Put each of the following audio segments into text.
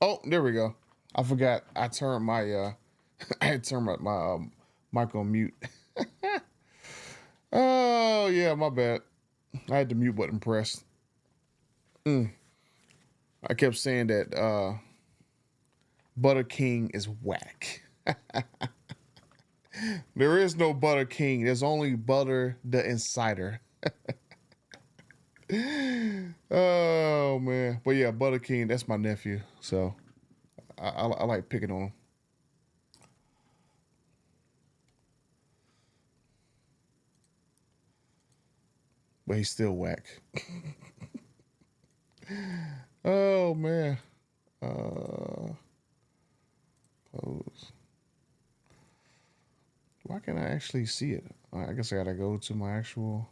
Oh, there we go. I forgot. I turned my I had turned my mic on mute. Oh yeah, my bad. I had the mute button pressed. I kept saying that Butter King is whack. There is no Butter King. There's only Butter the Insider. Oh man, but yeah, Butter King. That's my nephew. So I like picking on him. But he's still whack. Oh man. Uh, close. Why can't I actually see it? I guess I gotta go to my actual.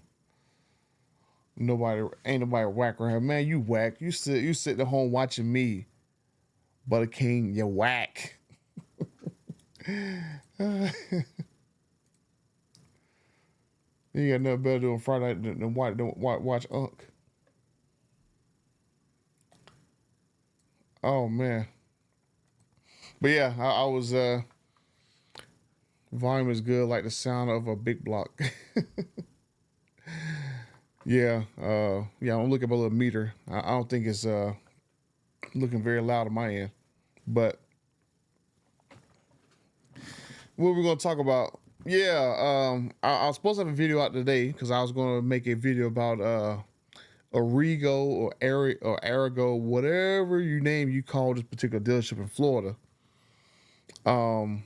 Nobody ain't nobody whack around. Man, you whack. You sit at home watching me, Butter King. You whack. You got nothing better to do on Friday than watch Unk. Oh man. But yeah, I was volume is good like the sound of a big block. Yeah, yeah, I'm looking at my little meter. I don't think it's looking very loud on my end. But what we're gonna talk about? Yeah, I was supposed to have a video out today because I was gonna make a video about Arrigo or Arago, whatever you call this particular dealership in Florida. Um,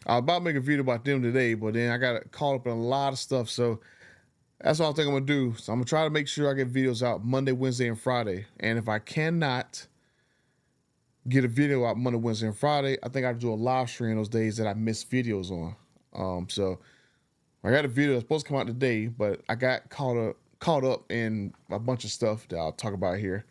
I was about to make a video about them today, but then I got caught up in a lot of stuff. So that's what I think I'm gonna do. So I'm gonna try to make sure I get videos out Monday, Wednesday, and Friday. And if I cannot get a video out Monday, Wednesday, and Friday, I think I do a live stream those days that I miss videos on. So I got a video that's supposed to come out today, but I got caught up in a bunch of stuff that I'll talk about here,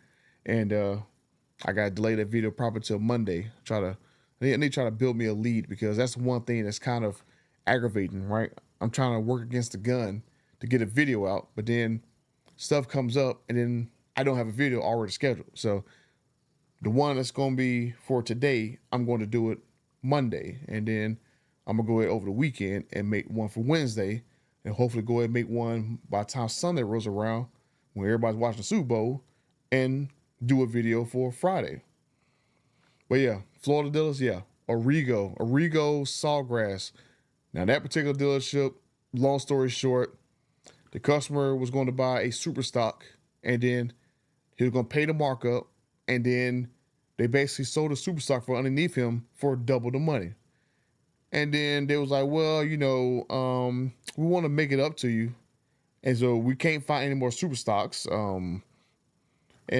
and I got to delay that video probably till Monday. I need to try to build me a lead because that's one thing that's kind of aggravating, right? I'm trying to work against the gun to get a video out, but then stuff comes up, and then I don't have a video already scheduled. So the one that's going to be for today, I'm going to do it Monday, and then I'm gonna go ahead over the weekend and make one for Wednesday, and hopefully go ahead and make one by the time Sunday rolls around when everybody's watching the Super Bowl, and do a video for Friday. But yeah, Florida dealers, yeah, Arrigo Sawgrass. Now that particular dealership, long story short, the customer was going to buy a super stock, and then he was going to pay the markup, and then they basically sold the super stock for underneath him for double the money. And then they was like, well, we want to make it up to you. And so we can't find any more super stocks. And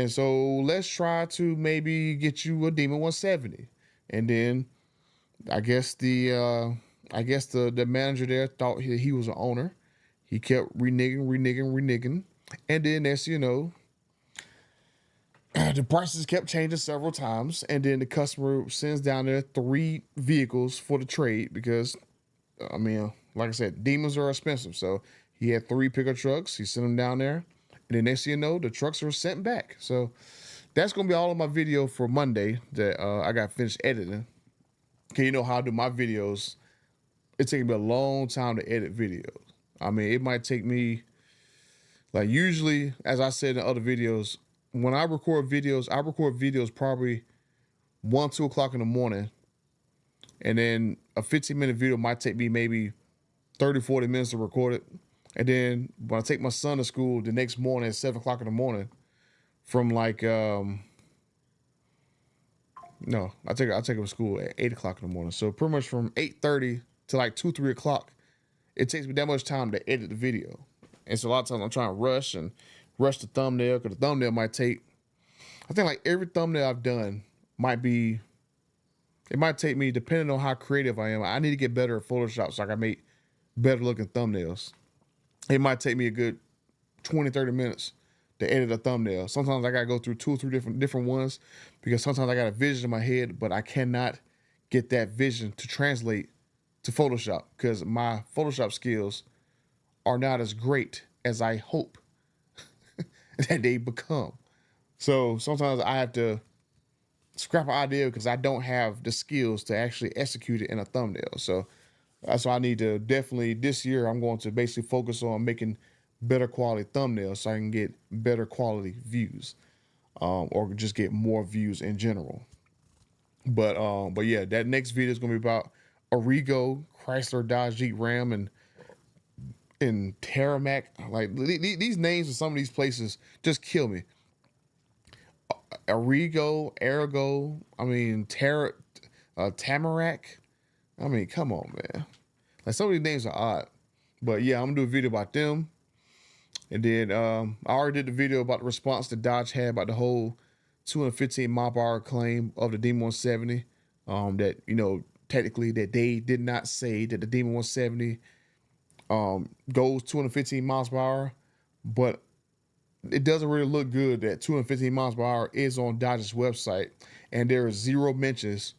so let's try to maybe get you a Demon 170. And then I guess the manager there thought he was an owner. He kept reneging. And then the prices kept changing several times. And then the customer sends down there 3 vehicles for the trade because I mean, like I said, demons are expensive. So he had 3 pickup trucks. He sent them down there. And then next thing you know, the trucks are sent back. So that's going to be all of my video for Monday that I got finished editing. Okay, you know how I do my videos. It takes me a long time to edit videos. I mean, it might take me, like usually, as I said in other videos, when I record videos probably 1, 2 o'clock in the morning. And then a 15-minute video might take me maybe 30, 40 minutes to record it. And then when I take my son to school the next morning at 7 o'clock in the morning, from like no, I take him to school at 8 o'clock in the morning. So pretty much from 8:30 to like 2, 3 o'clock, it takes me that much time to edit the video. And so a lot of times I'm trying to rush the thumbnail because the thumbnail might take. I think like every thumbnail I've done might be. It might take me, depending on how creative I am. I need to get better at Photoshop so I can make better looking thumbnails. It might take me a good 20, 30 minutes to edit a thumbnail. Sometimes I gotta go through 2 or 3 different ones because sometimes I got a vision in my head, but I cannot get that vision to translate to Photoshop because my Photoshop skills are not as great as I hope that they become. So sometimes I have to scrap an idea because I don't have the skills to actually execute it in a thumbnail. So that's why I need to definitely this year I'm going to basically focus on making better quality thumbnails so I can get better quality views, or just get more views in general. But yeah, that next video is gonna be about Origo, Chrysler, Dodge, Jeep, Ram, and Terramac. Like these names of some of these places just kill me. Origo, Ergo, I mean Tamarack. I mean, come on, man. Like some of these names are odd. But yeah, I'm gonna do a video about them. And then I already did the video about the response that Dodge had about the whole 215 mile per hour claim of the Demon 170. That technically that they did not say that the Demon 170 goes 215 miles per hour, but it doesn't really look good that 215 miles per hour is on Dodge's website, and there is zero mentions.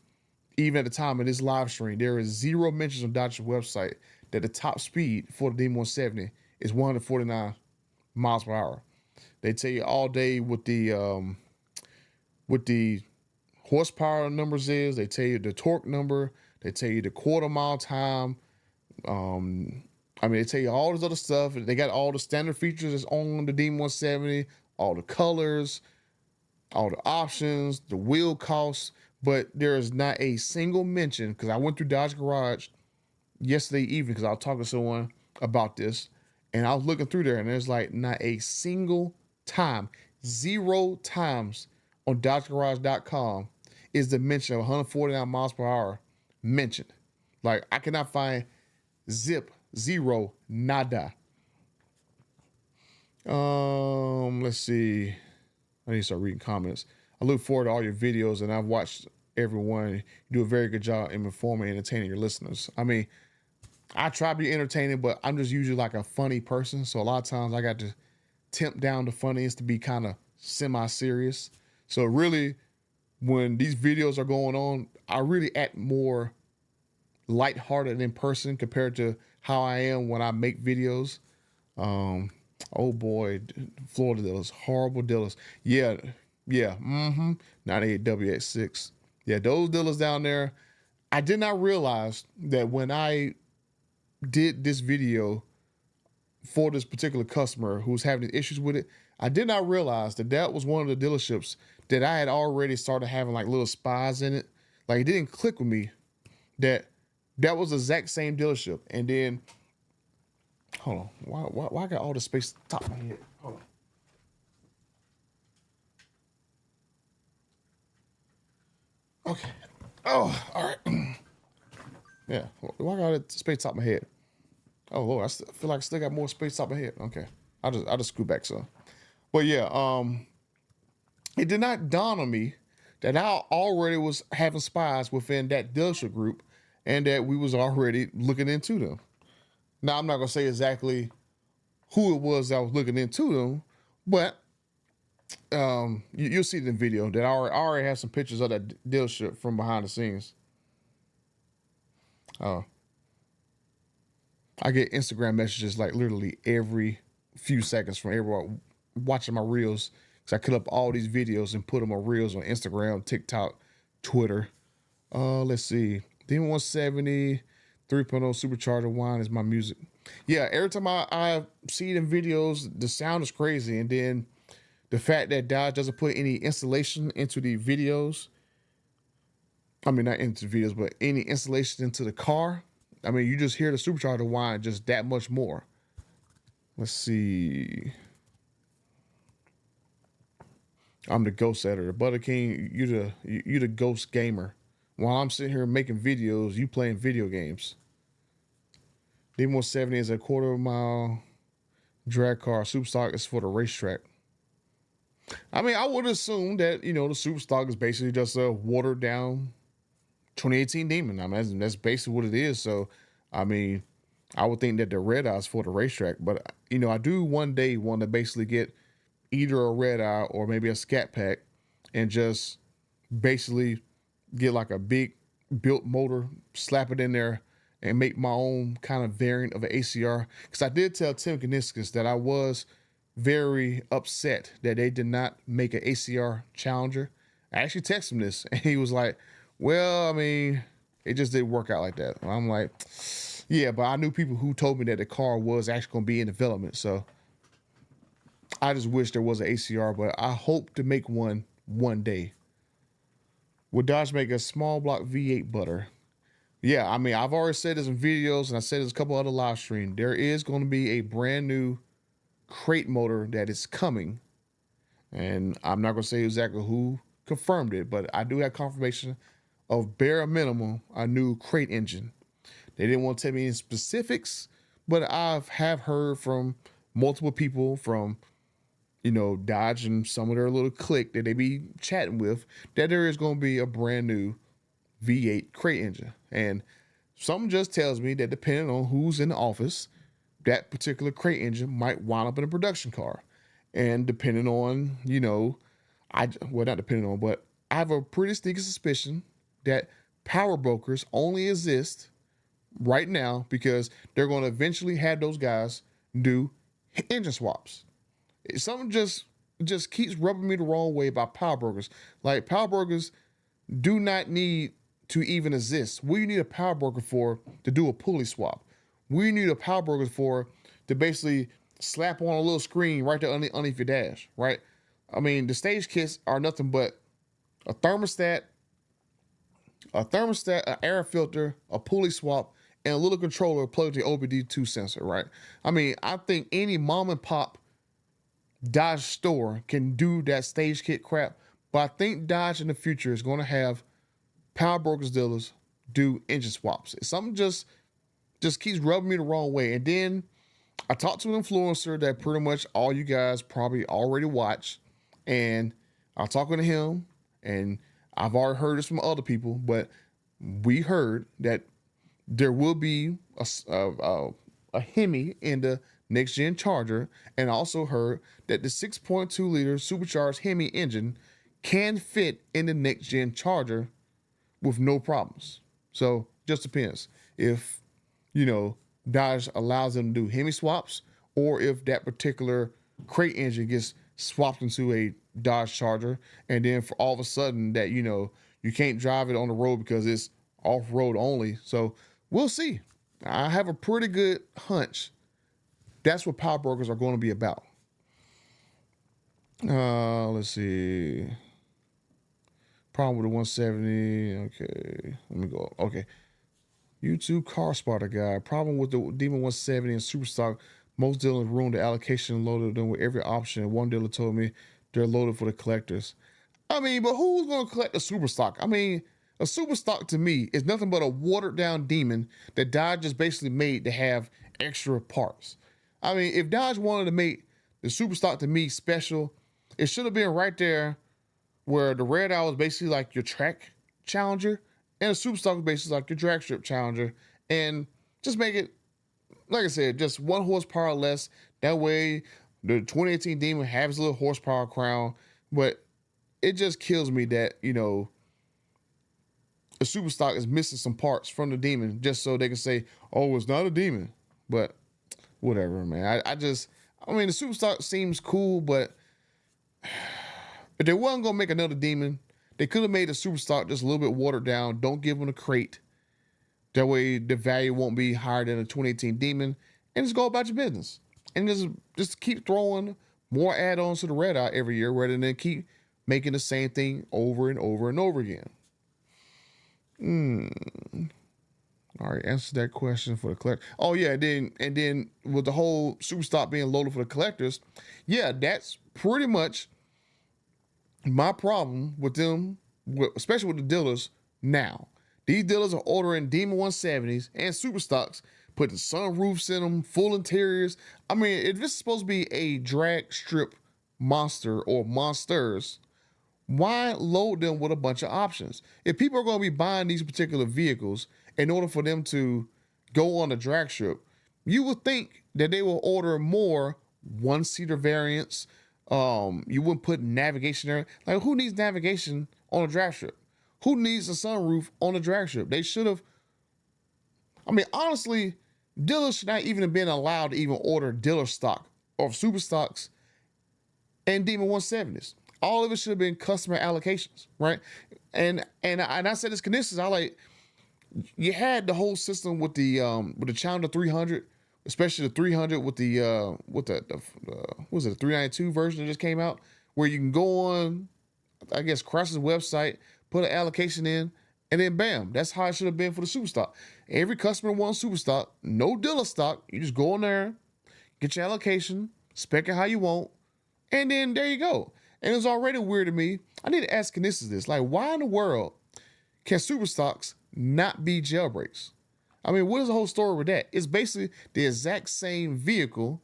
Even at the time of this live stream, there is zero mentions on Dodge's website that the top speed for the Demon 170 is 149 miles per hour. They tell you all day what the horsepower numbers is. They tell you the torque number. They tell you the quarter mile time. They tell you all this other stuff. They got all the standard features that's on the Demon 170, all the colors, all the options, the wheel costs, but there is not a single mention, because I went through Dodge Garage yesterday evening because I was talking to someone about this, and I was looking through there, and there's like not a single time, 0 times on DodgeGarage.com is the mention of 149 miles per hour mentioned. Like, I cannot find zero, nada. Let's see. I need to start reading comments. I look forward to all your videos, and I've watched everyone. You do a very good job in informing and entertaining your listeners. I mean, I try to be entertaining, but I'm just usually like a funny person. So a lot of times I got to temp down the funniest to be kind of semi-serious. So really, when these videos are going on, I really act more lighthearted in person compared to how I am when I make videos. Oh boy, Florida dealers, horrible dealers. Yeah. 98 WX6. Yeah, those dealers down there. I did not realize that when I did this video for this particular customer who was having issues with it, I did not realize that that was one of the dealerships that I had already started having like little spies in it. Like, it didn't click with me that that was the exact same dealership. And then, hold on, why I got all the space on top of my head? Hold on. Okay. Oh, all right. Yeah. Why got all that space top of my head? Oh Lord, I feel like I still got more space top of my head. Okay. I'll just scoot back some. But yeah, it did not dawn on me that I already was having spies within that dealership group, and that we was already looking into them. Now, I'm not gonna say exactly who it was that was looking into them, but you'll see it in the video that I already have some pictures of that dealership from behind the scenes. I get Instagram messages like literally every few seconds from everyone watching my reels, because I cut up all these videos and put them on reels on Instagram, TikTok, Twitter. Let's see. Demon 170 3.0 supercharger wine is my music. Yeah, every time I see it in videos, the sound is crazy. And then the fact that Dodge doesn't put any installation into the videos. I mean, not into videos, but any installation into the car. I mean, you just hear the supercharger whine just that much more. Let's see. I'm the ghost editor. Butter King, you the ghost gamer. While I'm sitting here making videos, you playing video games. D170 is a quarter mile drag car. Superstock is for the racetrack. I mean, I would assume that, the Superstock is basically just a watered down 2018 Demon. I mean, that's basically what it is. So, I mean, I would think that the red eye is for the racetrack. But, I do one day want to basically get either a red eye or maybe a scat pack and just basically get like a big built motor, slap it in there, and make my own kind of variant of an ACR. Because I did tell Tim Kaniskis that I was very upset that they did not make an ACR Challenger. I actually texted him this, and he was like, "Well, I mean, it just didn't work out like that." And I'm like, "Yeah, but I knew people who told me that the car was actually going to be in development, so I just wish there was an ACR, but I hope to make one day." Would Dodge make a small block V8 butter? Yeah, I mean, I've already said this in videos, and I said this a couple other live streams. There is going to be a brand new crate motor that is coming, and I'm not going to say exactly who confirmed it, but I do have confirmation of bare minimum a new crate engine. They didn't want to tell me any specifics, but have heard from multiple people from Dodge and some of their little clique that they be chatting with that there is going to be a brand new V8 crate engine. And something just tells me that depending on who's in the office, that particular crate engine might wind up in a production car. And depending on, well, not depending on, but I have a pretty sneaky suspicion that power brokers only exist right now because they're going to eventually have those guys do engine swaps. Something just keeps rubbing me the wrong way about power brokers. Like, power brokers do not need to even exist. What do you need a power broker for? To do a pulley swap. We need a power broker for to basically slap on a little screen right there underneath your dash, right? I mean, the stage kits are nothing but a thermostat, an air filter, a pulley swap, and a little controller plugged to the OBD2 sensor, right? I mean, I think any mom and pop Dodge store can do that stage kit crap, but I think Dodge in the future is going to have power brokers dealers do engine swaps. Something just keeps rubbing me the wrong way. And then I talked to an influencer that pretty much all you guys probably already watch, and I was talking to him, and I've already heard this from other people, but we heard that there will be a Hemi in the next gen Charger, and also heard that the 6.2 liter supercharged Hemi engine can fit in the next gen Charger with no problems. So just depends if Dodge allows them to do Hemi swaps, or if that particular crate engine gets swapped into a Dodge Charger, and then for all of a sudden that you can't drive it on the road because it's off-road only. So we'll see. I have a pretty good hunch that's what power brokers are going to be about. Let's see. Problem with the 170. Okay, let me go. Okay. YouTube Car Spotter Guy. Problem with the Demon 170 and Superstock. Most dealers ruined the allocation and loaded them with every option. One dealer told me they're loaded for the collectors. I mean, but who's going to collect a Superstock? I mean, a Superstock to me is nothing but a watered down Demon that Dodge just basically made to have extra parts. I mean, if Dodge wanted to make the Superstock to me special, it should have been right there where the Red Owl is basically like your track Challenger, and the Superstock is basically like your drag strip Challenger, and just make it, like I said, just 1 horsepower less. That way, the 2018 Demon has a little horsepower crown, but it just kills me that, a Superstock is missing some parts from the Demon just so they can say, oh, it's not a Demon. But whatever, man. I mean, the Superstock seems cool, but if they wasn't going to make another Demon, they could have made a Superstock just a little bit watered down. Don't give them a crate. That way the value won't be higher than a 2018 Demon, and just go about your business. And just keep throwing more add-ons to the Red Eye every year rather than keep making the same thing over and over and over again. All right, answer that question for the collector. Oh yeah, and then with the whole Superstock being loaded for the collectors, yeah, that's pretty much my problem with them, especially with the dealers now. These dealers are ordering Demon 170s and Superstocks, putting sunroofs in them, full interiors. I mean, if this is supposed to be a drag strip monster or monsters, why load them with a bunch of options? If people are going to be buying these particular vehicles in order for them to go on a drag strip, you would think that they will order more one-seater variants. You wouldn't put navigation there. Like, who needs navigation on a drag strip? Who needs a sunroof on a drag strip? They should have. I mean, honestly, dealers should not even have been allowed to even order dealer stock or super stocks and Demon 170s. All of it should have been customer allocations, right? And I said this conditions. I like you had the whole system with the Challenger 300, especially the 300 with the what was it, the 392 version that just came out, where you can go on, I guess, Crush's website, put an allocation in, and then bam, that's how it should have been for the super stock. Every customer wants super stock, no dealer stock. You just go in there, get your allocation, spec it how you want, and then there you go. And it's already weird to me. I need to ask Kinesis this. Like, why in the world can super stocks not be jailbreaks? I mean, what is the whole story with that? It's basically the exact same vehicle,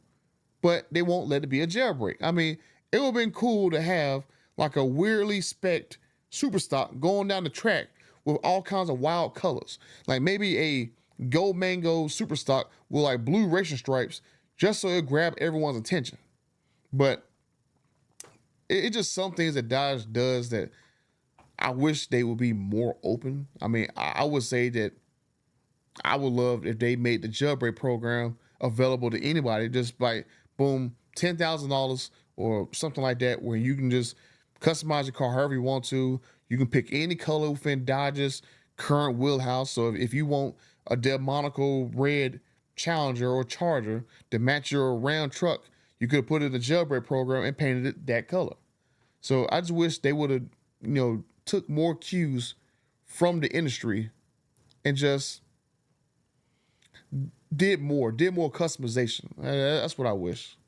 but they won't let it be a jailbreak. I mean, it would have been cool to have like a weirdly spec'd super stock going down the track with all kinds of wild colors. Like maybe a gold mango super stock with like blue racing stripes, just so it grab everyone's attention. But it's just some things that Dodge does that I wish they would be more open. I mean, I would say that I would love if they made the jailbreak program available to anybody, just like boom, $10,000 or something like that, where you can just customize your car however you want to. You can pick any color within Dodge's current wheelhouse. So if you want a Delmonico red Challenger or Charger to match your round truck, you could have put it in the jailbreak program and painted it that color. So I just wish they would have, took more cues from the industry and just did more customization. That's what I wish.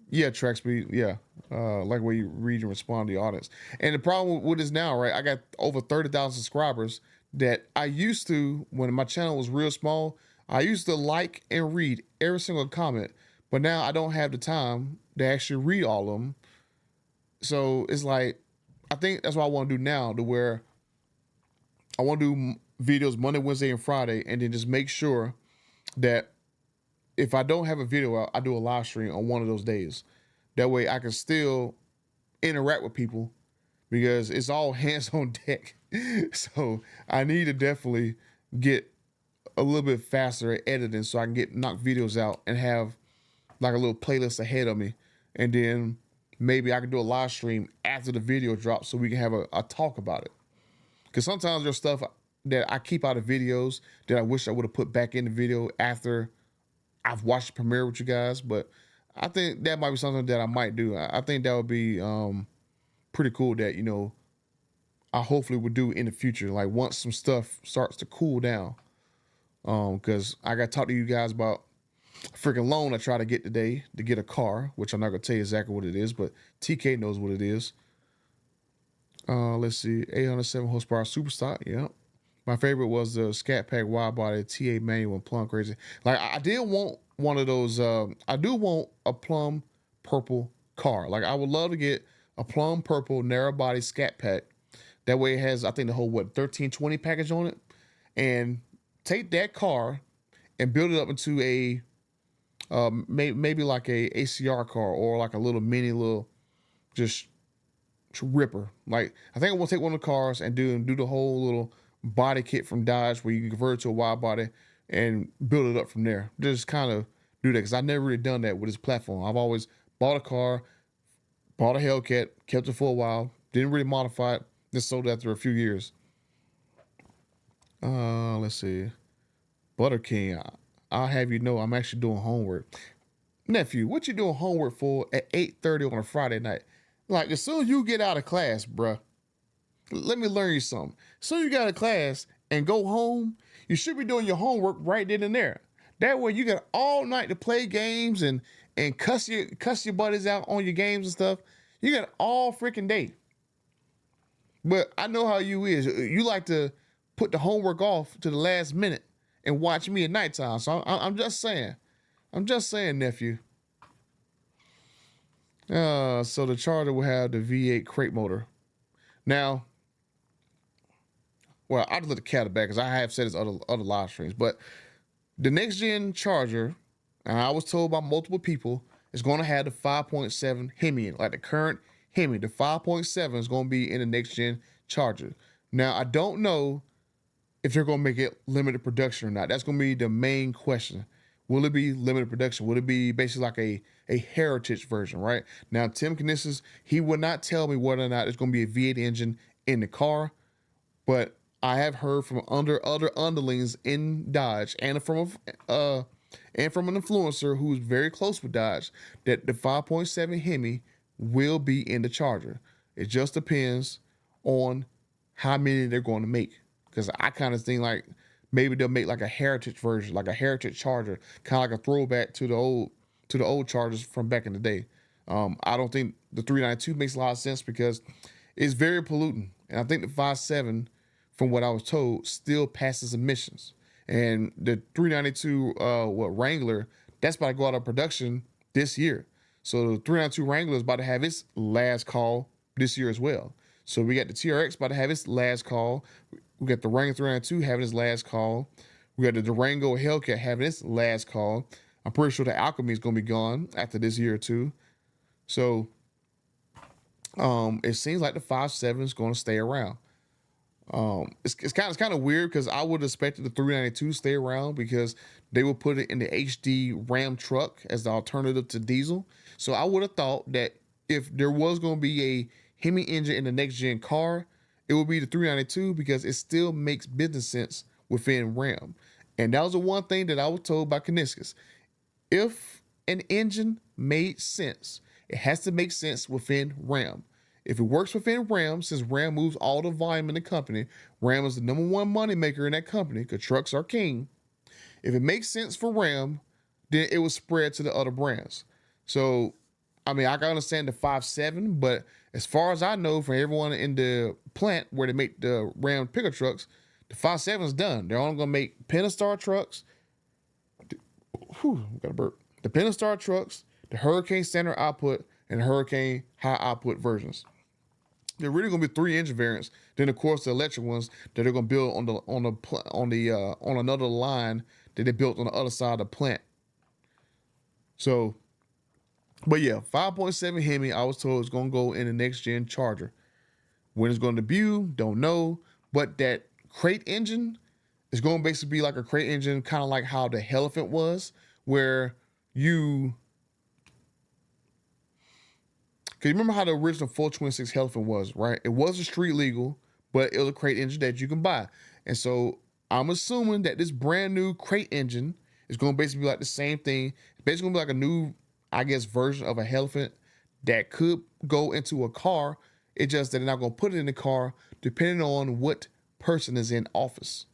Yeah, track speed. Yeah. Like where you read and respond to the audience. And the problem with this now, right? I got over 30,000 subscribers that I used to, when my channel was real small, I used to like and read every single comment, but now I don't have the time to actually read all of them. So it's like, I think that's what I want to do now, to where I want to do videos Monday, Wednesday, and Friday, and then just make sure that if I don't have a video out, I do a live stream on one of those days. That way I can still interact with people, because it's all hands on deck. So I need to definitely get a little bit faster at editing so I can knock videos out and have like a little playlist ahead of me. And then maybe I can do a live stream after the video drops so we can have a talk about it. Because sometimes there's stuff that I keep out of videos that I wish I would have put back in the video after I've watched the premiere with you guys. But I think that might be something that I might do. I think that would be pretty cool that, I hopefully would do in the future. Like once some stuff starts to cool down. Because I got to talk to you guys about a freaking loan I tried to get today to get a car, which I'm not going to tell you exactly what it is, but TK knows what it is. Let's see, 807 horsepower super stock. Yep. My favorite was the Scat Pack wide body TA manual and plum crazy. Like I did want one of those. I do want a plum purple car. Like I would love to get a plum purple narrow body Scat Pack. That way it has, I think, the whole 1320 package on it, and take that car and build it up into a maybe like a ACR car, or like a little just ripper. Like I think I want to take one of the cars and do the whole little body kit from Dodge, where you can convert it to a wide body and build it up from there. Just kind of do that, because I've never really done that with this platform. I've always bought a car, bought a Hellcat, kept it for a while, didn't really modify it, just sold it after a few years. Let's see. Butter King, I'll have you know I'm actually doing homework. Nephew, what you doing homework for at 8:30 on a Friday night? Like, as soon as you get out of class, bruh, let me learn you something. As soon as you get out of class and go home, you should be doing your homework right then and there. That way you got all night to play games and cuss your buddies out on your games and stuff. You got all freaking day. But I know how you is. You like to put the homework off to the last minute and watch me at nighttime. So I'm just saying. I'm just saying, nephew. So the Charger will have the V8 crate motor. Now, well, I'll just let the cat back, because I have said this other live streams, but the next gen Charger, and I was told by multiple people, is going to have the 5.7 Hemi, like the current Hemi. The 5.7 is going to be in the next gen Charger. Now, I don't know if they're going to make it limited production or not. That's going to be the main question. Will it be limited production? Will it be basically like a heritage version, right? Now, Tim Knissis, he would not tell me whether or not it's going to be a V8 engine in the car, but I have heard from other underlings in Dodge and from an influencer who's very close with Dodge that the 5.7 Hemi will be in the Charger. It just depends on how many they're going to make. Because I kind of think like maybe they'll make like a heritage version, like a heritage Charger, kind of like a throwback to the old Chargers from back in the day. I don't think the 392 makes a lot of sense because it's very polluting, and I think the 5.7, from what I was told, still passes emissions. And the 392 Wrangler, that's about to go out of production this year. So the 392 Wrangler is about to have its last call this year as well. So we got the TRX about to have its last call. We got the Wrangler 392 having its last call. We got the Durango Hellcat having its last call. I'm pretty sure the Alchemy is going to be gone after this year or two. So it seems like the 5.7 is going to stay around. It's kind of weird because I would have expected the 392 to stay around because they would put it in the HD Ram truck as the alternative to diesel. So I would have thought that if there was going to be a Hemi engine in the next gen car, it would be the 392 because it still makes business sense within Ram. And that was the one thing that I was told by Knissis. If an engine made sense, it has to make sense within Ram. If it works within Ram, since Ram moves all the volume in the company, Ram is the number one moneymaker in that company because trucks are king. If it makes sense for Ram, then it will spread to the other brands. So, I mean, I can understand the 5.7, but as far as I know, from everyone in the plant where they make the Ram pickup trucks, the 5.7 is done. They're only going to make Pentastar trucks. Got a burp. The Pentastar trucks, the Hurricane standard output, and the Hurricane high output versions. They're really going to be 3 engine variants. Then, of course, the electric ones that they're going to build on another line that they built on the other side of the plant. So, but yeah, 5.7 Hemi, I was told is going to go in the next gen Charger. When it's going to debut, don't know. But that crate engine is going to basically be like a crate engine, kind of like how the Elephant was, where you. Cause you remember how the original 426 Elephant was, right? It wasn't street legal, but it was a crate engine that you can buy. And so I'm assuming that this brand new crate engine is going to basically be like the same thing. It's basically going to be like a new, I guess, version of a Elephant that could go into a car. It's just that they're not going to put it in the car depending on what person is in office.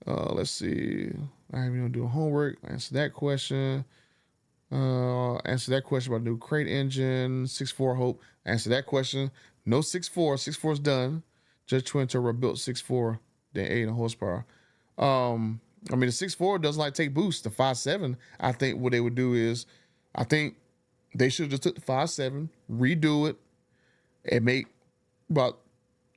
Let's see. I haven't even doing homework. Answer that question. Answer that question about new crate engine. 6.4 Hope. Answer that question. No 6.4. 6.4 is done. Just twin turbo built 6.4, then 8 horsepower. I mean the 6.4 doesn't like take boost. The 5.7, I think what they would do is, I think they should have just took the 5.7, redo it, and make about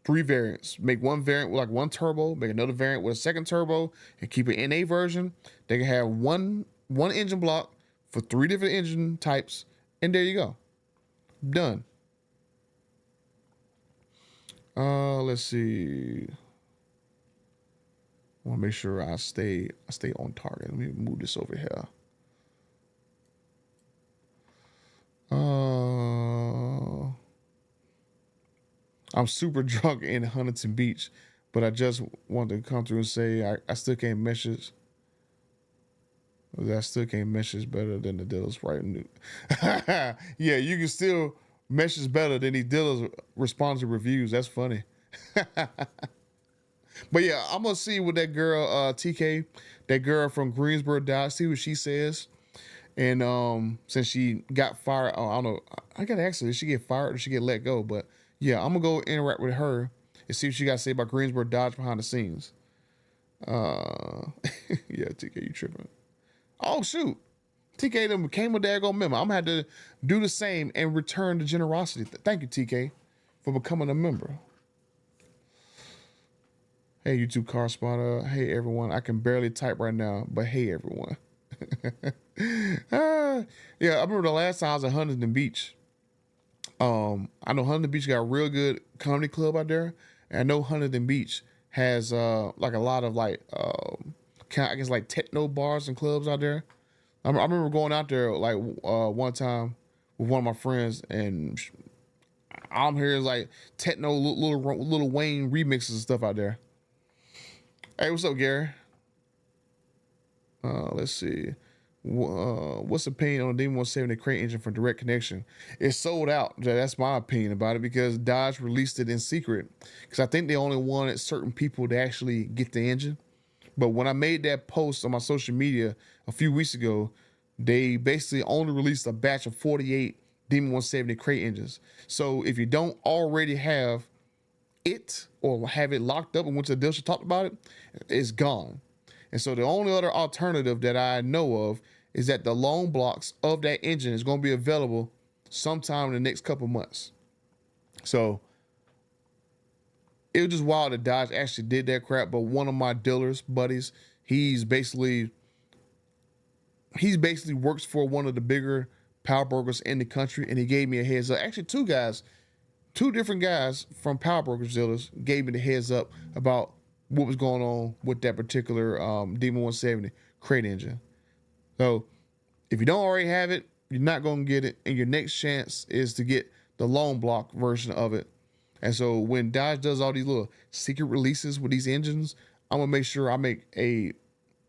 3 variants. Make one variant with like one turbo, make another variant with a second turbo, and keep an NA version. They can have one engine block for 3 different engine types, and there you go. Done. Let's see. I want to make sure I stay on target. Let me move this over here. I'm super drunk in Huntington Beach, but I just wanted to come through and say I still can't message. I still can't message better than the dealers right now. Yeah, you can still message better than these dealers respond to reviews. That's funny. But yeah, I'm gonna see what that girl TK, that girl from Greensboro Dodge, see what she says. And since she got fired, I don't know. I gotta ask her, did she get fired or did she get let go? But yeah, I'm gonna go interact with her and see what she got to say about Greensboro Dodge behind the scenes. Yeah, TK, you tripping? Oh shoot, TK them became a daggone member. I'm gonna have to do the same and return the generosity. Thank you, TK, for becoming a member. Hey, YouTube Car Spotter. Hey, everyone. I can barely type right now, but hey, everyone. Yeah, I remember the last time I was at Huntington Beach. I know Huntington Beach got a real good comedy club out there. And I know Huntington Beach has like a lot of like I guess like techno bars and clubs out there. I remember going out there like one time with one of my friends, and I'm hearing like techno little Wayne remixes and stuff out there. Hey, what's up, Gary? Let's see. What's the opinion on the Demon 170 crate engine for direct connection? It's sold out. That's my opinion about it, because Dodge released it in secret, because I think they only wanted certain people to actually get the engine. But when I made that post on my social media a few weeks ago, they basically only released a batch of 48 Demon 170 crate engines. So if you don't already have it or have it locked up and went to the dealership talked about it, it's gone. And so the only other alternative that I know of is that the loan blocks of that engine is going to be available sometime in the next couple months. So it was just wild that Dodge actually did that crap. But one of my dealers buddies, he's basically works for one of the bigger power brokers in the country, and he gave me a heads up. Actually, two different guys from power brokers dealers gave me the heads up about what was going on with that particular Demon 170 crate engine. So if you don't already have it, you're not going to get it, and your next chance is to get the loan block version of it. And so when Dodge does all these little secret releases with these engines, I'm gonna make sure I make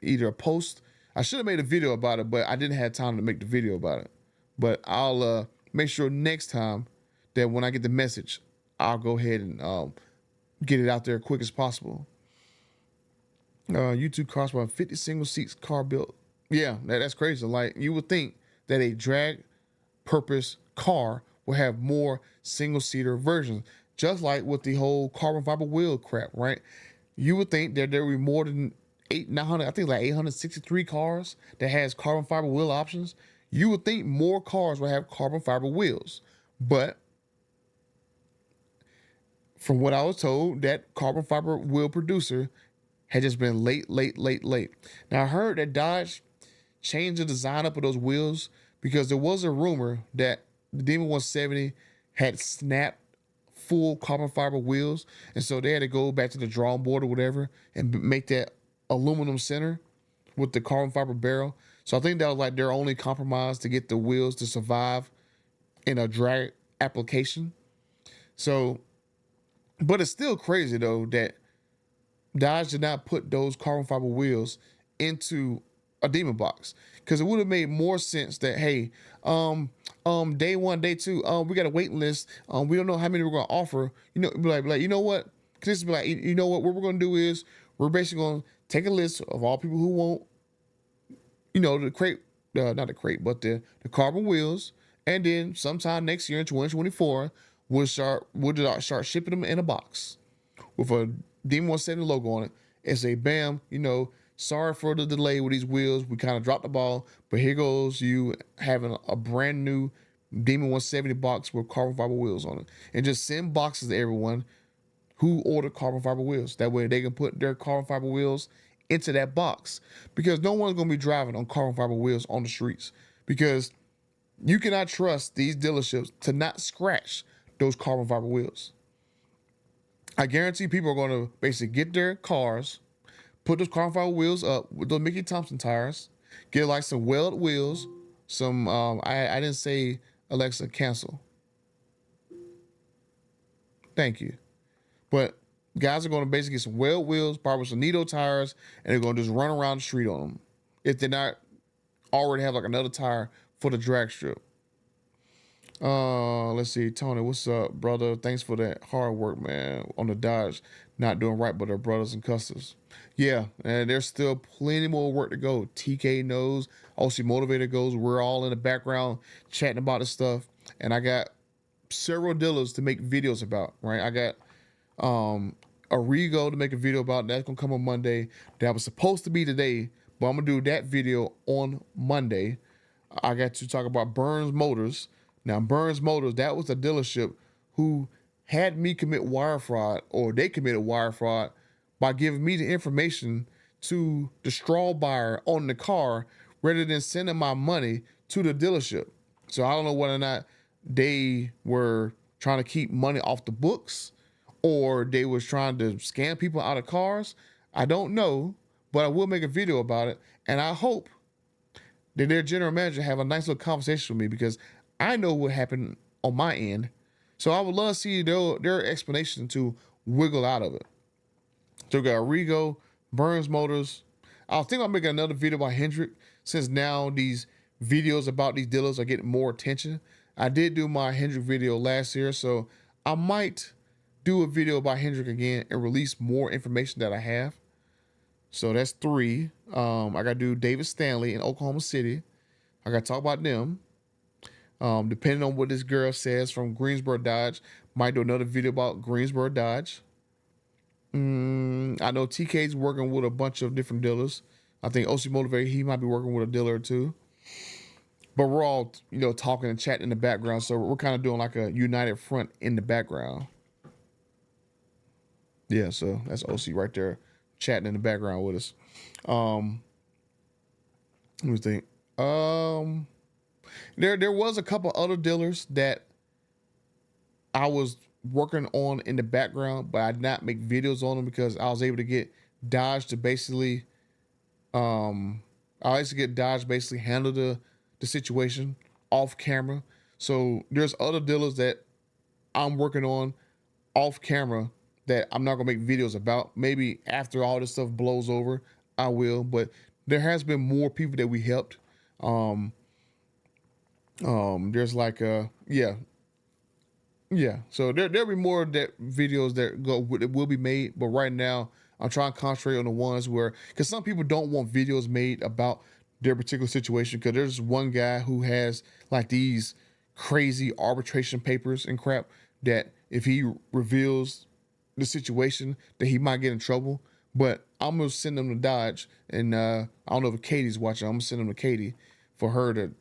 either a post. I should have made a video about it, but I didn't have time to make the video about it. But I'll make sure next time that when I get the message, I'll go ahead and get it out there as quick as possible. YouTube costs about 50 single seats car built. Yeah, that's crazy. Like, you would think that a drag purpose car will have more single seater versions, just like with the whole carbon fiber wheel crap, right? You would think that there would be more than 900, I think like 863 cars that has carbon fiber wheel options. You would think more cars will have carbon fiber wheels, but from what I was told, that carbon fiber wheel producer had just been late. Now I heard that Dodge changed the design up of those wheels, because there was a rumor that the Demon 170 had snapped full carbon fiber wheels, and so they had to go back to the drawing board or whatever and make that aluminum center with the carbon fiber barrel. So I think that was like their only compromise to get the wheels to survive in a drag application. So, but it's still crazy though that Dodge did not put those carbon fiber wheels into a Demon box, because it would have made more sense that, hey, day one, day two, we got a waiting list. We don't know how many we're gonna offer. You know, be like, you know what? This be like, you know what we're gonna do is we're basically gonna take a list of all people who want, the crate, not the crate, but the carbon wheels, and then sometime next year in 2024, we'll start shipping them in a box with a Demon 170 logo on it, and say, bam, sorry for the delay with these wheels. We kind of dropped the ball, but here goes you having a brand new Demon 170 box with carbon fiber wheels on it, and just send boxes to everyone who ordered carbon fiber wheels. That way they can put their carbon fiber wheels into that box, because no one's going to be driving on carbon fiber wheels on the streets, because you cannot trust these dealerships to not scratch those carbon fiber wheels. I guarantee people are going to basically get their cars, put those carbon fiber wheels up with those Mickey Thompson tires, get like some weld wheels, some, I didn't say Alexa cancel. Thank you. But guys are going to basically get some weld wheels, probably some Nitto tires, and they're going to just run around the street on them, if they're not already have like another tire for the drag strip. Let's see, Tony, what's up, brother? Thanks for that hard work, man, on the Dodge. Not doing right, but our brothers and customers. Yeah, and there's still plenty more work to go. TK knows, OC Motivator goes. We're all in the background chatting about this stuff, and I got several dealers to make videos about. Right, I got Arrigo to make a video about. That's gonna come on Monday. That was supposed to be today, but I'm gonna do that video on Monday. I got to talk about Burns Motors. Now, Burns Motors, that was a dealership who had me commit wire fraud, or they committed wire fraud by giving me the information to the straw buyer on the car rather than sending my money to the dealership. So I don't know whether or not they were trying to keep money off the books, or they was trying to scam people out of cars. I don't know, but I will make a video about it. And I hope that their general manager have a nice little conversation with me, because I know what happened on my end. So I would love to see their explanation to wiggle out of it. So we got Rego, Burns Motors. I think I'll make another video about Hendrick, since now these videos about these dealers are getting more attention. I did do my Hendrick video last year, so I might do a video about Hendrick again and release more information that I have. So that's 3. I got to do David Stanley in Oklahoma City. I got to talk about them. Depending on what this girl says from Greensboro Dodge, might do another video about Greensboro Dodge. I know TK's working with a bunch of different dealers. I think OC Motivated, he might be working with a dealer or two. But we're all, talking and chatting in the background. So we're kind of doing like a united front in the background. Yeah, so that's OC right there chatting in the background with us. Let me think. There was a couple other dealers that I was working on in the background, but I did not make videos on them because I was able to get Dodge to basically handle the situation off camera. So there's other dealers that I'm working on off camera that I'm not gonna make videos about. Maybe after all this stuff blows over, I will. But there has been more people that we helped. There's like So there'll be more that videos that will be made. But right now, I'm trying to concentrate on the ones where, because some people don't want videos made about their particular situation. Because there's one guy who has like these crazy arbitration papers and crap that if he reveals the situation, that he might get in trouble. But I'm gonna send them to Dodge, and I don't know if Katie's watching. I'm gonna send them to Katie for her to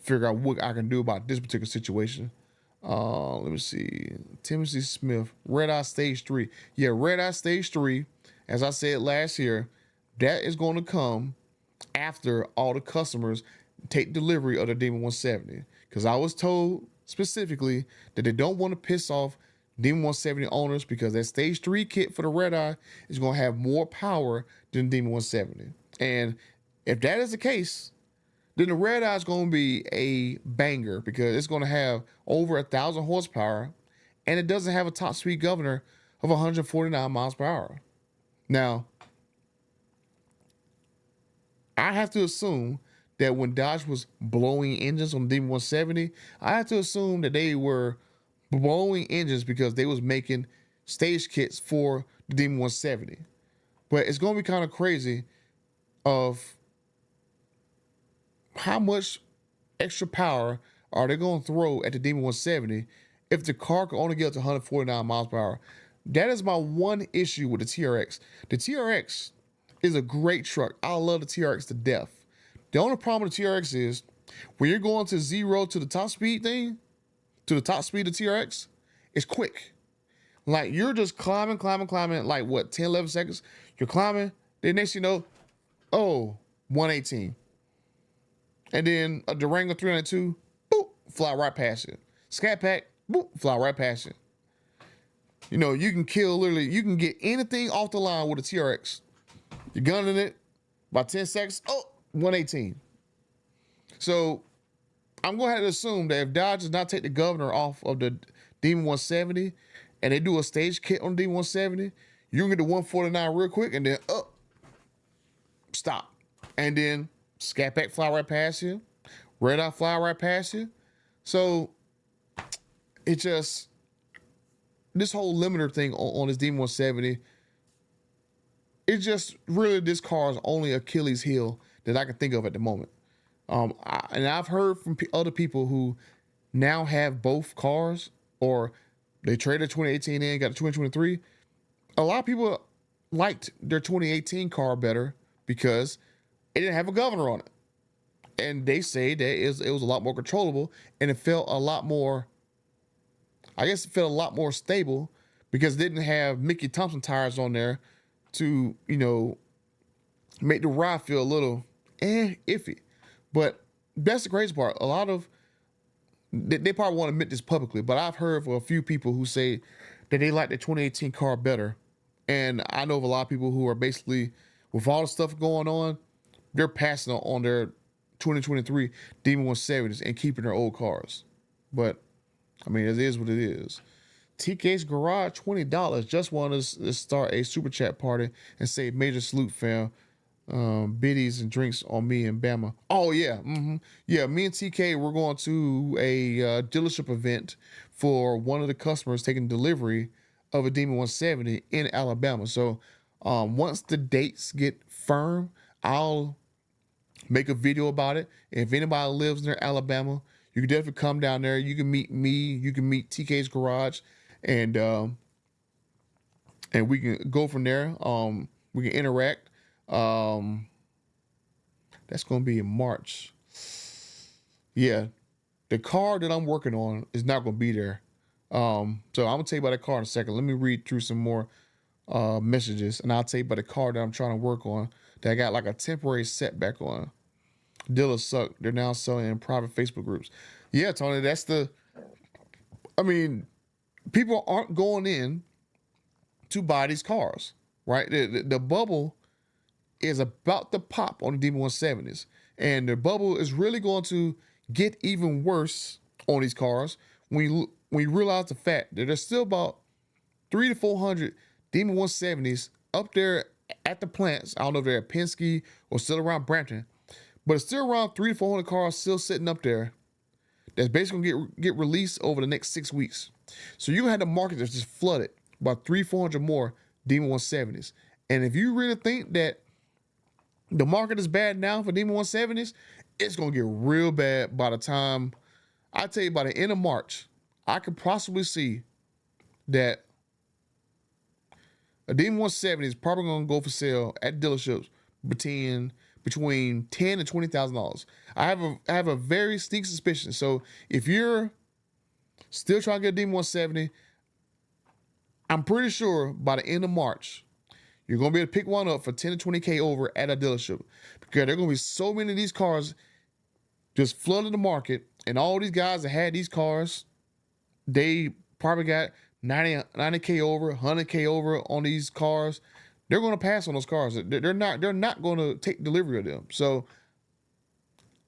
figure out what I can do about this particular situation. Let me see. Timothy Smith, Red Eye Stage 3. Yeah, Red Eye Stage 3, as I said last year, that is going to come after all the customers take delivery of the Demon 170. Because I was told specifically that they don't want to piss off Demon 170 owners, because that Stage 3 kit for the Red Eye is going to have more power than Demon 170. And if that is the case, then the Red Eye is going to be a banger, because it's going to have over 1,000 horsepower, and it doesn't have a top speed governor of 149 miles per hour. Now, I have to assume that when Dodge was blowing engines on the Demon 170, I have to assume that they were blowing engines because they was making stage kits for the Demon 170. But it's going to be kind of crazy of how much extra power are they going to throw at the Demon 170 if the car can only get up to 149 miles per hour. That is my one issue with the TRX. The TRX is a great truck. I love the TRX to death. The only problem with the TRX is when you're going to 0 to the top speed thing, to the top speed of TRX, it's quick. Like you're just climbing, like what, 10, 11 seconds? You're climbing, then next you know, 118. And then a Durango 302, boop, fly right past you. Scat Pack, boop, fly right past you. You can you can get anything off the line with a TRX. You're gunning it, about 10 seconds, 118. So I'm going to have to assume that if Dodge does not take the governor off of the Demon 170 and they do a stage kit on the Demon 170, you can get the 149 real quick and then stop. And then Scat Pack fly right past you. Red Eye fly right past you. So it just, this whole limiter thing on this Demon 170, it's just really this car's only Achilles heel that I can think of at the moment. And I've heard from other people who now have both cars, or they traded 2018 in, got a 2023. A lot of people liked their 2018 car better because it didn't have a governor on it. And they say that it was a lot more controllable, and it felt a lot more, I guess it felt a lot more stable because it didn't have Mickey Thompson tires on there to, make the ride feel a little iffy. But that's the crazy part. A lot of, they probably won't admit this publicly, but I've heard from a few people who say that they like the 2018 car better. And I know of a lot of people who are basically with all the stuff going on, they're passing on their 2023 Demon 170s and keeping their old cars. But I mean, it is what it is. TK's Garage, $20. Just want to start a super chat party and say major salute, fam. Biddies and drinks on me and Bama. Oh yeah, yeah. Me and TK, we're going to a dealership event for one of the customers taking delivery of a Demon 170 in Alabama. So once the dates get firm, I'll make a video about it. If anybody lives near Alabama, you can definitely come down there. You can meet me. You can meet TK's Garage, and we can go from there. We can interact. That's gonna be in March. Yeah, the car that I'm working on is not gonna be there. So I'm gonna tell you about the car in a second. Let me read through some more messages, and I'll tell you about the car that I'm trying to work on that I got like a temporary setback on. Dealers suck. They're now selling in private Facebook groups. Yeah, Tony, that's the. I mean, people aren't going in to buy these cars, right? The bubble is about to pop on the Demon 170s, and the bubble is really going to get even worse on these cars when you realize the fact that there's still about 300 to 400 Demon 170s up there at the plants. I don't know if they're at Penske or still around Brampton, but it's still around 300 to 400 cars still sitting up there that's basically gonna get released over the next 6 weeks. So you had the market that's just flooded about 300-400 more Demon 170s. And if you really think that the market is bad now for Demon 170s, it's gonna get real bad by the time, I tell you, by the end of March, I could possibly see that a Demon 170 is probably gonna go for sale at dealerships between $10,000 and $20,000. I have a very sneaky suspicion. So if you're still trying to get a Demon 170, I'm pretty sure by the end of March, you're gonna be able to pick one up for 10 to 20K over at a dealership, because there are gonna be so many of these cars just flooding the market, and all these guys that had these cars, they probably got 90K over, 100K over on these cars. They're gonna pass on those cars. They're not gonna take delivery of them. So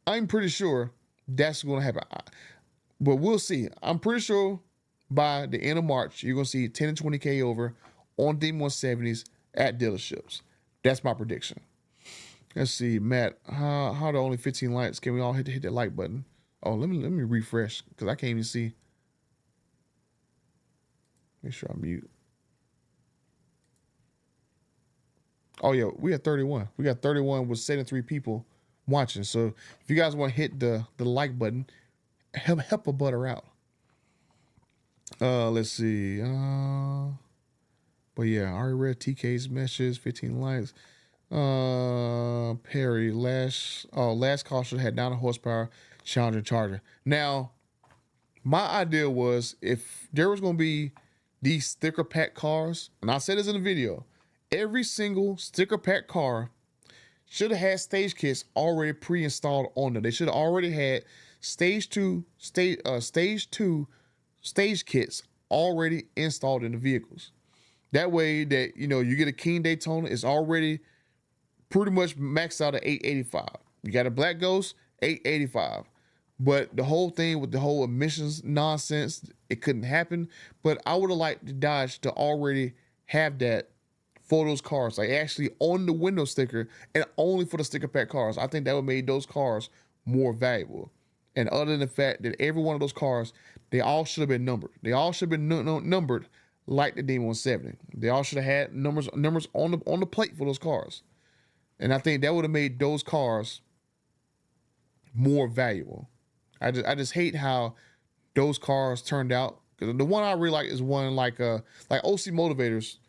I'm pretty sure that's gonna happen. But we'll see. I'm pretty sure by the end of March, you're gonna see 10 to 20K over on Demon 170s at dealerships. That's my prediction. Let's see, Matt. How are there only 15 likes? Can we all hit that like button? Oh, let me refresh because I can't even see. Make sure I mute. Oh yeah, we had 31. We got 31 with 73 people watching. So if you guys want to hit the like button, help a butter out. Let's see. But yeah, I already read TK's message, 15 likes. Perry, last call should have had 9 horsepower Challenger Charger. Now, my idea was if there was going to be these sticker pack cars, and I said this in the video, every single sticker pack car should have had stage kits already pre-installed on them. They should have already had stage two stage kits already installed in the vehicles. That way that, you get a King Daytona, it's already pretty much maxed out at 885. You got a Black Ghost, 885. But the whole thing with the whole emissions nonsense, it couldn't happen. But I would have liked the Dodge to already have that for those cars, like actually on the window sticker, and only for the sticker pack cars. I think that would have made those cars more valuable. And other than the fact that every one of those cars, they all should have been numbered. They all should have been numbered like the Demon 170. They all should have had numbers on the plate for those cars. And I think that would have made those cars more valuable. I just hate how those cars turned out. Because the one I really like is one like OC Motivators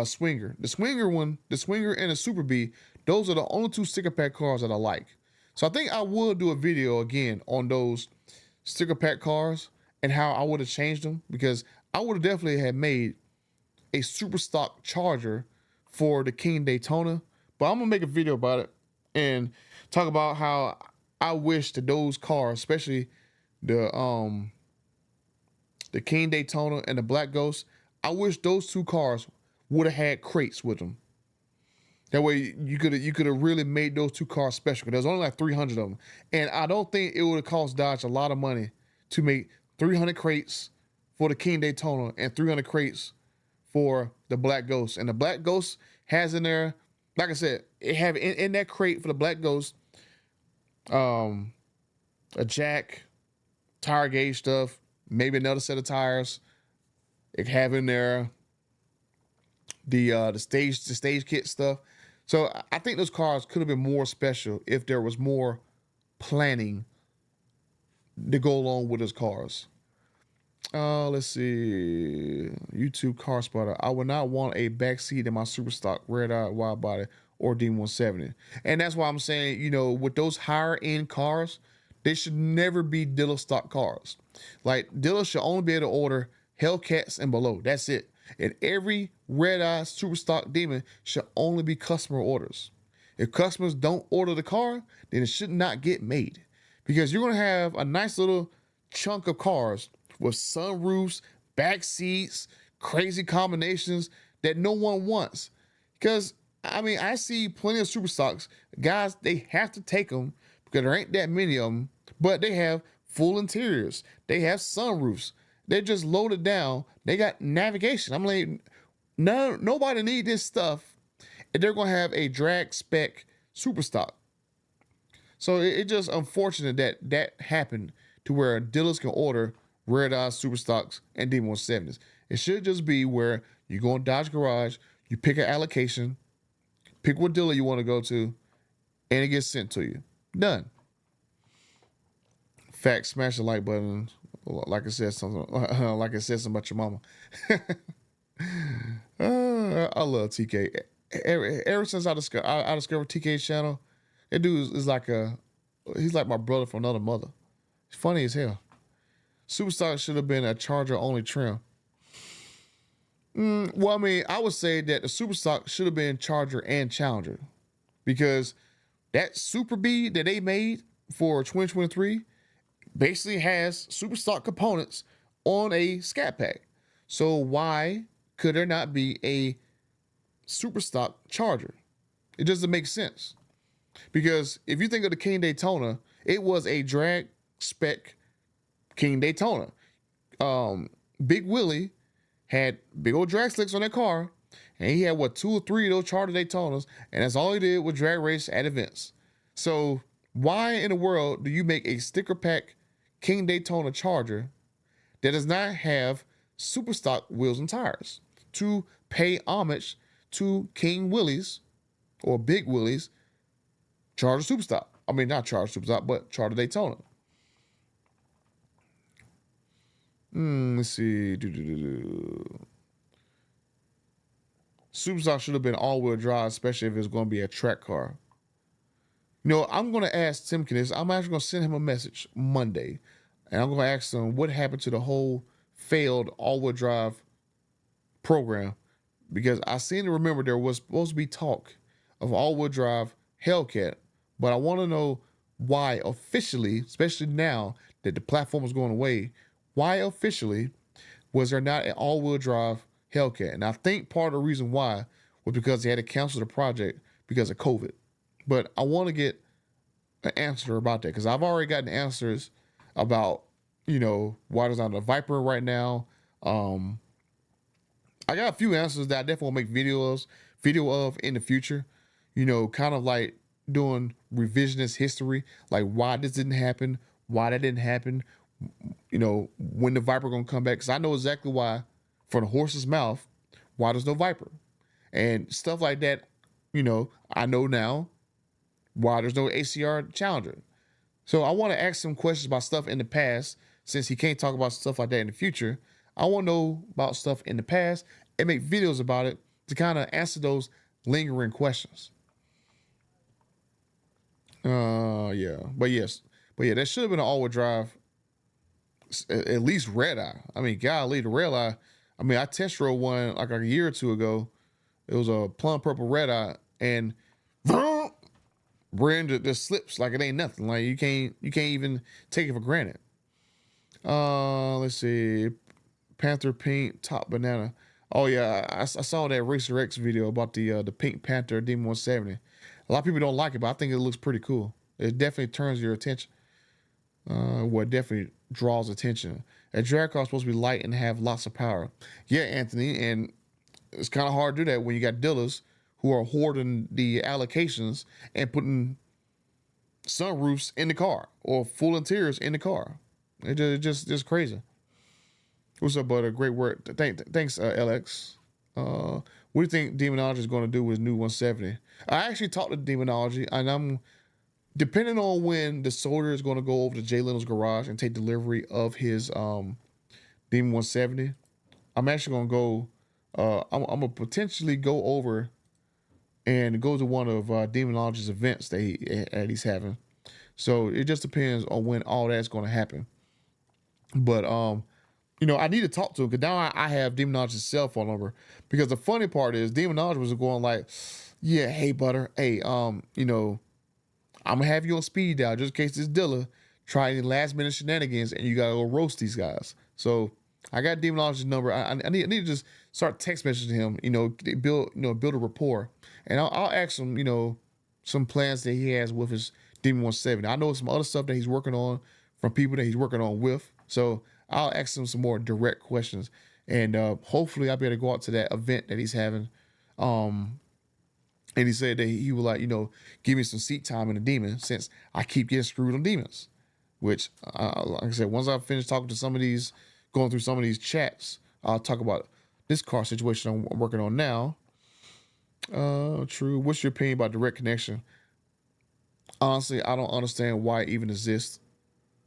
Swinger. The Swinger one, the Swinger and the Super B, those are the only 2 sticker pack cars that I like. So I think I will do a video again on those sticker pack cars and how I would have changed them, because I would have definitely had made a super stock Charger for the King Daytona. But I'm gonna make a video about it and talk about how I wish that those cars, especially the King Daytona and the Black Ghost, I wish those 2 cars would have had crates with them. That way you could have really made those two cars special. There's only like 300 of them, and I don't think it would have cost Dodge a lot of money to make 300 crates for the King Daytona and 300 crates for the Black Ghost. And the Black Ghost has in there, like I said, it have in that crate for the Black Ghost, um, a jack, tire gauge stuff, maybe another set of tires. It have in there the stage kit stuff. So I think those cars could have been more special if there was more planning to go along with those cars. Let's see. YouTube Car Spotter. I would not want a backseat in my super stock red eye wide body or D170. And that's why I'm saying, with those higher end cars, they should never be dealer stock cars. Like, dealers should only be able to order Hellcats and below. That's it. And every red eye super stock demon should only be customer orders. If customers don't order the car, then it should not get made. Because you're going to have a nice little chunk of cars with sunroofs, back seats, crazy combinations that no one wants. Because, I see plenty of super stocks. Guys, they have to take them because there ain't that many of them, but they have full interiors. They have sunroofs. They're just loaded down. They got navigation. I'm like, no, nobody need this stuff. And they're going to have a drag spec super stock. So it's just unfortunate that happened to where dealers can order red eye super stocks and D170s. It should just be where you go in Dodge Garage, you pick an allocation, pick what dealer you want to go to, and it gets sent to you. Done. Fact, smash the like button. Like I said something. Like I said something about your mama. I love TK. Ever since I discovered TK's channel, that dude is he's like my brother from another mother. He's funny as hell. Superstock should have been a Charger only trim. Well, I would say that the Superstock should have been Charger and Challenger, because that Super B that they made for 2023 basically has Superstock components on a Scat Pack. So why could there not be a Superstock Charger? It doesn't make sense. Because if you think of the King Daytona, it was a drag spec King Daytona. Big Willie had big old drag slicks on that car, and he had 2 or 3 of those Charger Daytonas, and that's all he did was drag race at events. So why in the world do you make a sticker pack King Daytona Charger that does not have super stock wheels and tires to pay homage to King Willie's or Big Willie's Charger Superstock? Not Charger Superstock, but Charger Daytona. Let's see. Superstock should have been all-wheel drive, especially if it's going to be a track car. I'm going to ask Timken this. I'm actually going to send him a message Monday, and I'm going to ask him what happened to the whole failed all-wheel drive program, because I seem to remember there was supposed to be talk of all-wheel drive Hellcat, but I want to know why officially, especially now that the platform is going away, why officially was there not an all-wheel drive Hellcat? And I think part of the reason why was because they had to cancel the project because of COVID. But I want to get an answer about that, because I've already gotten answers about, why there's not a Viper right now. I got a few answers that I definitely want to make video of in the future. Kind of like doing revisionist history, like why this didn't happen, why that didn't happen, when the Viper gonna come back. Because I know exactly why, from the horse's mouth, why there's no Viper. And stuff like that, I know now why there's no ACR Challenger. So I want to ask some questions about stuff in the past, since he can't talk about stuff like that in the future. I want to know about stuff in the past and make videos about it to kind of answer lingering questions. Yeah. But yeah, that should have been an all-wheel drive, at least red eye. Golly, the red eye. I test drove one like a year or two ago. It was a plum purple red eye, and brand just slips like it ain't nothing. Like you can't even take it for granted. Let's see. Panther Pink Top Banana. Oh yeah, I saw that Racer X video about the Pink Panther Demon 170. A lot of people don't like it, but I think it looks pretty cool. It definitely turns your attention. What definitely draws attention. A Dracar is supposed to be light and have lots of power. Yeah, Anthony, and it's kind of hard to do that when you got dealers who are hoarding the allocations and putting sunroofs in the car or full interiors in the car. Just crazy. What's up, brother? Great work. Thanks, LX. What do you think Demonology is going to do with new 170? I actually talked to Demonology, and I'm depending on when the soldier is going to go over to Jay Leno's garage and take delivery of his Demon 170. I'm actually going to go. I'm gonna potentially go over and go to one of Demonology's events that he's having. So it just depends on when all that's going to happen. But I need to talk to him because now I have Demonology's cell phone number. Because the funny part is Demonology was going like, yeah, hey butter, hey, I'm gonna have you on speed dial just in case this dealer try any last minute shenanigans and you gotta go roast these guys. So I got Demonology's number. I need to just start text messaging him, build a rapport. And I'll ask him, some plans that he has with his Demon 170. I know some other stuff that he's working on from people that he's working on with. So I'll ask him some more direct questions. And hopefully I'll be able to go out to that event that he's having. And he said that he would give me some seat time in the Demon since I keep getting screwed on Demons. Which, like I said, once I finish talking to going through some of these chats, I'll talk about this car situation I'm working on now. True. What's your opinion about direct connection? Honestly, I don't understand why it even exists.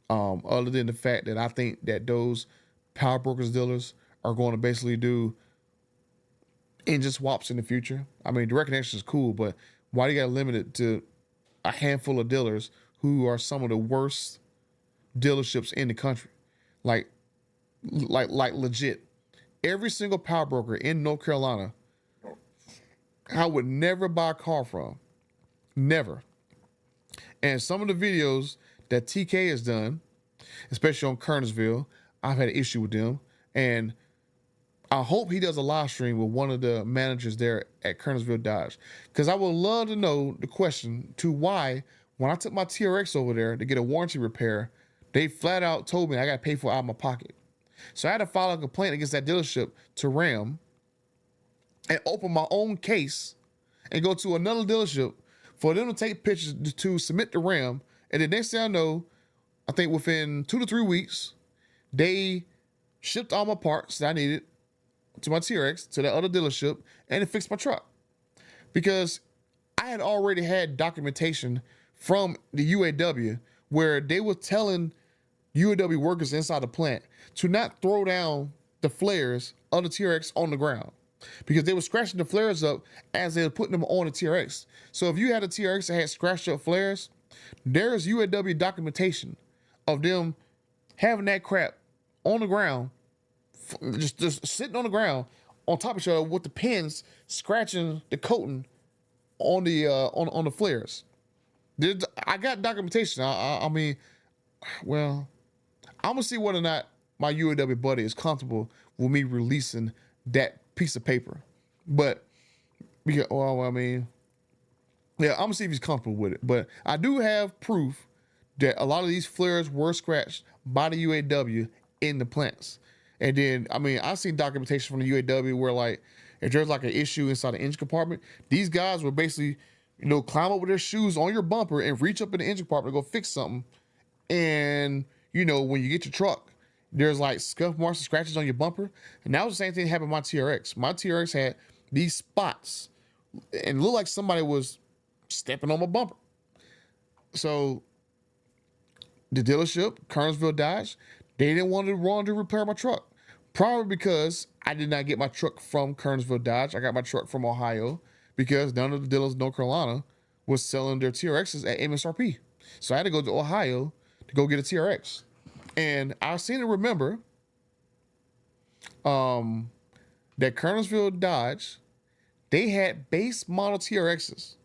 Other than the fact that I think that those power brokers dealers are going to basically do engine swaps in the future. I mean, direct connection is cool, but why do you got to limit it to a handful of dealers who are some of the worst dealerships in the country? Like legit. Every single power broker in North Carolina, I would never buy a car from. Never. And some of the videos that TK has done, especially on Kernersville, I've had an issue with them. And I hope he does a live stream with one of the managers there at Kernersville Dodge. Because I would love to know the question to why, when I took my TRX over there to get a warranty repair, they flat out told me I got to pay for it out of my pocket. So I had to file a complaint against that dealership to Ram and open my own case and go to another dealership for them to take pictures to submit to Ram. And the next thing I know, I think within 2 to 3 weeks, they shipped all my parts that I needed to my TRX to that other dealership and it fixed my truck. Because I had already had documentation from the UAW where they were telling UAW workers inside the plant to not throw down the flares of the TRX on the ground because they were scratching the flares up as they were putting them on the TRX. So if you had a TRX that had scratched up flares, there's UAW documentation of them having that crap on the ground, just sitting on the ground on top of each other with the pins scratching the coating on the flares. I got documentation. I mean, well, I'm gonna see whether or not my UAW buddy is comfortable with me releasing that piece of paper. But yeah, well, I mean, yeah, I'm gonna see if he's comfortable with it. But I do have proof that a lot of these flares were scratched by the UAW in the plants. And then, I mean, I've seen documentation from the UAW where, like, if there's like an issue inside the engine compartment, these guys would basically, climb up with their shoes on your bumper and reach up in the engine compartment to go fix something. And, when you get your truck, there's like scuff marks and scratches on your bumper. And that was the same thing that happened with my TRX. My TRX had these spots and it looked like somebody was stepping on my bumper. So the dealership, Kernersville Dodge, they didn't want to repair my truck. Probably because I did not get my truck from Kernersville Dodge. I got my truck from Ohio because none of the dealers in North Carolina was selling their TRXs at MSRP. So I had to go to Ohio to go get a TRX. And I seem to remember that Kernersville Dodge, they had base model TRXs.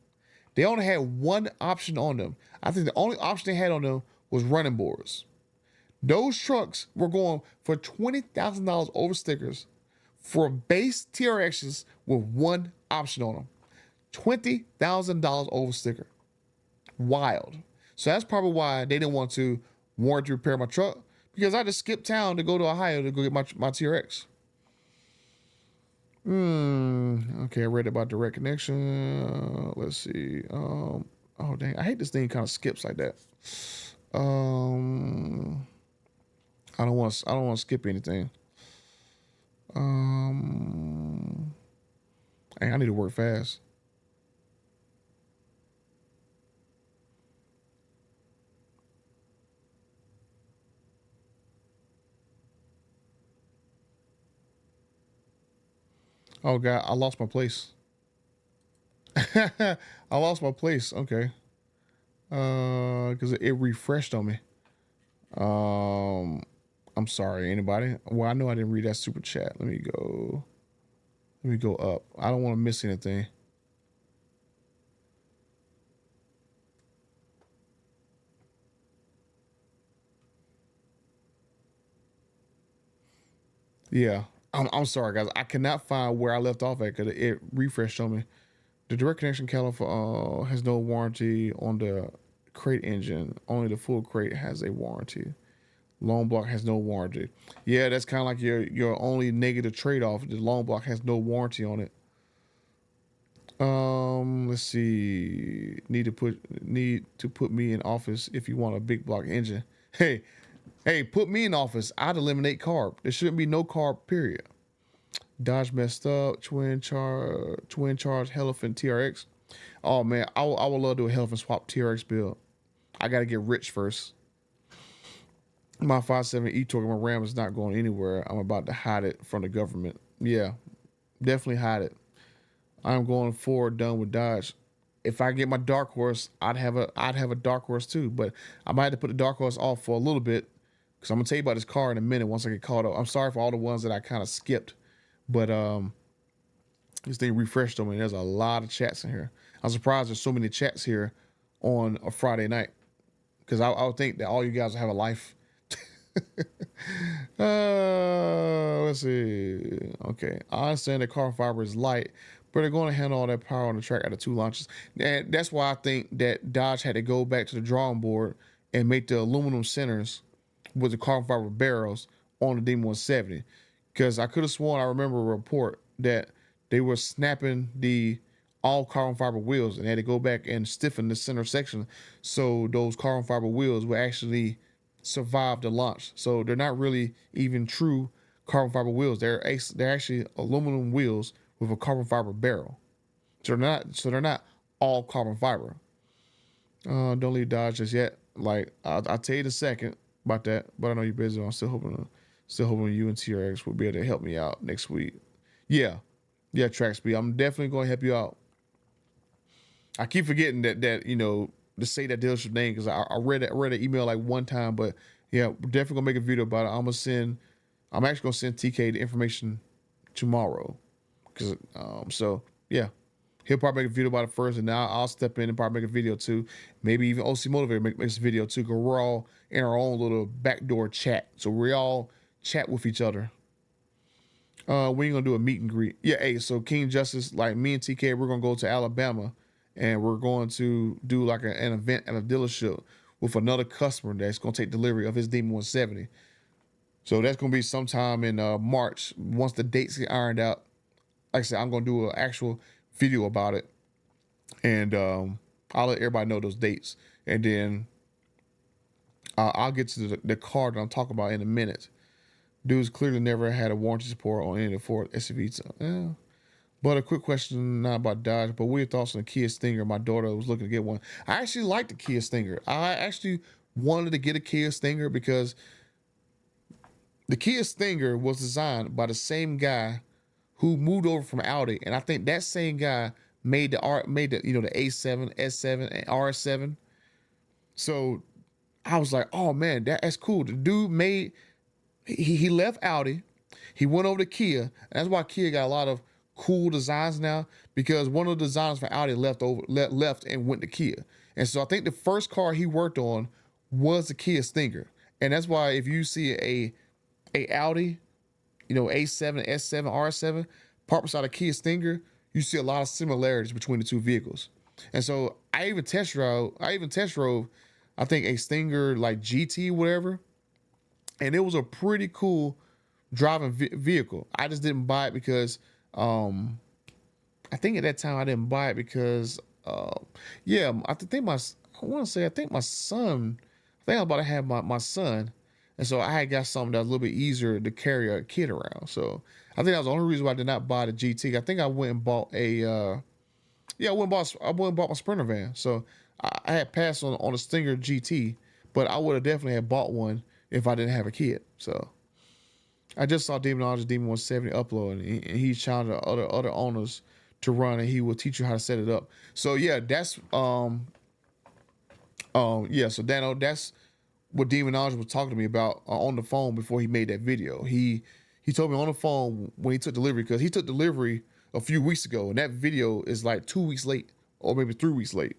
They only had one option on them. I think the only option they had on them was running boards. Those trucks were going for $20,000 over stickers for base TRXs with one option on them. $20,000 over sticker. Wild. So that's probably why they didn't want to warranty repair my truck, because I just skipped town to go to Ohio to go get my TRX. Okay, I read about direct connection. Let's see. Oh dang, I hate this thing kind of skips like that. I don't want to skip anything. Hey, I need to work fast. Oh God, I lost my place. I lost my place. Okay. Because it refreshed on me. I'm sorry, anybody. Well, I know I didn't read that super chat. Let me go. Let me go up. I don't want to miss anything. Yeah. I'm sorry, guys. I cannot find where I left off at because it refreshed on me. The direct connection caliper has no warranty on the crate engine. Only the full crate has a warranty. Long block has no warranty. Yeah, that's kind of like your only negative trade off. The long block has no warranty on it. Let's see. Need to put me in office if you want a big block engine. Hey, put me in office. I'd eliminate carb. There shouldn't be no carb. Period. Dodge messed up. Twin charge Elephant TRX. Oh man, I would love to do a Elephant swap TRX build. I gotta get rich first. My 5.7 e-torque, my RAM is not going anywhere. I'm about to hide it from the government. Yeah, definitely hide it. I'm going forward, done with Dodge. If I get my dark horse, I'd have a dark horse too. But I might have to put the dark horse off for a little bit, because I'm gonna tell you about this car in a minute once I get caught up. I'm sorry for all the ones that I kind of skipped, but this thing refreshed on me. There's a lot of chats in here. I'm surprised there's so many chats here on a Friday night, because I would think that all you guys have a life. Let's see. Okay, I understand that carbon fiber is light, but they're going to handle all that power on the track out of two launches. And that's why I think that Dodge had to go back to the drawing board and make the aluminum centers with the carbon fiber barrels on the Demon 170. Because I could have sworn I remember a report that they were snapping the all carbon fiber wheels and had to go back and stiffen the center section so those carbon fiber wheels would actually survive the launch. So they're not really even true carbon fiber wheels. They're actually aluminum wheels with a carbon fiber barrel. So they're not all carbon fiber. Don't leave Dodge just yet. Like I'll tell you in a second about that, but I know you're busy. I'm still hoping you and TRX will be able to help me out next week. Yeah, track speed. I'm definitely going to help you out. I keep forgetting that to say that dealership name, because I read an email like one time, but yeah, we're definitely gonna make a video about it. I'm actually gonna send TK the information tomorrow, because so yeah, he'll probably make a video about it first, and now I'll step in and probably make a video too. Maybe even OC Motivator makes a video too, because we're all in our own little backdoor chat, so we all chat with each other. We ain't gonna do a meet and greet. Yeah, hey, so King Justice, like me and TK, we're gonna go to Alabama, and we're going to do like an event at a dealership with another customer that's going to take delivery of his Demon 170. So that's going to be sometime in March. Once the dates get ironed out, like I said, I'm going to do an actual video about it, and I'll let everybody know those dates, and then I'll get to the car that I'm talking about in a minute. Dude's clearly never had a warranty support on any of the Ford SUVs. Yeah. But a quick question, not about Dodge, but what are your thoughts on the Kia Stinger? My daughter was looking to get one. I actually like the Kia Stinger. I actually wanted to get a Kia Stinger because the Kia Stinger was designed by the same guy who moved over from Audi, and I think that same guy made the A7, S7, and RS7. So I was like, oh man, that's cool. The dude made he left Audi, he went over to Kia, and that's why Kia got a lot of cool designs now, because one of the designers for Audi left and went to Kia. And so I think the first car he worked on was the Kia Stinger. And that's why if you see a Audi A7, S7, R7, parked beside a Kia Stinger, you see a lot of similarities between the two vehicles. And so I even test drove, I think a Stinger like GT, whatever, and it was a pretty cool driving vehicle. I just didn't buy it because I think at that time I didn't buy it because yeah, I think my son, I think I was about to have my son, and so I had got something that was a little bit easier to carry a kid around. So I think that was the only reason why I did not buy the GT. I think I went and bought a I went and bought my Sprinter van. So I had passed on the Stinger GT, but I would have definitely had bought one if I didn't have a kid. So I just saw Demonologist Demon 170 upload, and he's challenging other owners to run, and he will teach you how to set it up. So yeah, that's yeah. So Dano, that's what Demonologist was talking to me about on the phone before he made that video. He told me on the phone when he took delivery, because he took delivery a few weeks ago, and that video is like 2 weeks late or maybe 3 weeks late.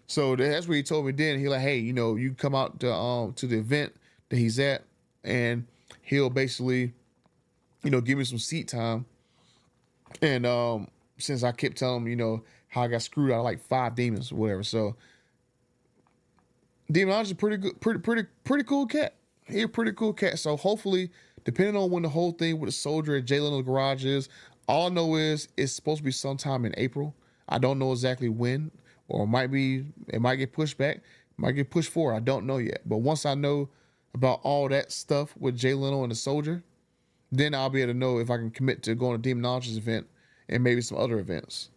So that's what he told me then. He like, hey, you come out to the event that he's at, and he'll basically, give me some seat time. And since I kept telling him, how I got screwed out of like 5 demons or whatever. So Demonologist is pretty good, pretty cool cat. He a pretty cool cat. So hopefully, depending on when the whole thing with the soldier at Jay Leno's garage is, all I know is it's supposed to be sometime in April. I don't know exactly when, or it might get pushed back, might get pushed forward. I don't know yet. But once I know about all that stuff with Jay Leno and the soldier, then I'll be able to know if I can commit to going to Demonologist event and maybe some other events.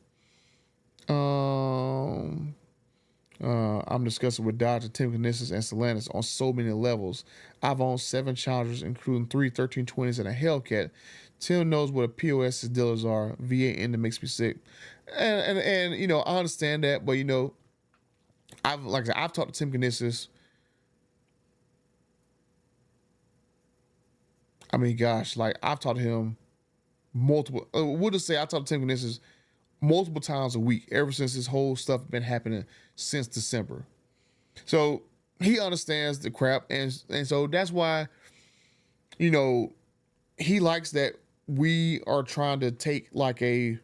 I'm discussing with Dodge, Tim Knissis, and Stellantis on so many levels. I've owned 7 Challengers, including 3 1320s and a Hellcat. Tim knows what a POS's dealers are. V8 end makes me sick. And I understand that, but I've talked to Tim Knissis. I mean, gosh, I've talked to him multiple. We'll just say I talked to Tim Knissis multiple times a week ever since this whole stuff been happening since December. So he understands the crap, and so that's why, he likes that we are trying to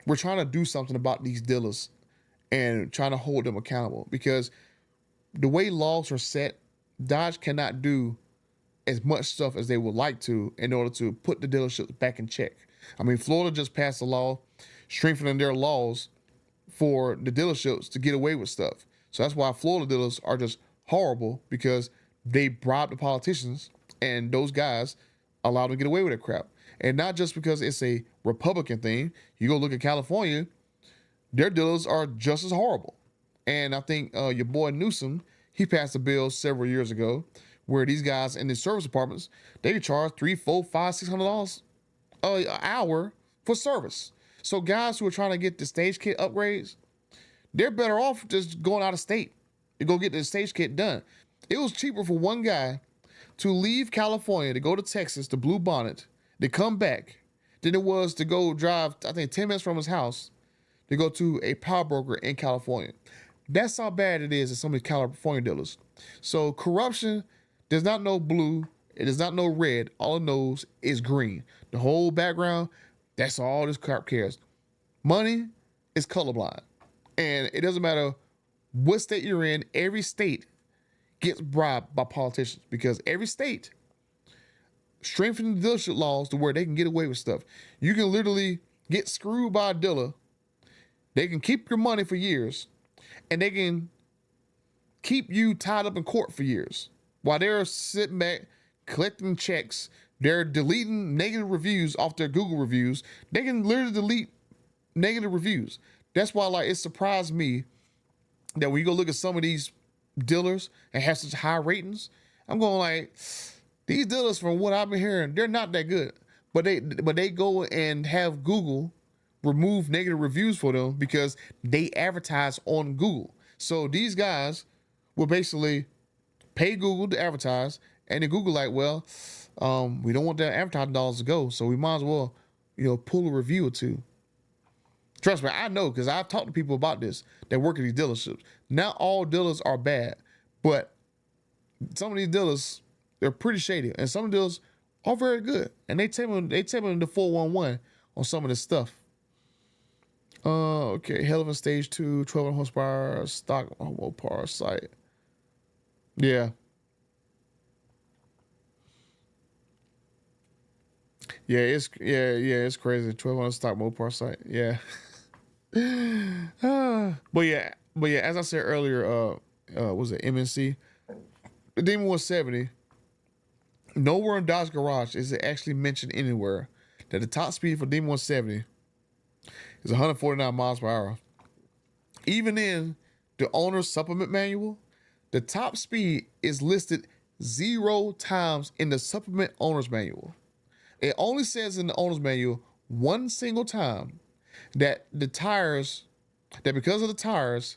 we're trying to do something about these dealers and trying to hold them accountable, because the way laws are set, Dodge cannot do as much stuff as they would like to in order to put the dealerships back in check. I mean, Florida just passed a law strengthening their laws for the dealerships to get away with stuff. So that's why Florida dealers are just horrible, because they bribe the politicians, and those guys allow them to get away with that crap. And not just because it's a Republican thing. You go look at California, their dealers are just as horrible. And I think your boy Newsom, he passed a bill several years ago where these guys in the service departments, they could charge $300, $400, $500, $600 an hour for service. So guys who are trying to get the stage kit upgrades, they're better off just going out of state to go get the stage kit done. It was cheaper for one guy to leave California to go to Texas to Blue Bonnet to come back than it was to go drive, I think, 10 minutes from his house to go to a power broker in California. That's how bad it is at some of the California dealers. So corruption does not know blue. It does not know red. All it knows is green. The whole background, that's all this crap cares. Money is colorblind. And it doesn't matter what state you're in, every state gets bribed by politicians, because every state strengthening the dealership laws to where they can get away with stuff. You can literally get screwed by a dealer. They can keep your money for years, and they can keep you tied up in court for years while they're sitting back collecting checks. They're deleting negative reviews off their Google reviews. They can literally delete negative reviews. That's why, it surprised me that when you go look at some of these dealers and have such high ratings, I'm going these dealers, from what I've been hearing, they're not that good. But they go and have Google remove negative reviews for them because they advertise on Google. So these guys will basically pay Google to advertise, and then Google we don't want their advertising dollars to go, so we might as well, pull a review or two. Trust me, I know, because I've talked to people about this that work at these dealerships. Not all dealers are bad, but some of these dealers, they're pretty shady. And some dealers All very good, and they tell me the 411 on some of this stuff. Okay, Hell Stage 2, 12 horsepower stock Mopar site. Yeah. It's crazy. 1200 stock Mopar site. Yeah. But yeah, as I said earlier, was it MNC? The Demon 170. Nowhere in Dodge Garage is it actually mentioned anywhere that the top speed for Demon 170 is 149 miles per hour. Even in the owner's supplement manual, the top speed is listed 0 times in the supplement owner's manual. It only says in the owner's manual one single time that because of the tires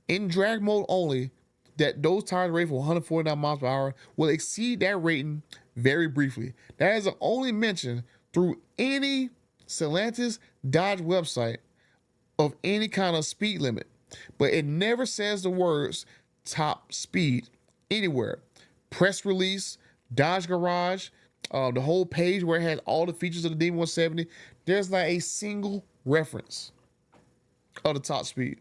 in drag mode only, that those tires rated for 149 miles per hour will exceed that rating very briefly. That is the only mention through any Stellantis Dodge website of any kind of speed limit, but it never says the words top speed anywhere. Press release, Dodge Garage, the whole page where it has all the features of the Demon 170, there's not a single reference of the top speed.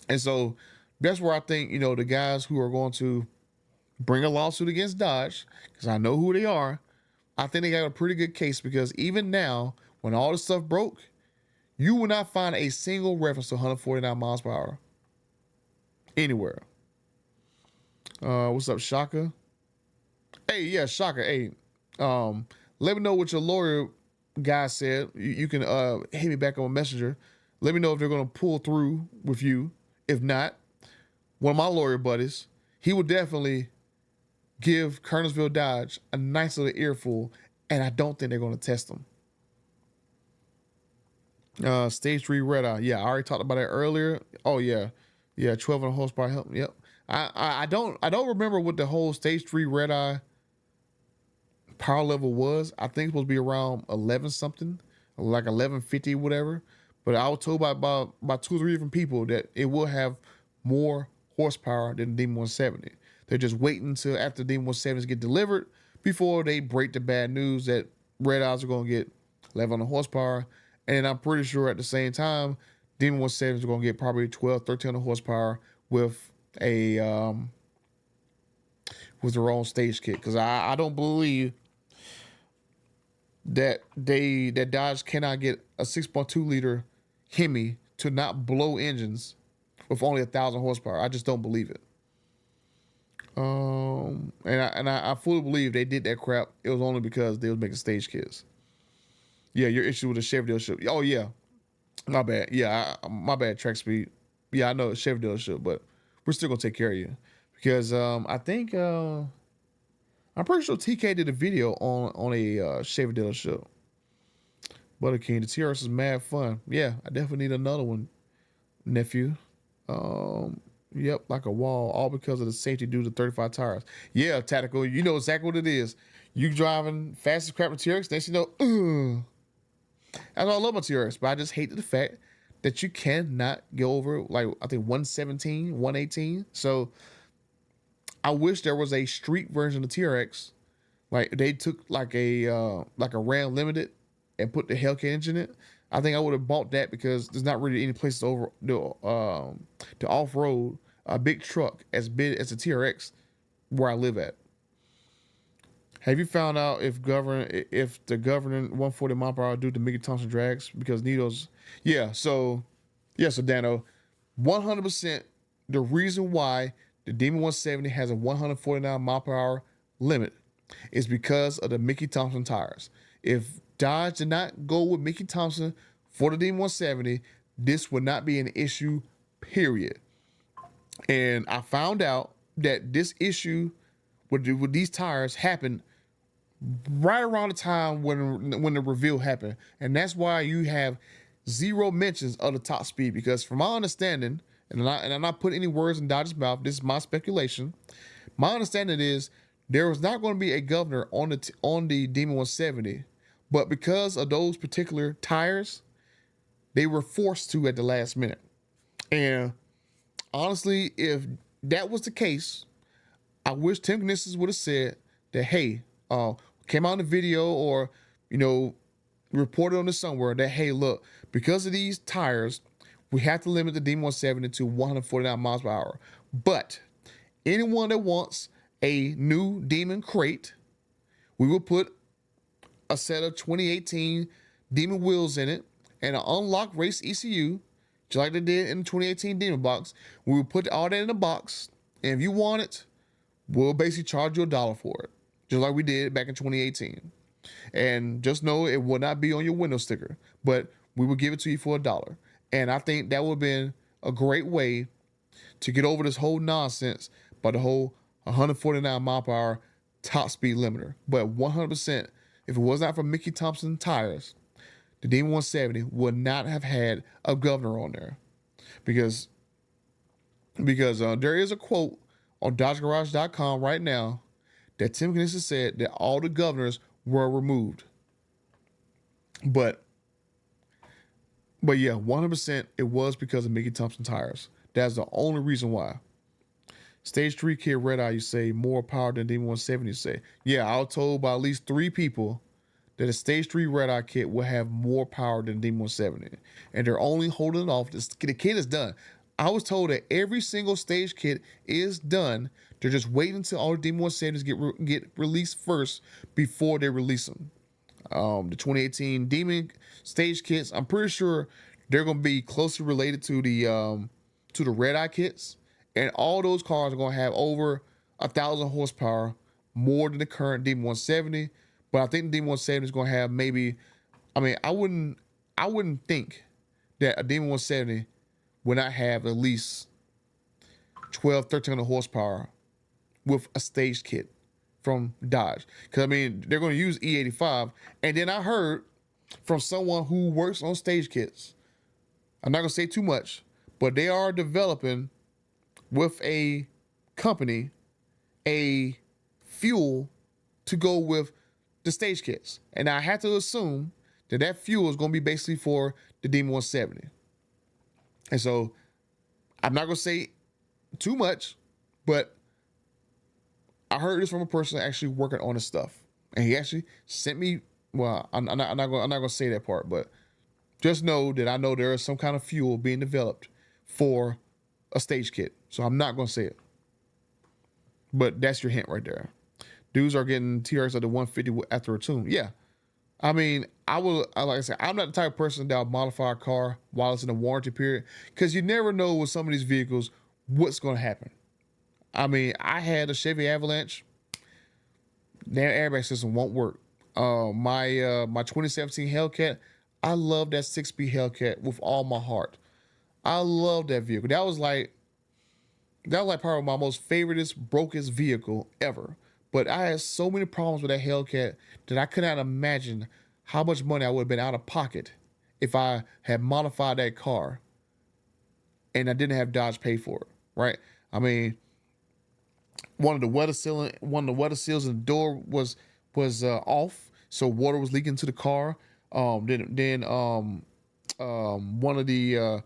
And so that's where I think, the guys who are going to bring a lawsuit against Dodge, because I know who they are, I think they got a pretty good case, because even now, when all this stuff broke, you will not find a single reference to 149 miles per hour anywhere. What's up, Shaka? Hey, yeah, Shaka. Hey, let me know what your lawyer guy said. You can hit me back on Messenger. Let me know if they're going to pull through with you. If not, one of my lawyer buddies, he would definitely give Kernersville Dodge a nice little earful, and I don't think they're going to test them. Stage 3 red eye. Yeah, I already talked about that earlier. Oh yeah, 1200 horsepower help. Yep. I don't remember what the whole stage 3 red eye power level was. I think it's supposed to be around 11 something, like 1150, whatever. But I was told by 2 or 3 different people that it will have more horsepower than the Demon 170. They're just waiting until after the Demon 170s get delivered before they break the bad news that red eyes are going to get 1100 horsepower. And I'm pretty sure at the same time, Demon 170s are going to get probably 12, 1300 horsepower with their own stage kit. Because I don't believe that Dodge cannot get a 6.2 liter Hemi to not blow engines with only 1,000 horsepower. I just don't believe it. And I fully believe they did that crap. It was only because they was making stage kits. Yeah, your issue with the Chevy dealership. Oh yeah, my bad. Yeah, my bad. Track speed. Yeah, I know it's Chevy dealership, but we're still gonna take care of you because I think I'm pretty sure TK did a video on a Chevy dealership. Butter King, the TRS is mad fun. Yeah, I definitely need another one, nephew. Yep, like a wall, all because of the safety due to 35 tires. Yeah, Tactical, you know exactly what it is. You driving fast as crap with TRX, next you know, that's why I love my TRX, but I just hate the fact that you cannot go over, like, I think 117, 118. So I wish there was a street version of TRX. Like they took like a Ram Limited and put the Hellcat engine in it. I think I would have bought that because there's not really any place to off-road a big truck as big as a TRX where I live at. Have you found out if the governing 140 mile per hour due to Mickey Thompson drags because needles? So Dano, 100% the reason why the Demon 170 has a 149 mile per hour limit is because of the Mickey Thompson tires. If Dodge did not go with Mickey Thompson for the Demon 170, this would not be an issue, period. And I found out that this issue with these tires happened right around the time when the reveal happened. And that's why you have zero mentions of the top speed, because from my understanding, and I'm not putting any words in Dodge's mouth, this is my speculation. My understanding is there was not going to be a governor on the Demon 170, but because of those particular tires, they were forced to at the last minute. And honestly, if that was the case, I wish Tim Knisses would have said that, hey, came out in the video or, you know, reported on this somewhere that, hey, look, because of these tires, we have to limit the Demon 170 to 149 miles per hour. But anyone that wants a new Demon crate, we will put a set of 2018 Demon wheels in it and an unlocked race ECU, just like they did in the 2018 Demon box. We will put all that in the box, and if you want it, we'll basically charge you $1 for it, just like we did back in 2018. And just know it will not be on your window sticker, but we will give it to you for $1. And I think that would have been a great way to get over this whole nonsense by the whole 149 mile per hour top speed limiter. But 100%, if it was not for Mickey Thompson tires, the Demon 170 would not have had a governor on there, because there is a quote on DodgeGarage.com right now that Tim Knissen said that all the governors were removed. But yeah, 100% it was because of Mickey Thompson tires. That's the only reason why. Stage 3 kit Red Eye, you say, more power than Demon 170, you say. Yeah, I was told by at least 3 people that a Stage 3 Red Eye kit will have more power than Demon 170. And they're only holding it off. The kit is done. I was told that every single stage kit is done. They're just waiting until all the Demon 170s get released first before they release them. The 2018 Demon stage kits, I'm pretty sure they're going to be closely related to the Red Eye kits. And all those cars are going to have over 1,000 horsepower, more than the current Demon 170. But I think the Demon 170 is going to have maybe, I wouldn't think that a Demon 170 would not have at least 1,300 horsepower with a stage kit from Dodge. Because, they're going to use E85. And then I heard from someone who works on stage kits, I'm not going to say too much, but they are developing with a company a fuel to go with the stage kits. And I have to assume that fuel is going to be basically for the Demon 170. And so I'm not going to say too much, but I heard this from a person actually working on this stuff. And he actually sent me, well, I'm not going to say that part, but just know that I know there is some kind of fuel being developed for a stage kit. So I'm not going to say it. But that's your hint right there. Dudes are getting TRX at the 150 after a tune. Yeah. Like I said, I'm not the type of person that will modify a car while it's in a warranty period, because you never know with some of these vehicles what's going to happen. I had a Chevy Avalanche. Their airbag system won't work. My 2017 Hellcat, I love that 6-speed Hellcat with all my heart. I love that vehicle. That was like probably my most favoriteest, brokest vehicle ever. But I had so many problems with that Hellcat that I could not imagine how much money I would have been out of pocket if I had modified that car and I didn't have Dodge pay for it, right? One of the weather seals in the door was off, so water was leaking to the car. Then one of the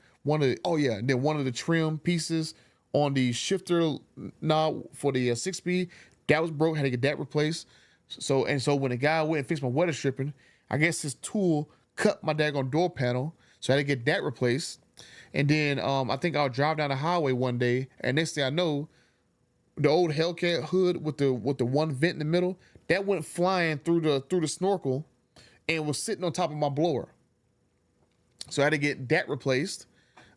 trim pieces on the shifter knob for the 6-speed, that was broke. Had to get that replaced. So when the guy went and fixed my weather stripping, I guess his tool cut my daggone door panel, so I had to get that replaced. And then I think I'll drive down the highway one day, and next thing I know, the old Hellcat hood with the one vent in the middle, that went flying through the snorkel and was sitting on top of my blower. So I had to get that replaced.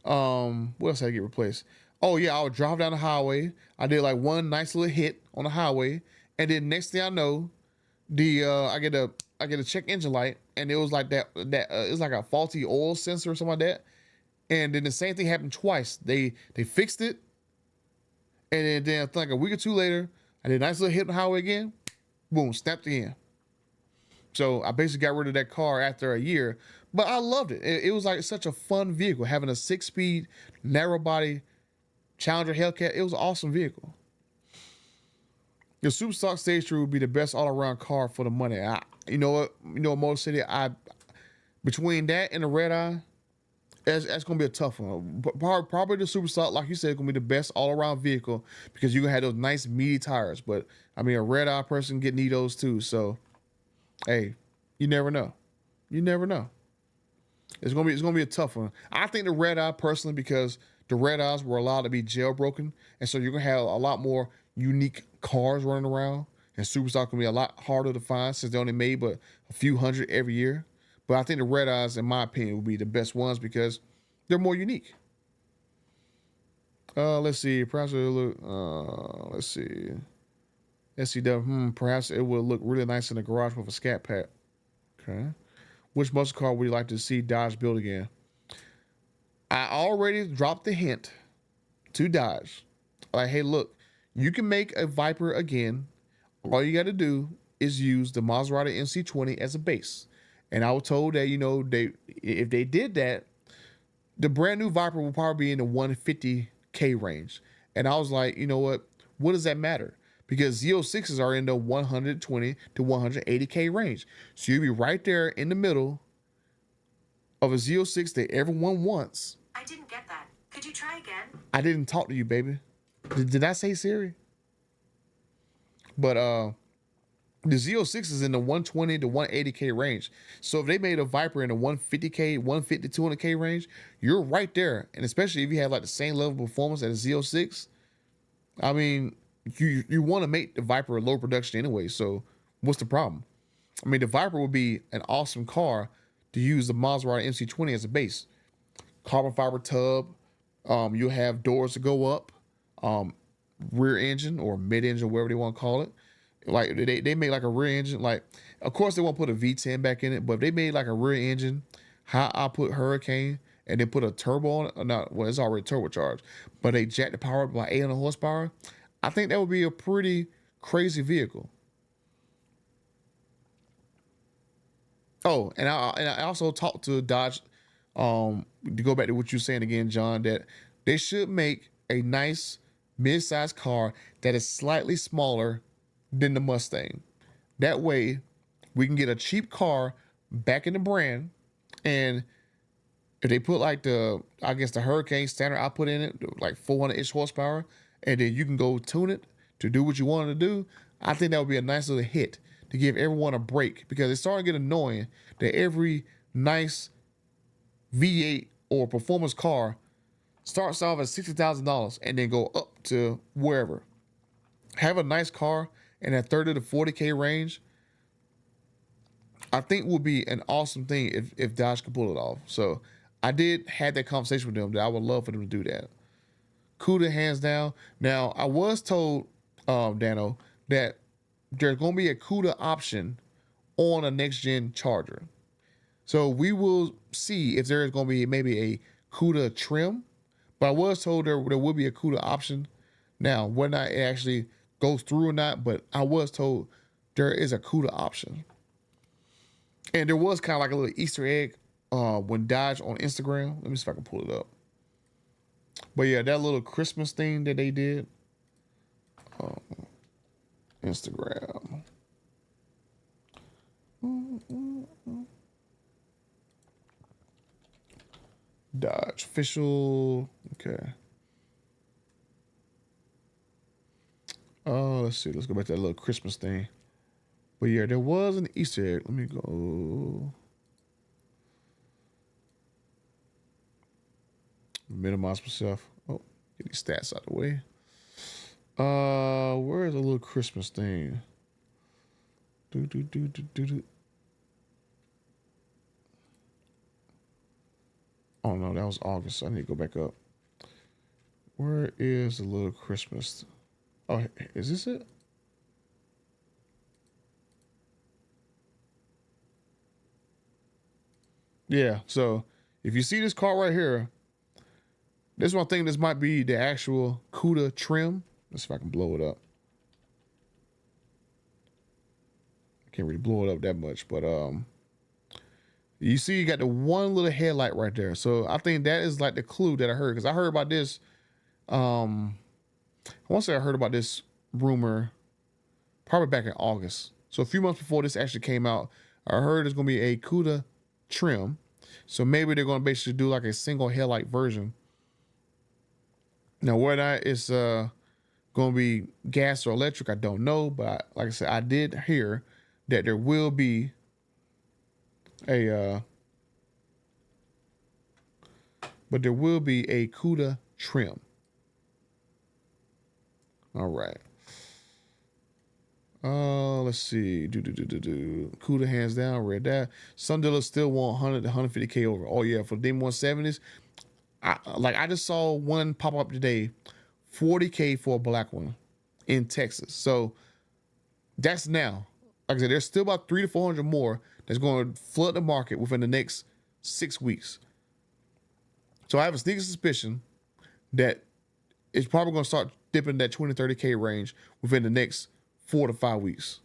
What else had to get replaced? Oh yeah, I would drive down the highway. I did like one nice little hit on the highway, and then next thing I know, I get a check engine light, and it was like that it's like a faulty oil sensor or something like that. And then the same thing happened twice. They fixed it, and then I think like a week or two later, I did a nice little hit on the highway again. Boom, snapped again. So I basically got rid of that car after a year, but I loved it. It was like such a fun vehicle, having a 6-speed narrow body Challenger Hellcat. It was an awesome vehicle. The Super Stock Stage 3 would be the best all-around car for the money. You know what, Motor City, between that and the Red Eye, that's going to be a tough one. Probably the Super Stock, like you said, is going to be the best all-around vehicle because you're going to have those nice meaty tires. But, a Red Eye person need those too. So, Hey, you never know. You never know. It's gonna be a tough one. I think the red eye personally because the red eyes were allowed to be jailbroken, and so you're gonna have a lot more unique cars running around, and superstock gonna be a lot harder to find since they only made but a few hundred every year. But I think the red eyes, in my opinion, will be the best ones because they're more unique. Let's see. Perhaps it'll look. Let's see. SCW. Perhaps it will look really nice in the garage with a scat pack. Okay. Which muscle car would you like to see Dodge build again? I already dropped the hint to Dodge. Like, hey, look, you can make a Viper again. All you got to do is use the Maserati MC20 as a base. And I was told that, they if they did that, the brand new Viper will probably be in the 150K range. And I was like, you know what? What does that matter? Because Z06s are in the 120 to 180K range. So you'll be right there in the middle of a Z06 that everyone wants. I didn't get that. Could you try again? I didn't talk to you, baby. Did I say Siri? But the Z06 is in the 120 to 180K range. So if they made a Viper in the 150K, 150, 200K range, you're right there. And especially if you have like the same level of performance as a Z06, I mean, you want to make the Viper a low production anyway. So what's the problem? I mean, the Viper would be an awesome car to use the Maserati MC20 as a base. Carbon fiber tub. You'll have doors to go up. Rear engine or mid engine, whatever they want to call it. Like they made like a rear engine. Like, of course they won't put a V10 back in it, but if they made like a rear engine, high output Hurricane, and then put a turbo on it. Not well, it's already turbocharged, but they jack the power up by 800 horsepower. I think that would be a pretty crazy vehicle. Oh, and I also talked to Dodge. To go back to what you're saying again, John, that they should make a nice mid-sized car that is slightly smaller than the Mustang. That way, we can get a cheap car back in the brand, and if they put like I guess the Hurricane standard output in it, like 400-ish horsepower, and then you can go tune it to do what you wanted to do, I think that would be a nice little hit to give everyone a break because it's starting to get annoying that every nice V8 or performance car starts off at $60,000 and then go up to wherever. Have a nice car in that 30 to 40K range. I think would be an awesome thing if Dodge could pull it off. So I did have that conversation with them that I would love for them to do that. CUDA hands down. Now I was told, Dano, that there's going to be a CUDA option on a next gen Charger. So we will see if there is going to be maybe a CUDA trim. But I was told there will be a CUDA option. Now, whether or not it actually goes through or not, but I was told there is a CUDA option. And there was kind of like a little Easter egg when Dodge on Instagram. Let me see if I can pull it up. But yeah, that little Christmas thing that they did. Instagram. Dodge official. Okay. Let's see. Let's go back to that little Christmas thing. But yeah, there was an Easter egg. Let me go. Minimize myself. Oh, get these stats out of the way. Where is the little Christmas thing? Oh no, that was August. I need to go back up. Where is the little Christmas? Oh, is this it? Yeah. So if you see this car right here, this one thing. This might be the actual CUDA trim. Let's see if I can blow it up. I can't really blow it up that much, but you see you got the one little headlight right there. So I think that is like the clue that I heard because I heard about this. I want to say I heard about this rumor probably back in August. So a few months before this actually came out, I heard there's gonna be a CUDA trim. So maybe they're gonna basically do like a single headlight version. Now whether it's gonna be gas or electric, I don't know. But like I said, I did hear that there will be a CUDA trim. All right. Let's see. CUDA hands down. Read that. Some dealers still want 100 to 150K over. Oh yeah, for the Demon 170s. I just saw one pop up today, 40K for a black one in Texas. So that's now. Like I said, there's still about 300 to 400 more that's going to flood the market within the next 6 weeks. So I have a sneaking suspicion that it's probably going to start dipping that 20 to 30K range within the next 4 to 5 weeks.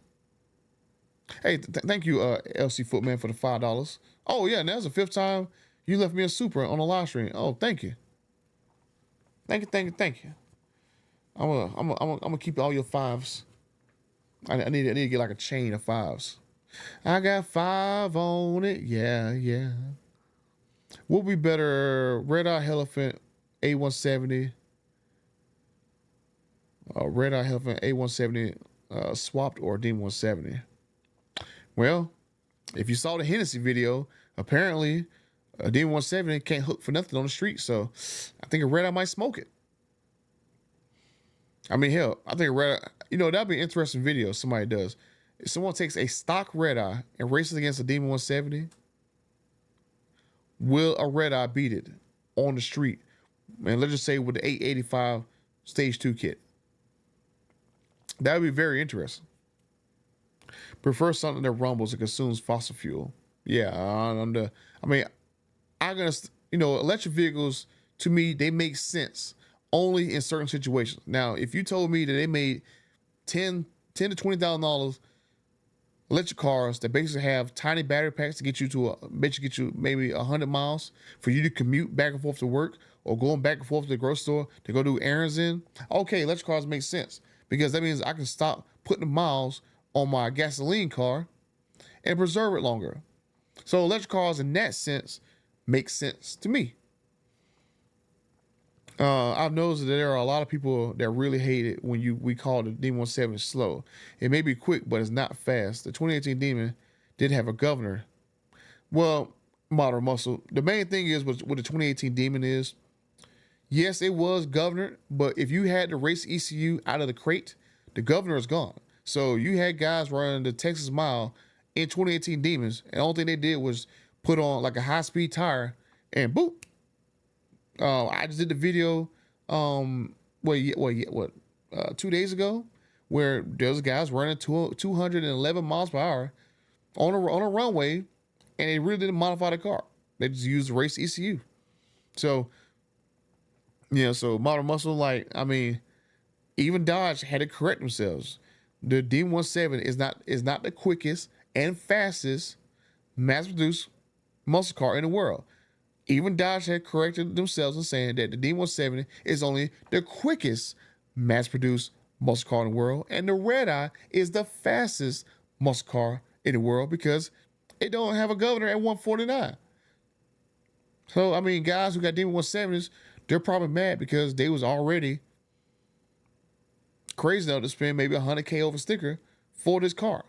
Hey, thank you, LC Footman, for the $5. Oh yeah, and that's the 5th time you left me a super on a live stream. Oh, thank you. Thank you. I'm gonna keep all your 5s. I need to get like a chain of 5s. I got 5 on it. Yeah. What would be better, Red Eye Elephant A170? Red Eye Elephant A170 swapped or D170? Well, if you saw the Hennessy video, apparently a D170 can't hook for nothing on the street. So I think a Red Eye might smoke it. I mean, hell, I think a Red Eye, that'd be an interesting video if somebody does. If someone takes a stock Red Eye and races against a Demon 170, will a Red Eye beat it on the street? And let's just say with the 885 Stage 2 kit. That would be very interesting. Prefer something that rumbles and consumes fossil fuel. Yeah, electric vehicles, to me, they make sense only in certain situations. Now, if you told me that they made $10,000 to $20,000 electric cars that basically have tiny battery packs to get you maybe 100 miles for you to commute back and forth to work or going back and forth to the grocery store to go do errands in, okay, electric cars make sense because that means I can stop putting the miles on my gasoline car and preserve it longer. So electric cars in that sense make sense to me. I've noticed that there are a lot of people that really hate it when we call the D170 slow. It may be quick, but it's not fast. The 2018 Demon did have a governor. Well, Modern Muscle, the main thing is what the 2018 Demon is. Yes, it was governor, but if you had the race ECU out of the crate, the governor is gone. So you had guys running the Texas Mile in 2018 Demons, and the only thing they did was put on like a high-speed tire and boop. I just did the video 2 days ago where there's guys running 211 miles per hour on a runway, and they really didn't modify the car. They just used the race ECU. So Modern Muscle, even Dodge had to correct themselves. The D170 is not the quickest and fastest mass-produced muscle car in the world. Even Dodge had corrected themselves in saying that the D170 is only the quickest mass-produced muscle car in the world, and the Red Eye is the fastest muscle car in the world because it don't have a governor at 149. So, guys who got D170s, they're probably mad because they was already crazy enough to spend maybe 100K over sticker for this car.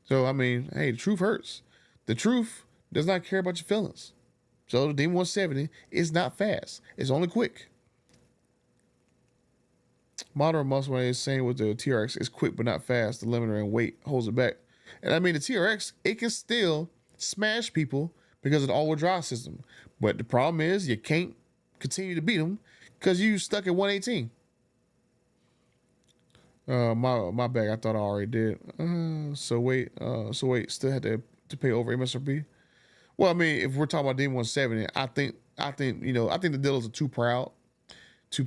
So, hey, the truth hurts. The truth does not care about your feelings. So the D170 is not fast. It's only quick. Modern Muscle is saying with the TRX is quick but not fast. The limiter and weight holds it back. And the TRX, it can still smash people because of the all-wheel drive system. But the problem is you can't continue to beat them because you stuck at 118. My bad. I thought I already did. So wait, still had to pay over MSRP. Well, if we're talking about D170, I think the dealers are too proud to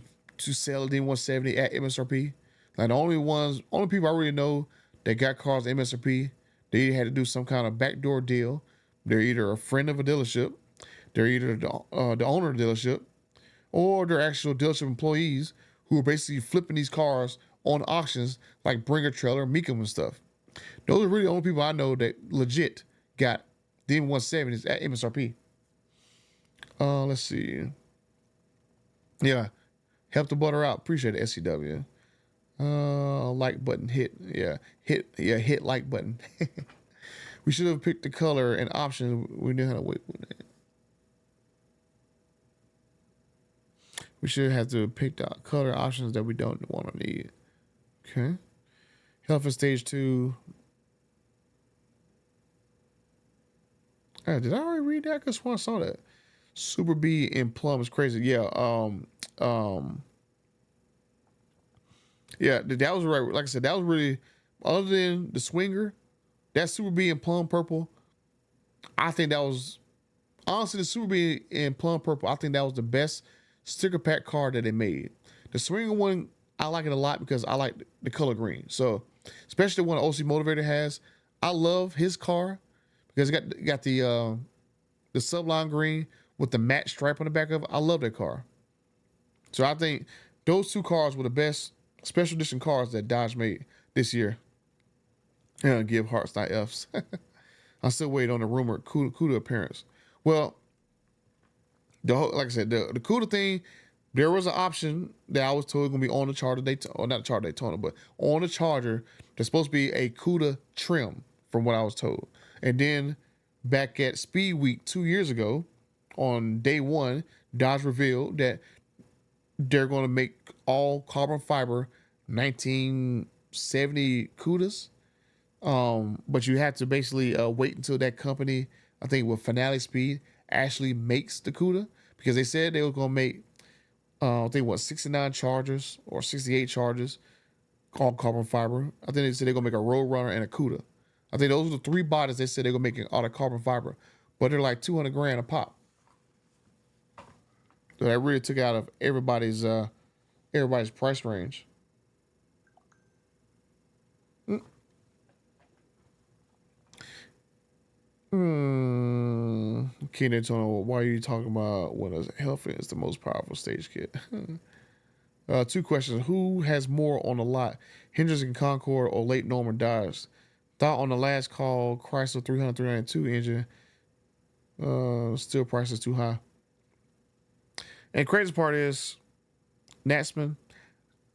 sell a D170 at MSRP. Like the only people I really know that got cars at MSRP, they either had to do some kind of backdoor deal. They're either a friend of a dealership, they're either the owner of the dealership, or they're actual dealership employees who are basically flipping these cars on auctions like Bringer Trailer, Meekum and stuff. Those are really the only people I know that legit got D170s at MSRP. Let's see. Yeah. Help the butter out. Appreciate it, SCW. Like button hit. Hit like button. We should have picked the color and option. We knew how to wait. We should have to pick the color options that we don't want to need. Okay. Health in stage 2. Did I already read that? Because I saw that. Super B in plum is crazy. Yeah. Yeah, that was right. Like I said, that was really, other than the swinger, that Super B in plum purple, I think that was, honestly, the Super B in plum purple, I think that was the best sticker pack card that they made. The swinger one, I like it a lot because I like the color green. So, especially the one OC Motivator has, I love his car because it got the Sublime green with the matte stripe on the back of it. I love that car. So I think those 2 cars were the best special edition cars that Dodge made this year. Give hearts, not Fs. I still wait on the rumored CUDA appearance. Well, like I said, the CUDA thing, there was an option that I was told going to be on the Charger Daytona, or not the Charger Daytona, but on the Charger. There's supposed to be a CUDA trim, from what I was told. And then back at Speed Week 2 years ago, on day 1, Dodge revealed that they're going to make all carbon fiber 1970 CUDAs. But you have to basically wait until that company, I think with Finale Speed, actually makes the CUDA, because they said they were going to make, I think 69 Chargers or 68 Chargers on carbon fiber. I think they said they're going to make a Road Runner and a CUDA. I think those are the 3 bodies they said they're going to make out of carbon fiber, but they're like $200,000 a pop. So that really took out of everybody's price range. King Daytona, why are you talking about when a Hellfin is the most powerful stage kit? 2 questions. Who has more on the lot, Hendricks and Concord or late Norman Dodge? Thought on the last call, Chrysler 300, 392 engine. Still price is too high. And crazy part is, Natsman,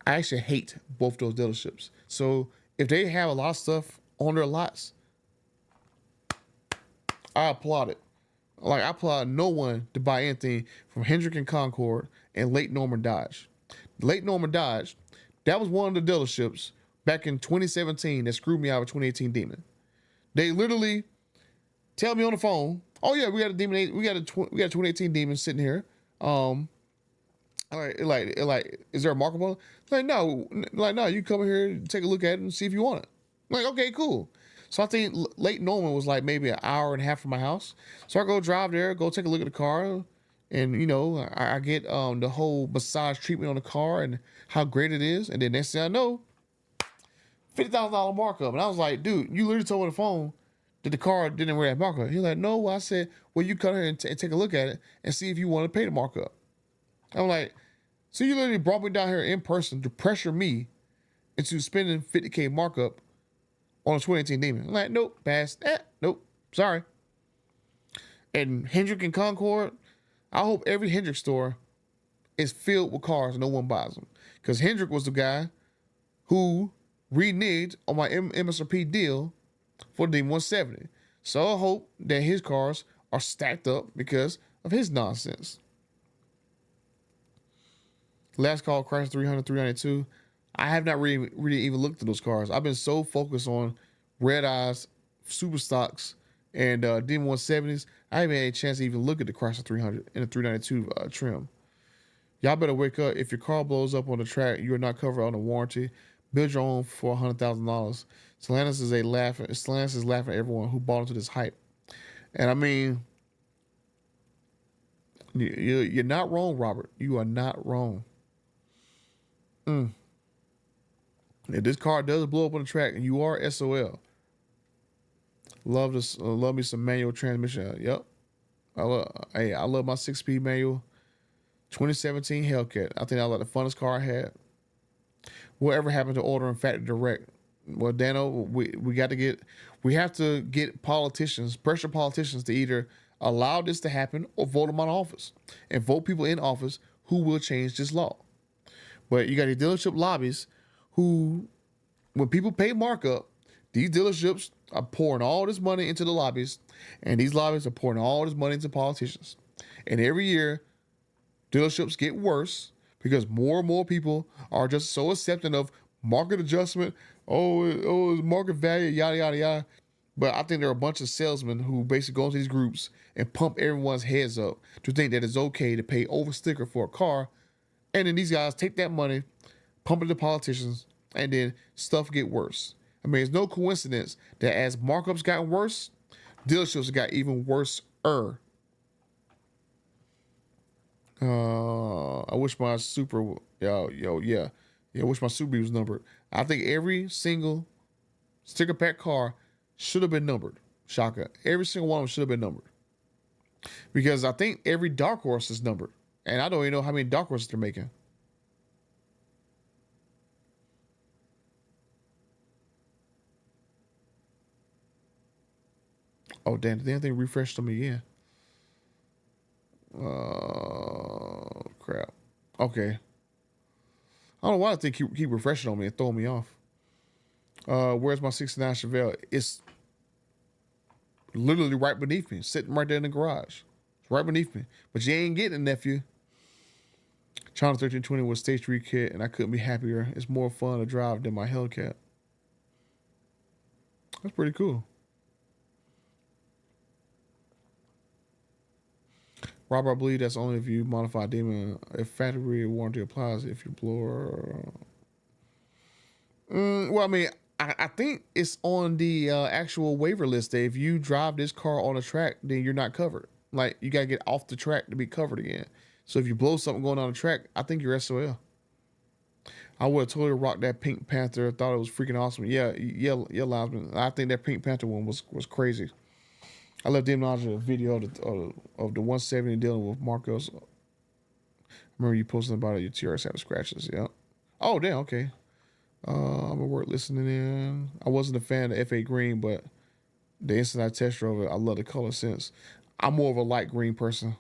I actually hate both those dealerships. So if they have a lot of stuff on their lots, I applaud it. Like, I applaud no one to buy anything from Hendrick and Concord and late Norman Dodge. Late Norman Dodge, that was one of the dealerships back in 2017 that screwed me out of 2018 Demon. They literally tell me on the phone, "Oh yeah, we got a Demon, we got a 2018 Demon sitting here. Like, is there a markup on it?" No, you come in here, take a look at it, and see if you want it. I'm like, okay, cool. So I think late Norman was like maybe an hour and a half from my house. So I go drive there, go take a look at the car, and I get the whole massage treatment on the car and how great it is. And then next thing I know, $50,000 markup. And I was like, dude, you literally told me on the phone that the car didn't wear that markup. He's like, no. I said, well, you come here and take a look at it and see if you want to pay the markup. I'm like, so you literally brought me down here in person to pressure me into spending $50K markup on a 2018 Demon. I'm like, nope, pass. Nope, sorry. And Hendrick and Concord, I hope every Hendrick store is filled with cars and no one buys them. Because Hendrick was the guy who reneged on my MSRP deal for the Demon 170. So I hope that his cars are stacked up because of his nonsense. Last call, Chrysler 300, 392. I have not really even looked at those cars. I've been so focused on Red Eyes, Super Stocks, and Demon 170s. I haven't had a chance to even look at the Chrysler 300 and the 392 trim. Y'all better wake up. If your car blows up on the track, you are not covered on a warranty. Build your own for $100,000. Stellantis is laughing at everyone who bought into this hype. And I mean, you're not wrong, Robert. You are not wrong. If this car does blow up on the track and you are SOL, love me some manual transmission. Yep. I love my 6-speed manual 2017 Hellcat. I think that was like the funnest car I had. Whatever happened to ordering factory direct? Well, Dano, we have to get pressure politicians to either allow this to happen or vote them out of office and vote people in office who will change this law. But you got the dealership lobbies who, when people pay markup, these dealerships are pouring all this money into the lobbies, and these lobbies are pouring all this money into politicians. And every year, dealerships get worse because more and more people are just so accepting of market adjustment. Oh, market value, yada yada yada. But I think there are a bunch of salesmen who basically go into these groups and pump everyone's heads up to think that it's okay to pay over sticker for a car, and then these guys take that money, pump it to politicians, and then stuff get worse. I mean, it's no coincidence that as markups got worse, dealerships got even worse. I wish my Super, yeah. I wish my Subaru was numbered. I think every single sticker pack car should have been numbered. Shaka. Every single one of them should have been numbered. Because I think every Dark Horse is numbered. And I don't even know how many Dark Horses they're making. Oh, damn. The damn thing refreshed on me again. Crap. Okay. I don't know why I think keep refreshing on me and throwing me off. Where's my 69 Chevelle? It's literally right beneath me, sitting right there in the garage. It's right beneath me. But you ain't getting it, nephew. China 1320 was stage 3 kit, and I couldn't be happier. It's more fun to drive than my Hellcat. That's pretty cool. Robert, I believe that's only if you modify Demon. If factory warranty applies, if you blower. Well, I mean, I think it's on the actual waiver list that if you drive this car on a track, then you're not covered. Like, you got to get off the track to be covered again. So if you blow something going on the track, I think you're SOL. I would have totally rocked that Pink Panther. Thought it was freaking awesome. Yeah, Linesman. I think that Pink Panther one was crazy. I left them knowledge a video of the 170 dealing with Marcos. I remember you posting about it. Your TRS having scratches. Yeah. Oh, damn. Okay. I'm at work listening in. I wasn't a fan of F8 green, but the instant I test drove it, I love the color sense. I'm more of a light green person.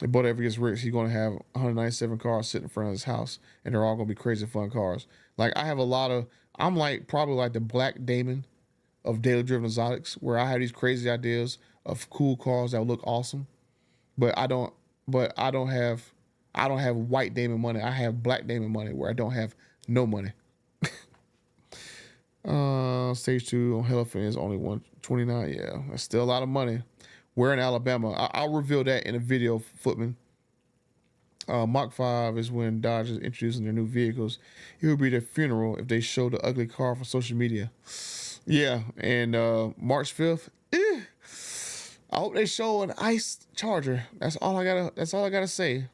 If Bud ever gets rich, he's going to have 197 cars sitting in front of his house, and they're all going to be crazy fun cars. Like, I have a lot of, I'm like probably like the Black Damon of daily driven exotics, where I have these crazy ideas of cool cars that look awesome, but I don't have white Damon money. I have Black Damon money where I don't have no money. Stage 2 on Hellfin is only 129. Yeah, that's still a lot of money. We're in Alabama. I'll reveal that in a video, Footman. Mach 5 is when Dodge is introducing their new vehicles. It would be their funeral if they show the ugly car for social media. Yeah, and March 5th. I hope they show an ICE Charger. That's all I gotta say.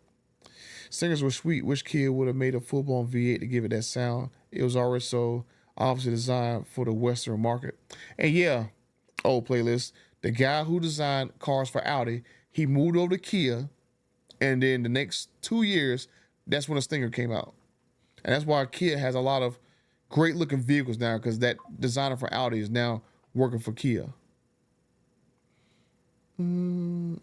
Singers were sweet. Which kid would have made a full-blown V8 to give it that sound? It was already so obviously designed for the Western market. And yeah, old playlist. The guy who designed cars for Audi, he moved over to Kia, and then the next 2 years, that's when the Stinger came out. And that's why Kia has a lot of great looking vehicles now, because that designer for Audi is now working for Kia. You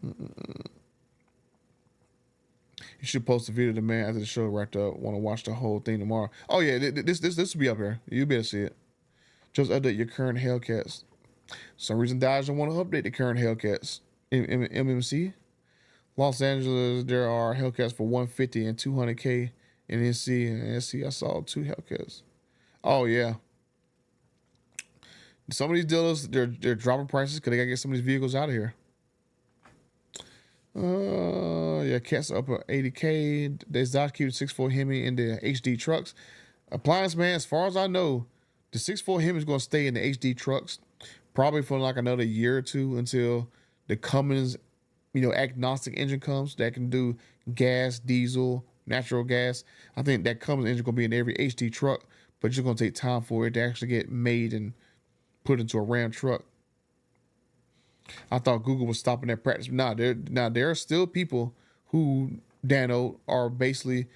should post a video to the man after the show wrapped up. Want to watch the whole thing tomorrow? Oh yeah, this will be up here. You'll be able to see it. Just update your current Hellcats. Some reason Dodge don't want to update the current Hellcats. MMC. Los Angeles, there are Hellcats for 150 and 200K in NC and SC. I saw 2 Hellcats. Oh yeah. Some of these dealers, they're dropping prices because they gotta get some of these vehicles out of here. Yeah, cats up at 80K. There's Dodge keeping 6.4 Hemi in the HD trucks. Appliance man, as far as I know, the 6.4 Hemi is going to stay in the HD trucks probably for like another year or two until the Cummins, agnostic engine comes that can do gas, diesel, natural gas. I think that Cummins engine going to be in every HD truck, but it's just going to take time for it to actually get made and put into a Ram truck. I thought Google was stopping that practice. There are still people who, Dano, are basically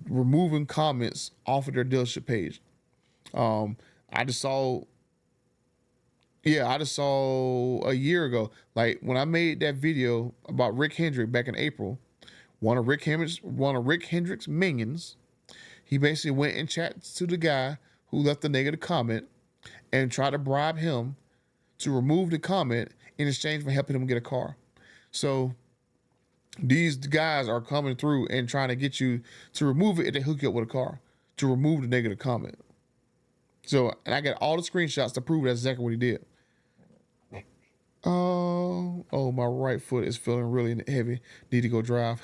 removing comments off of their dealership page. I just saw a year ago, like when I made that video about Rick Hendrick back in April, one of Rick Hendrick's minions He basically went and chatted to the guy who left the negative comment and tried to bribe him to remove the comment in exchange for helping him get a car. So these guys are coming through and trying to get you to remove it and they hook you up with a car to remove the negative comment. So, and I got all the screenshots to prove that's exactly what he did. Oh, my right foot is feeling really heavy. Need to go drive.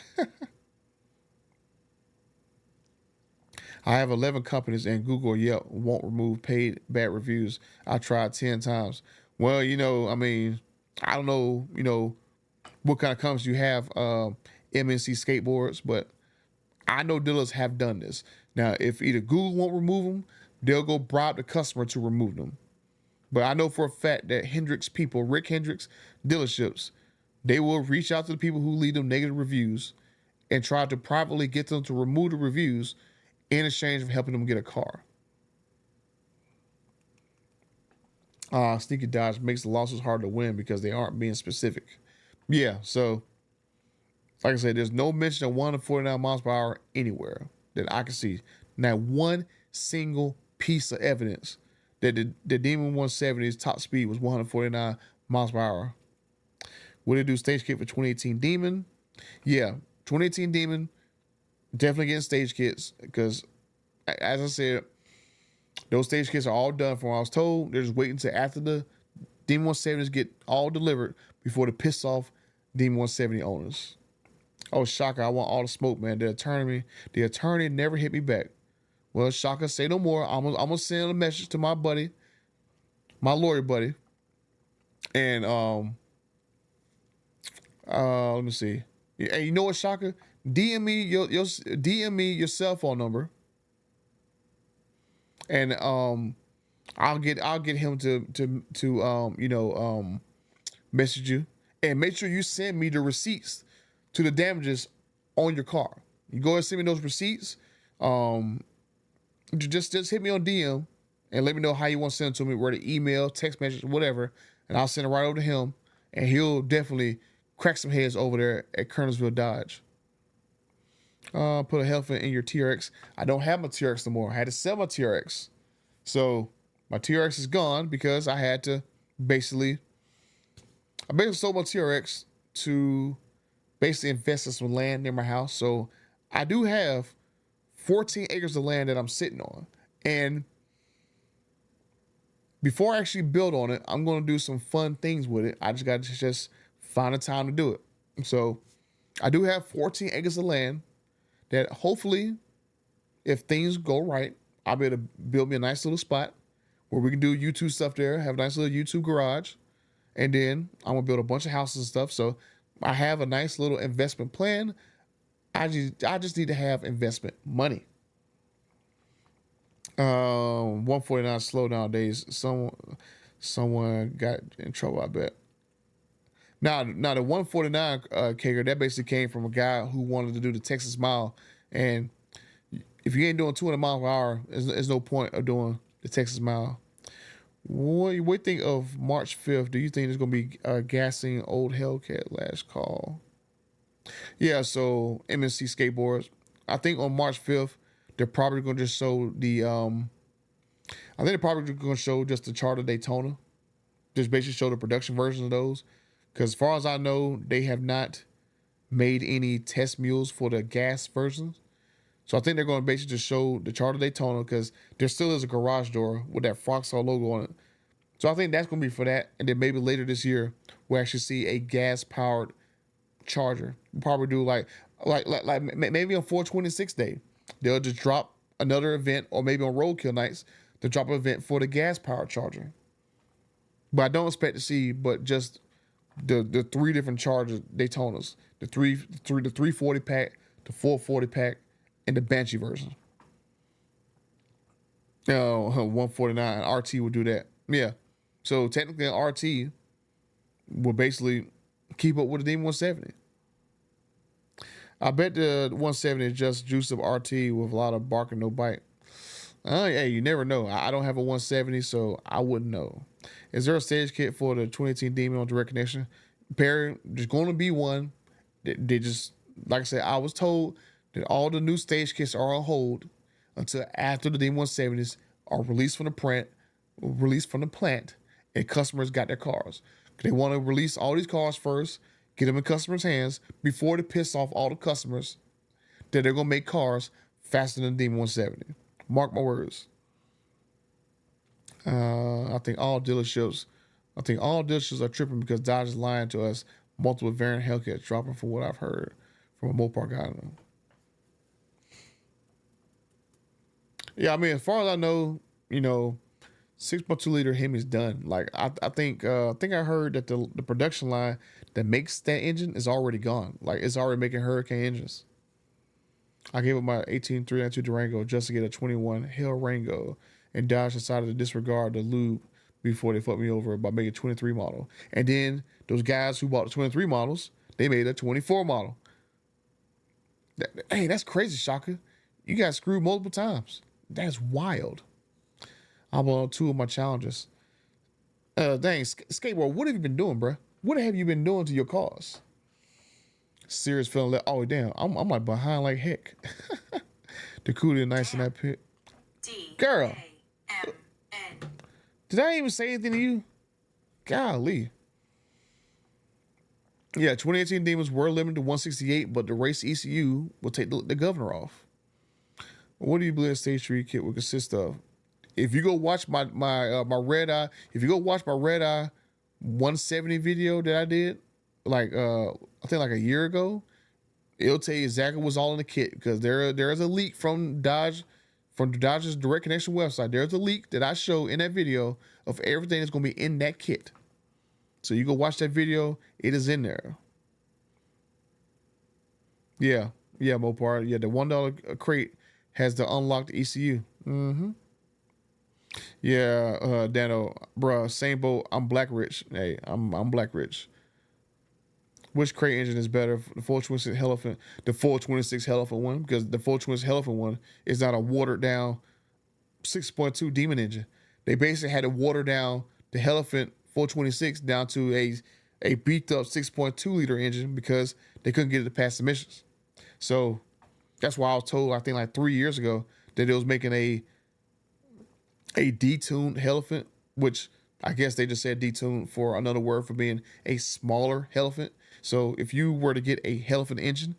I have 11 companies and Google or Yelp won't remove paid bad reviews. I tried 10 times. Well, I mean, I don't know, what kind of companies you have, MNC skateboards, but I know dealers have done this. Now, if either Google won't remove them, they'll go bribe the customer to remove them. But I know for a fact that Rick Hendricks dealerships, they will reach out to the people who leave them negative reviews and try to privately get them to remove the reviews in exchange for helping them get a car. Sneaky Dodge makes the losses hard to win because they aren't being specific. Yeah, so like I said, there's no mention of 149 miles per hour anywhere that I can see. Not one single piece of evidence that the Demon 170's top speed was 149 miles per hour. What did they do stage kit for 2018 Demon? Yeah, 2018 Demon, definitely getting stage kits because, as I said, those stage kits are all done from what I was told. They're just waiting until after the Demon 170s get all delivered before they piss off Demon 170 owners. Oh, Shaka, I want all the smoke, man. The attorney never hit me back. Well, Shaka, say no more. I'm gonna send a message to my buddy, my lawyer buddy, and let me see. Hey, you know what, Shaka? DM me your cell phone number, and I'll get him to message you, and make sure you send me the receipts to the damages on your car. You go and send me those receipts. Just hit me on DM and let me know how you want to send it to me, whether email, text message, whatever, and I'll send it right over to him, and he'll definitely crack some heads over there at Kernersville Dodge. Put a helmet in your TRX. I don't have my TRX no more. I had to sell my TRX. So my TRX is gone because I basically sold my TRX to basically invest in some land near my house. So I do have 14 acres of land that I'm sitting on. And before I actually build on it, I'm going to do some fun things with it. I just got to just find a time to do it. So I do have 14 acres of land that hopefully, if things go right, I'll be able to build me a nice little spot where we can do YouTube stuff there, have a nice little YouTube garage. And then I'm going to build a bunch of houses and stuff. So I have a nice little investment plan. I just need to have investment money. 149 slow nowadays. Someone got in trouble, I bet. Now the 149 Kager, that basically came from a guy who wanted to do the Texas Mile, and if you ain't doing 200 miles per hour, there's no point of doing the Texas Mile. What do you think of March 5th? Do you think there's gonna be gassing old Hellcat last call? Yeah, so MNC skateboards. I think on March 5th, they're probably gonna just show the I think they're probably gonna show just the Charter Daytona. Just basically show the production version of those. Because as far as I know, they have not made any test mules for the gas versions. So I think they're going to basically just show the Charter Daytona because there still is a garage door with that Foxhall logo on it. So I think that's going to be for that. And then maybe later this year, we'll actually see a gas-powered Charger. We'll probably do like maybe on 426 day, they'll just drop another event, or maybe on Roadkill nights, they'll drop an event for the gas-powered Charger. But I don't expect to see just the three different Charger Daytonas, the 340 pack, the 440 pack, and the Banshee version. 149 RT will do that. Yeah. So technically an RT will basically keep up with the Demon 170. I bet the 170 is just juice of RT with a lot of bark and no bite. Hey, you never know. I don't have a 170, so I wouldn't know. Is there a stage kit for the 2018 Demon on Direct Connection? Perry, there's going to be one. They just, like I said, I was told that all the new stage kits are on hold until after the D170s are released from the plant, and customers got their cars. They want to release all these cars first, get them in customers' hands before they piss off all the customers that they're gonna make cars faster than the D170. Mark my words. I think all dealerships are tripping because Dodge is lying to us. Multiple variant Hellcats dropping from what I've heard from a Mopar guy. Yeah, I mean, as far as I know, 6.2 liter Hemi's done. Like I think I heard that the production line that makes that engine is already gone. Like it's already making Hurricane engines. I gave up my 18 392 Durango just to get a 21 Hell Rango, and Dodge decided to disregard the lube before they fucked me over by making a 23 model. And then those guys who bought the 23 models, they made a 24 model. Hey, that's crazy, Shaka. You got screwed multiple times. That's wild. I'm on 2 of my challenges. Dang, skateboard, what have you been doing, bro? What have you been doing to your cars? Serious feeling like, oh damn, I'm like behind like heck. The coolie nice in that pit. Girl, did I even say anything to you? Golly. Yeah, 2018 Demons were limited to 168, but the race ECU will take the governor off. What do you believe a stage 3 kit will consist of? If you go watch my red eye, if you go watch my red eye 170 video that I did, like I think like a year ago, it'll tell you exactly what's all in the kit, because there is a leak from Dodge's Direct Connection website. There's a leak that I show in that video of everything that's gonna be in that kit. So you go watch that video, it is in there. Yeah, Mopar. Yeah, the $1 crate has the unlocked ECU. Yeah, Dano, bruh, same boat. I'm black rich. Hey, I'm black rich. Which crate engine is better? The 426 Elephant, the 426 Elephant one, because the 426 Elephant one is not a watered down 6.2 Demon engine. They basically had to water down the Elephant 426 down to a beat up 6.2 liter engine because they couldn't get it to pass emissions. So that's why I was told, I think like 3 years ago, that it was making a detuned Elephant, which I guess they just said detuned for another word for being a smaller Elephant. So if you were to get a Elephant engine,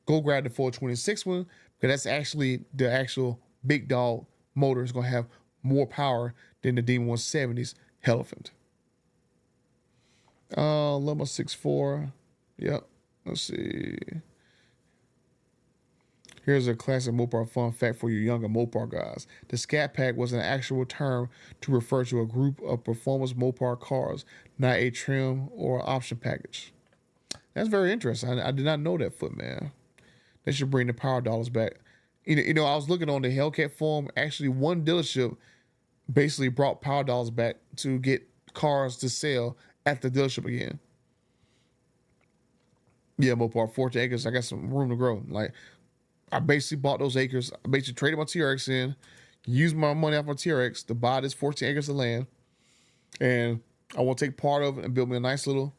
go grab the 426 one, because that's actually the actual big dog motor. Is going to have more power than the D170's Elephant. Lemma 64. Yep. Let's see. Here's a classic Mopar fun fact for you younger Mopar guys. The Scat Pack was an actual term to refer to a group of performance Mopar cars, not a trim or option package. That's very interesting. I did not know that, Footman. They should bring the power dollars back. I was looking on the Hellcat forum. Actually, one dealership basically brought power dollars back to get cars to sell at the dealership again. Yeah, Mopar, 14 acres. I got some room to grow. Like, I basically bought those acres. I basically traded my TRX in, used my money off my TRX to buy this 14 acres of land. And I want to take part of it and build me a nice little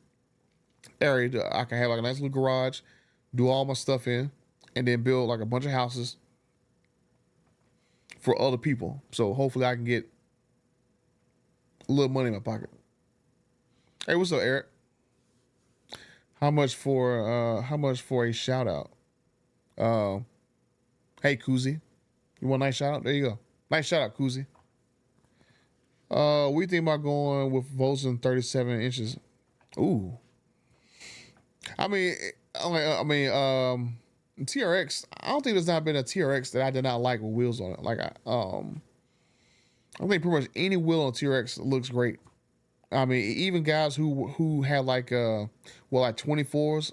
area that I can have like a nice little garage, do all my stuff in, and then build like a bunch of houses for other people. So hopefully I can get a little money in my pocket. Hey, what's up, Eric? How much for a shout out? Hey, Kuzi. You want a nice shout out? There you go. Nice shout out, Kuzi. We think about going with Volkswagen 37 inches. Ooh. TRX. I don't think there's not been a TRX that I did not like with wheels on it. Like I think pretty much any wheel on TRX looks great. I mean, even guys who had like 24s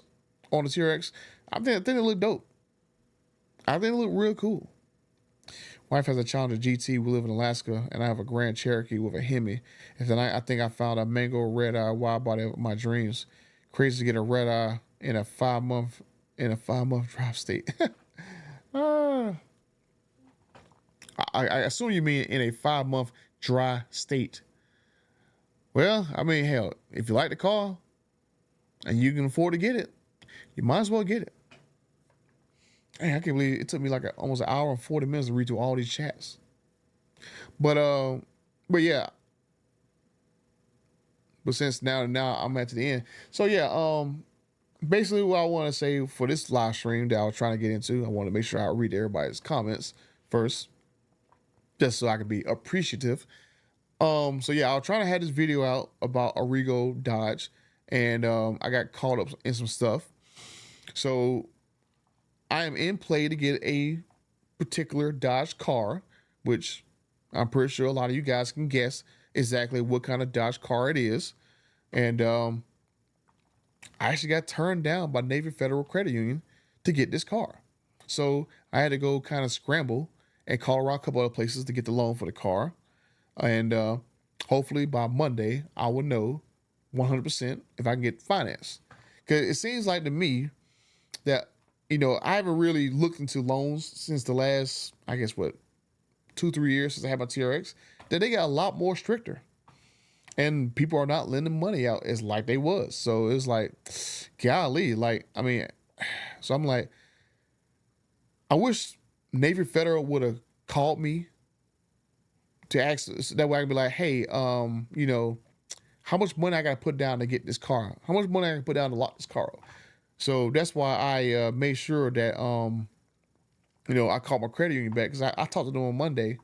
on the TRX, I think they look dope. I think it look real cool. Wife has a Challenger GT. We live in Alaska, and I have a Grand Cherokee with a Hemi. And then I think I found a Mango red eye wide body of my dreams. Crazy to get a red eye in a 5 month drive state. I assume you mean in a 5 month dry state. Well, I mean, hell, if you like the car and you can afford to get it, you might as well get it. Man, I can't believe it took me like almost an hour and 40 minutes to read through all these chats. But yeah. But since now I'm at the end. So yeah, basically what I want to say for this live stream that I was trying to get into, I want to make sure I read everybody's comments first, just so I can be appreciative. So yeah, I was trying to have this video out about Arrigo Dodge, and I got caught up in some stuff. So I am in play to get a particular Dodge car, which I'm pretty sure a lot of you guys can guess exactly what kind of Dodge car it is. And I actually got turned down by Navy Federal Credit Union to get this car. So I had to go kind of scramble and call around a couple other places to get the loan for the car. And hopefully by Monday, I will know 100% if I can get finance. Because it seems like to me that, I haven't really looked into loans since the last, I guess, 2-3 years since I had my TRX, that they got a lot more stricter. And people are not lending money out as like they was. So it's like, golly, so I'm like, I wish Navy Federal would have called me to ask, so that way I could be like, hey, how much money I got to put down to get this car? How much money I can put down to lock this car up? So that's why I made sure that, I called my credit union back, because I talked to them on Monday,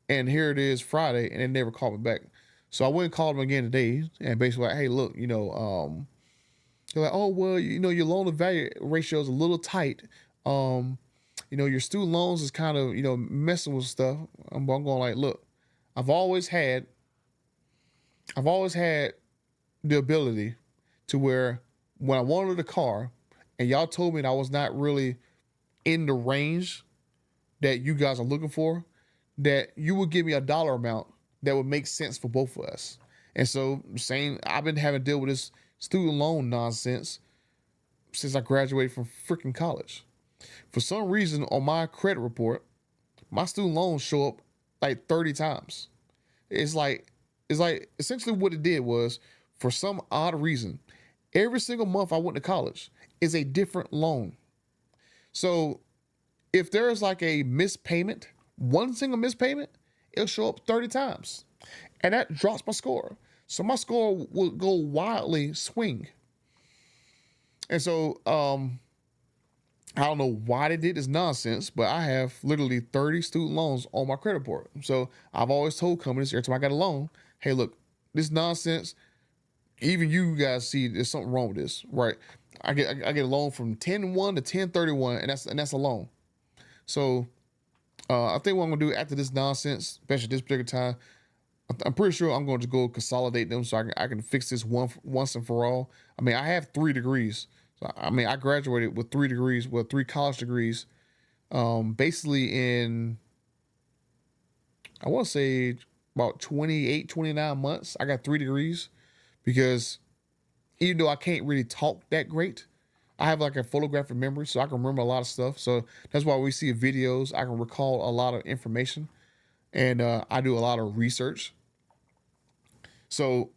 and here it is Friday, and they never called me back. So I went and called them again today, and basically like, hey, look, they're like, oh, well, your loan to value ratio is a little tight. Your student loans is kind of, messing with stuff. I'm going like, look, I've always had the ability to where when I wanted a car and y'all told me that I was not really in the range that you guys are looking for, that you would give me a dollar amount that would make sense for both of us. And so I've been having to deal with this student loan nonsense since I graduated from freaking college. For some reason on my credit report, my student loans show up like 30 times. It's like essentially what it did was, for some odd reason, every single month I went to college is a different loan. So if there's like a missed payment, one single missed payment, it'll show up 30 times. And that drops my score. So my score will go wildly swing. And so I don't know why they did this nonsense, but I have literally 30 student loans on my credit report. So I've always told companies every time I got a loan, hey, look, this nonsense, even you guys see there's something wrong with this, right? I get a loan from 10-1 to 10-31, and that's a loan. So I think what I'm gonna do after this nonsense, especially this particular time, I'm pretty sure I'm going to go consolidate them so I can fix this once and for all. I mean, I have 3 degrees. So, I mean, I graduated with 3 degrees, with 3 college degrees, basically in, I want to say about 28, 29 months. I got 3 degrees because even though I can't really talk that great, I have like a photographic memory, so I can remember a lot of stuff. So that's why we see videos. I can recall a lot of information, and I do a lot of research. So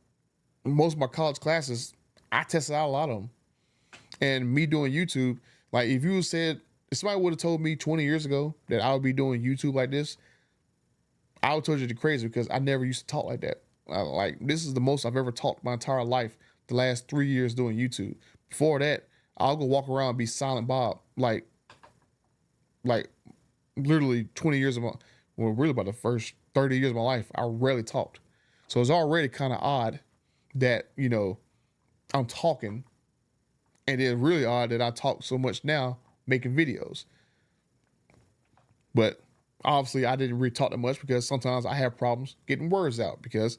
most of my college classes, I tested out a lot of them. And me doing YouTube, like if somebody would have told me 20 years ago that I would be doing YouTube like this, I would have told you you're crazy, because I never used to talk like that. Like this is the most I've ever talked my entire life, the last 3 years doing YouTube. Before that, I'll go walk around and be Silent Bob, like literally 20 years of my, well, really about the first 30 years of my life, I rarely talked. So it's already kind of odd that, I'm talking, and it's really odd that I talk so much now making videos. But obviously I didn't really talk that much because sometimes I have problems getting words out, because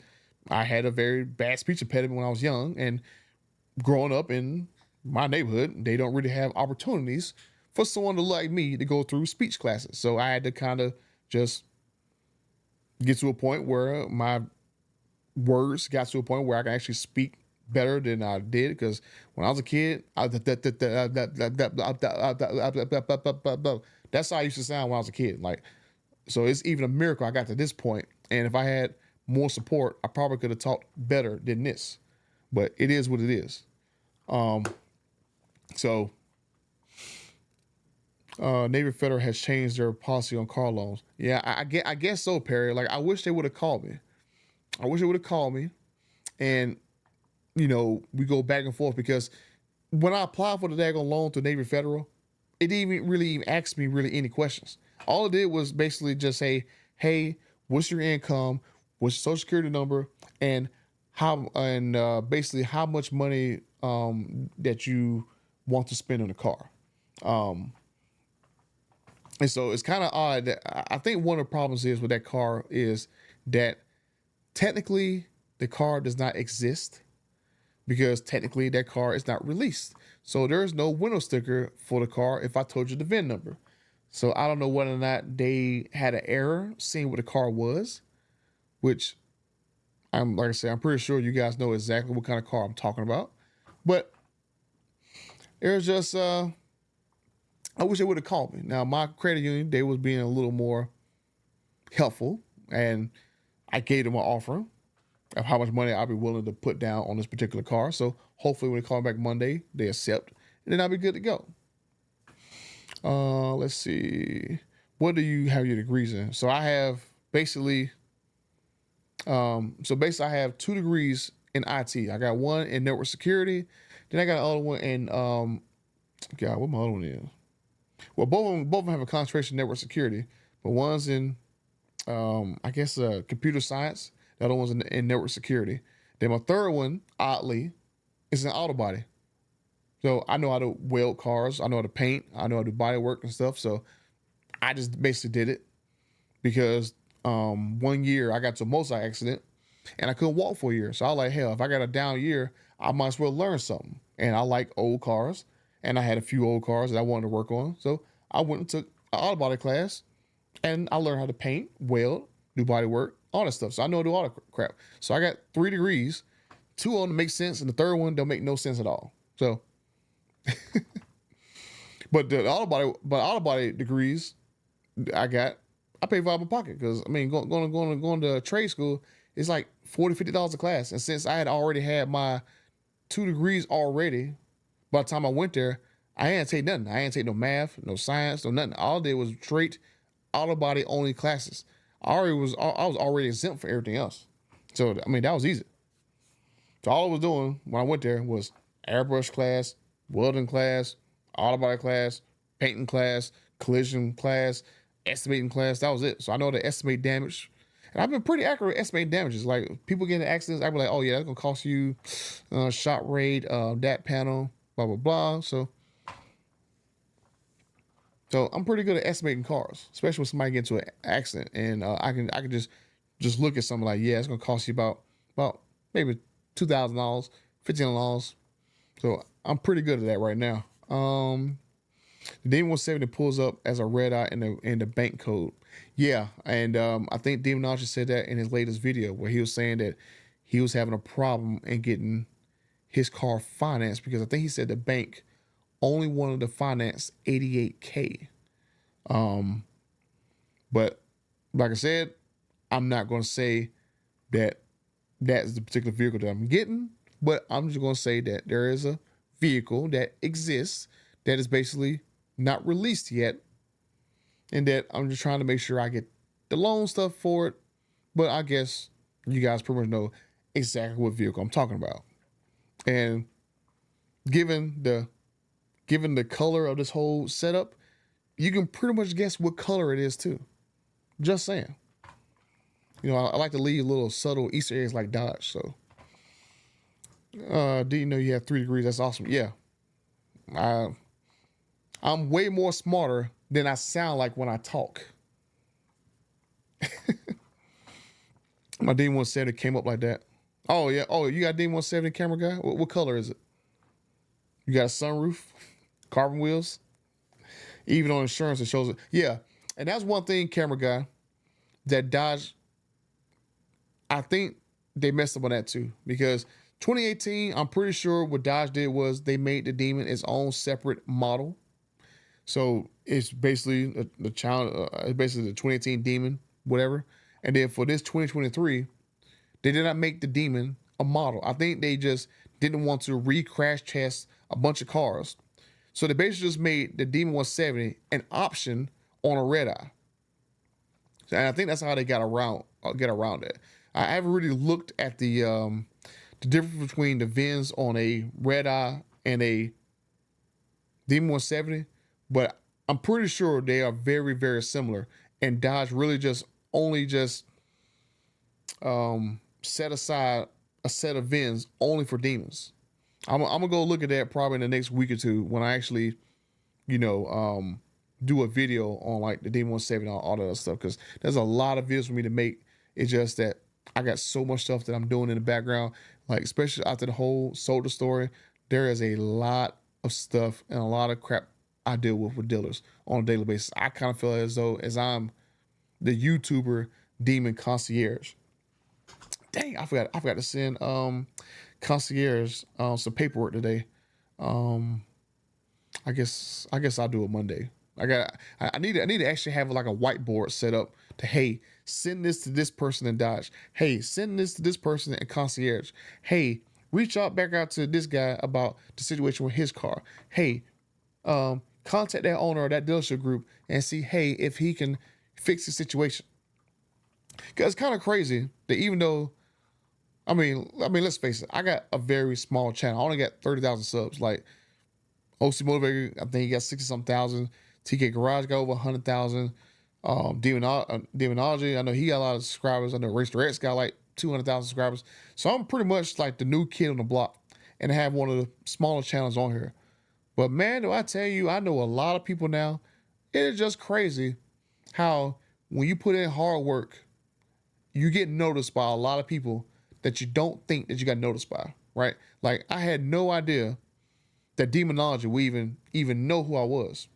I had a very bad speech impediment when I was young, and growing up in my neighborhood, they don't really have opportunities for someone to like me to go through speech classes. So I had to kind of just get to a point where my words got to a point where I can actually speak better than I did. Because when I was a kid, that's how I used to sound when I was a kid. Like, so it's even a miracle I got to this point. And if I had more support, I probably could have talked better than this. But it is what it is. So Navy Federal has changed their policy on car loans. Yeah, I guess so, Perry. Like, I wish they would have called me. I wish they would have called me, and we go back and forth because when I applied for the daggone loan through Navy Federal, it didn't even ask me really any questions. All it did was basically just say, "Hey, what's your income? What's your social security number? And basically how much money that you want to spend on the car." And so it's kind of odd that I think one of the problems is with that car is that technically the car does not exist because technically that car is not released. So there's no window sticker for the car if I told you the VIN number. So I don't know whether or not they had an error seeing what the car was, which like I said, I'm pretty sure you guys know exactly what kind of car I'm talking about. But it was just I wish they would have called me. Now my credit union, they was being a little more helpful, and I gave them an offer of how much money I'll be willing to put down on this particular car. So hopefully when they call me back Monday, they accept, and then I'll be good to go. Let's see. What do you have your degrees in? So I have basically, I have 2 degrees in IT. I got one in network security. Then I got another one in, God, what my other one is? Well, both of them have a concentration in network security, but one's in, I guess, computer science. The other one's in network security. Then my third one, oddly, is in auto body. So I know how to weld cars. I know how to paint. I know how to do body work and stuff. So I just basically did it because 1 year I got to a motorcycle accident and I couldn't walk for a year. So I was like, hell, if I got a down year, I might as well learn something. And I like old cars, and I had a few old cars that I wanted to work on. So I went and took an auto body class, and I learned how to paint, weld, do body work, all that stuff. So I know how to do all the crap. So I got 3 degrees. 2 of them make sense, and the third one don't make no sense at all. So, but the auto body degrees I paid for out of my pocket because I mean going to trade school is like $40-$50 a class, and since I had already had my 2 degrees already, by the time I went there, I ain't take nothing. I ain't take no math, no science, no nothing. All I did was straight auto body only classes. I was already exempt for everything else. So I mean that was easy. So all I was doing when I went there was airbrush class, welding class, auto body class, painting class, collision class, estimating class. That was it. So I know how to estimate damage. And I've been pretty accurate at estimating damages. Like people getting in accidents, I'd be like, oh yeah, that's gonna cost you shot rate, that panel, blah blah blah. So I'm pretty good at estimating cars, especially when somebody gets into an accident, and I can just look at something like, yeah, it's gonna cost you about maybe $2,000, $1,500. So I'm pretty good at that right now. The Demon 170 pulls up as a red eye in the bank code. Yeah, and I think Demonology said that in his latest video where he was saying that he was having a problem in getting his car financed because I think he said the bank only wanted to finance $88K. But like I said, I'm not going to say that that's the particular vehicle that I'm getting, but I'm just going to say that there is a vehicle that exists that is basically not released yet, and that I'm just trying to make sure I get the loan stuff for it. But I guess you guys pretty much know exactly what vehicle I'm talking about. And given the color of this whole setup, you can pretty much guess what color it is too. Just saying. You know, I like to leave little subtle Easter eggs like Dodge. So, do you know you have 3 degrees? That's awesome. Yeah, I'm way more smarter than I sound like when I talk. My D170 came up like that. Oh yeah. Oh, you got D170 camera guy? What color is it? You got a sunroof, carbon wheels. Even on insurance, it shows it. Yeah, and that's one thing, camera guy, that Dodge, I think they messed up on that too. Because 2018, I'm pretty sure what Dodge did was they made the Demon its own separate model. So it's basically the child, it's basically the 2018 Demon, whatever. And then for this 2023, they did not make the Demon a model. I think they just didn't want to re-crash test a bunch of cars. So they basically just made the Demon 170 an option on a red eye. And I think that's how they get around it. I haven't really looked at the difference between the VINs on a red eye and a Demon 170, but I'm pretty sure they are very, very similar. And Dodge really just only just set aside a set of VINs only for demons. I'm gonna go look at that probably in the next week or two when I actually, do a video on like the Demon 170 and all that other stuff, because there's a lot of videos for me to make. It's just that I got so much stuff that I'm doing in the background, like especially after the whole Soldier story. There is a lot of stuff and a lot of crap I deal with dealers on a daily basis. I kind of feel as though as I'm the YouTuber Demon Concierge. Dang, I forgot to send Concierge some paperwork today. I guess I'll do it Monday. I need to actually have like a whiteboard set up to, hey, send this to this person in Dodge. Hey, send this to this person in Concierge. Hey, reach back out to this guy about the situation with his car. Hey, contact that owner of that dealership group and see, hey, if he can fix the situation. Because it's kind of crazy that even though, I mean, let's face it, I got a very small channel. I only got 30,000 subs. Like OC Motivator, I think he got 60-something thousand. TK Garage got over 100,000. Demonology, I know he got a lot of subscribers. I know Race Direct got like 200,000 subscribers. So I'm pretty much like the new kid on the block, and I have one of the smaller channels on here. But man, do I tell you, I know a lot of people now. It is just crazy how when you put in hard work, you get noticed by a lot of people that you don't think that you got noticed by, right? Like I had no idea that Demonology would even know who I was.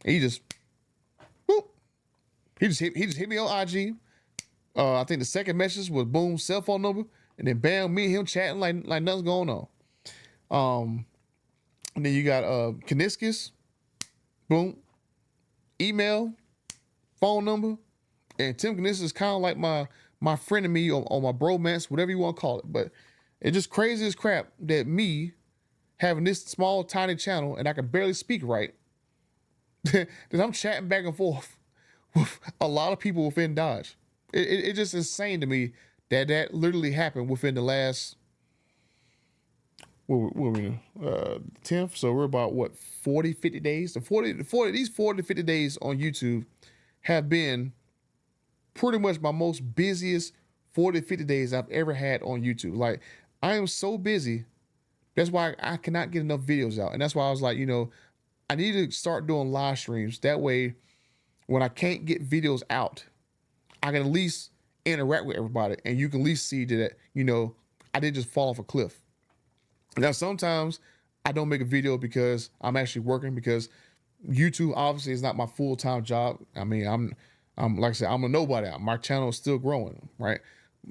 And he just hit me on IG. I think the second message was boom, cell phone number, and then bam, me and him chatting like nothing's going on. And then you got Kaniskis, boom, email, phone number, and Tim Kaniskis is kind of like my friend and me on my bromance, whatever you want to call it. But it's just crazy as crap that me having this small tiny channel and I can barely speak right, that I'm chatting back and forth with a lot of people within Dodge. It's just insane to me that literally happened within the last, what were we 10th? So we're about 40, 50 days. These 40 to 50 days on YouTube have been pretty much my most busiest 40 to 50 days I've ever had on YouTube. Like I am so busy. That's why I cannot get enough videos out. And that's why I was like, I need to start doing live streams. That way, when I can't get videos out, I can at least interact with everybody. And you can at least see that, I didn't just fall off a cliff. Now, sometimes I don't make a video because I'm actually working, because YouTube obviously is not my full-time job. I mean, I'm like I said, I'm a nobody. My channel is still growing, right?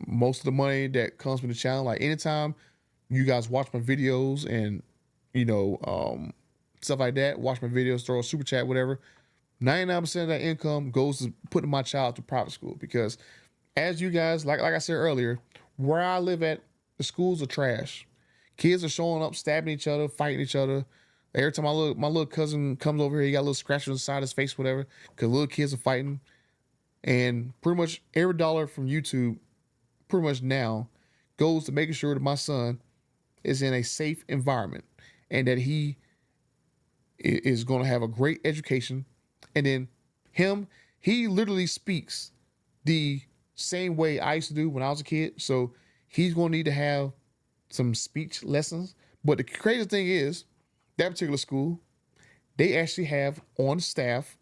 Most of the money that comes from the channel, like anytime you guys watch my videos and, stuff like that, watch my videos, throw a super chat, whatever, 99% of that income goes to putting my child to private school. Because as you guys, like I said earlier, where I live at, the schools are trash. Kids are showing up, stabbing each other, fighting each other. Every time my little cousin comes over here, he got a little scratch on the side of his face, whatever, because little kids are fighting. And pretty much every dollar from YouTube, pretty much now, goes to making sure that my son is in a safe environment and that he is going to have a great education. And then he literally speaks the same way I used to do when I was a kid. So he's going to need to have some speech lessons. But the crazy thing is, that particular school, they actually have on staff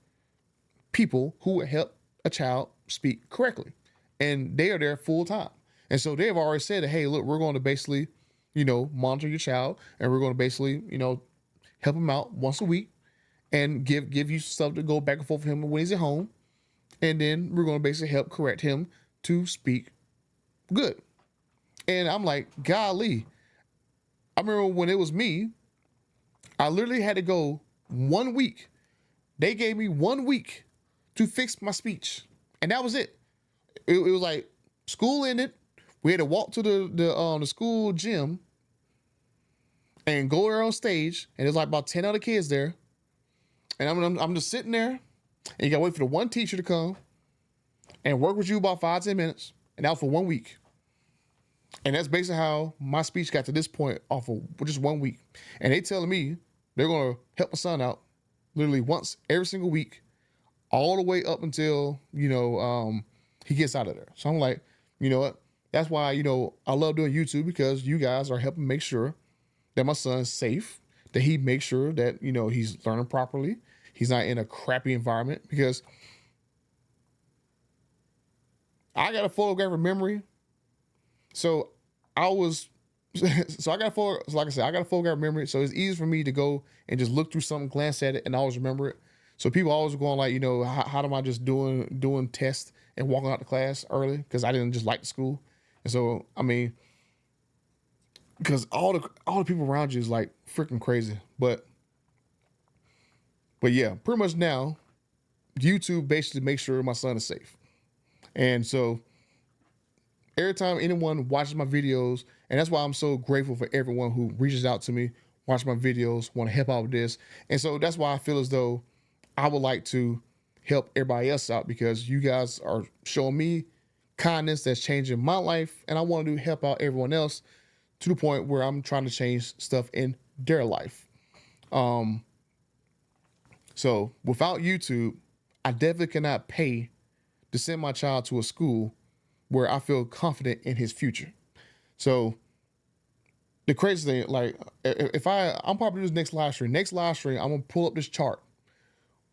people who will help a child speak correctly. And they are there full time. And so they've already said that, hey, look, we're going to basically, monitor your child, and we're going to basically, help him out once a week and give you stuff to go back and forth with him when he's at home. And then we're going to basically help correct him to speak good. And I'm like, golly, I remember when it was me, I literally had to go 1 week. They gave me 1 week to fix my speech. And that was it. It was like school ended. We had to walk to the school gym and go there on stage. And there's like about 10 other kids there. And I'm just sitting there, and you gotta wait for the one teacher to come and work with you about 5-10 minutes, and out for 1 week. And that's basically how my speech got to this point off of just 1 week. And they telling me they're gonna help my son out literally once every single week, all the way up until he gets out of there. So I'm like, you know what? That's why I love doing YouTube, because you guys are helping make sure that my son's safe, that he makes sure that he's learning properly, he's not in a crappy environment. Because I got a photographic memory, so I was. So I got like I said, I got a photographic memory, so it's easy for me to go and just look through something, glance at it, and always remember it. So people always going like, how am I just doing tests and walking out the class early because I didn't just like the school. And so I mean, because all the people around you is like freaking crazy, but yeah, pretty much now, YouTube basically makes sure my son is safe, and so every time anyone watches my videos, and that's why I'm so grateful for everyone who reaches out to me, watch my videos, want to help out with this. And so that's why I feel as though I would like to help everybody else out, because you guys are showing me kindness that's changing my life. And I want to help out everyone else to the point where I'm trying to change stuff in their life. So without YouTube, I definitely cannot pay to send my child to a school where I feel confident in his future. So the crazy thing, like if I'm probably doing next live stream, I'm gonna pull up this chart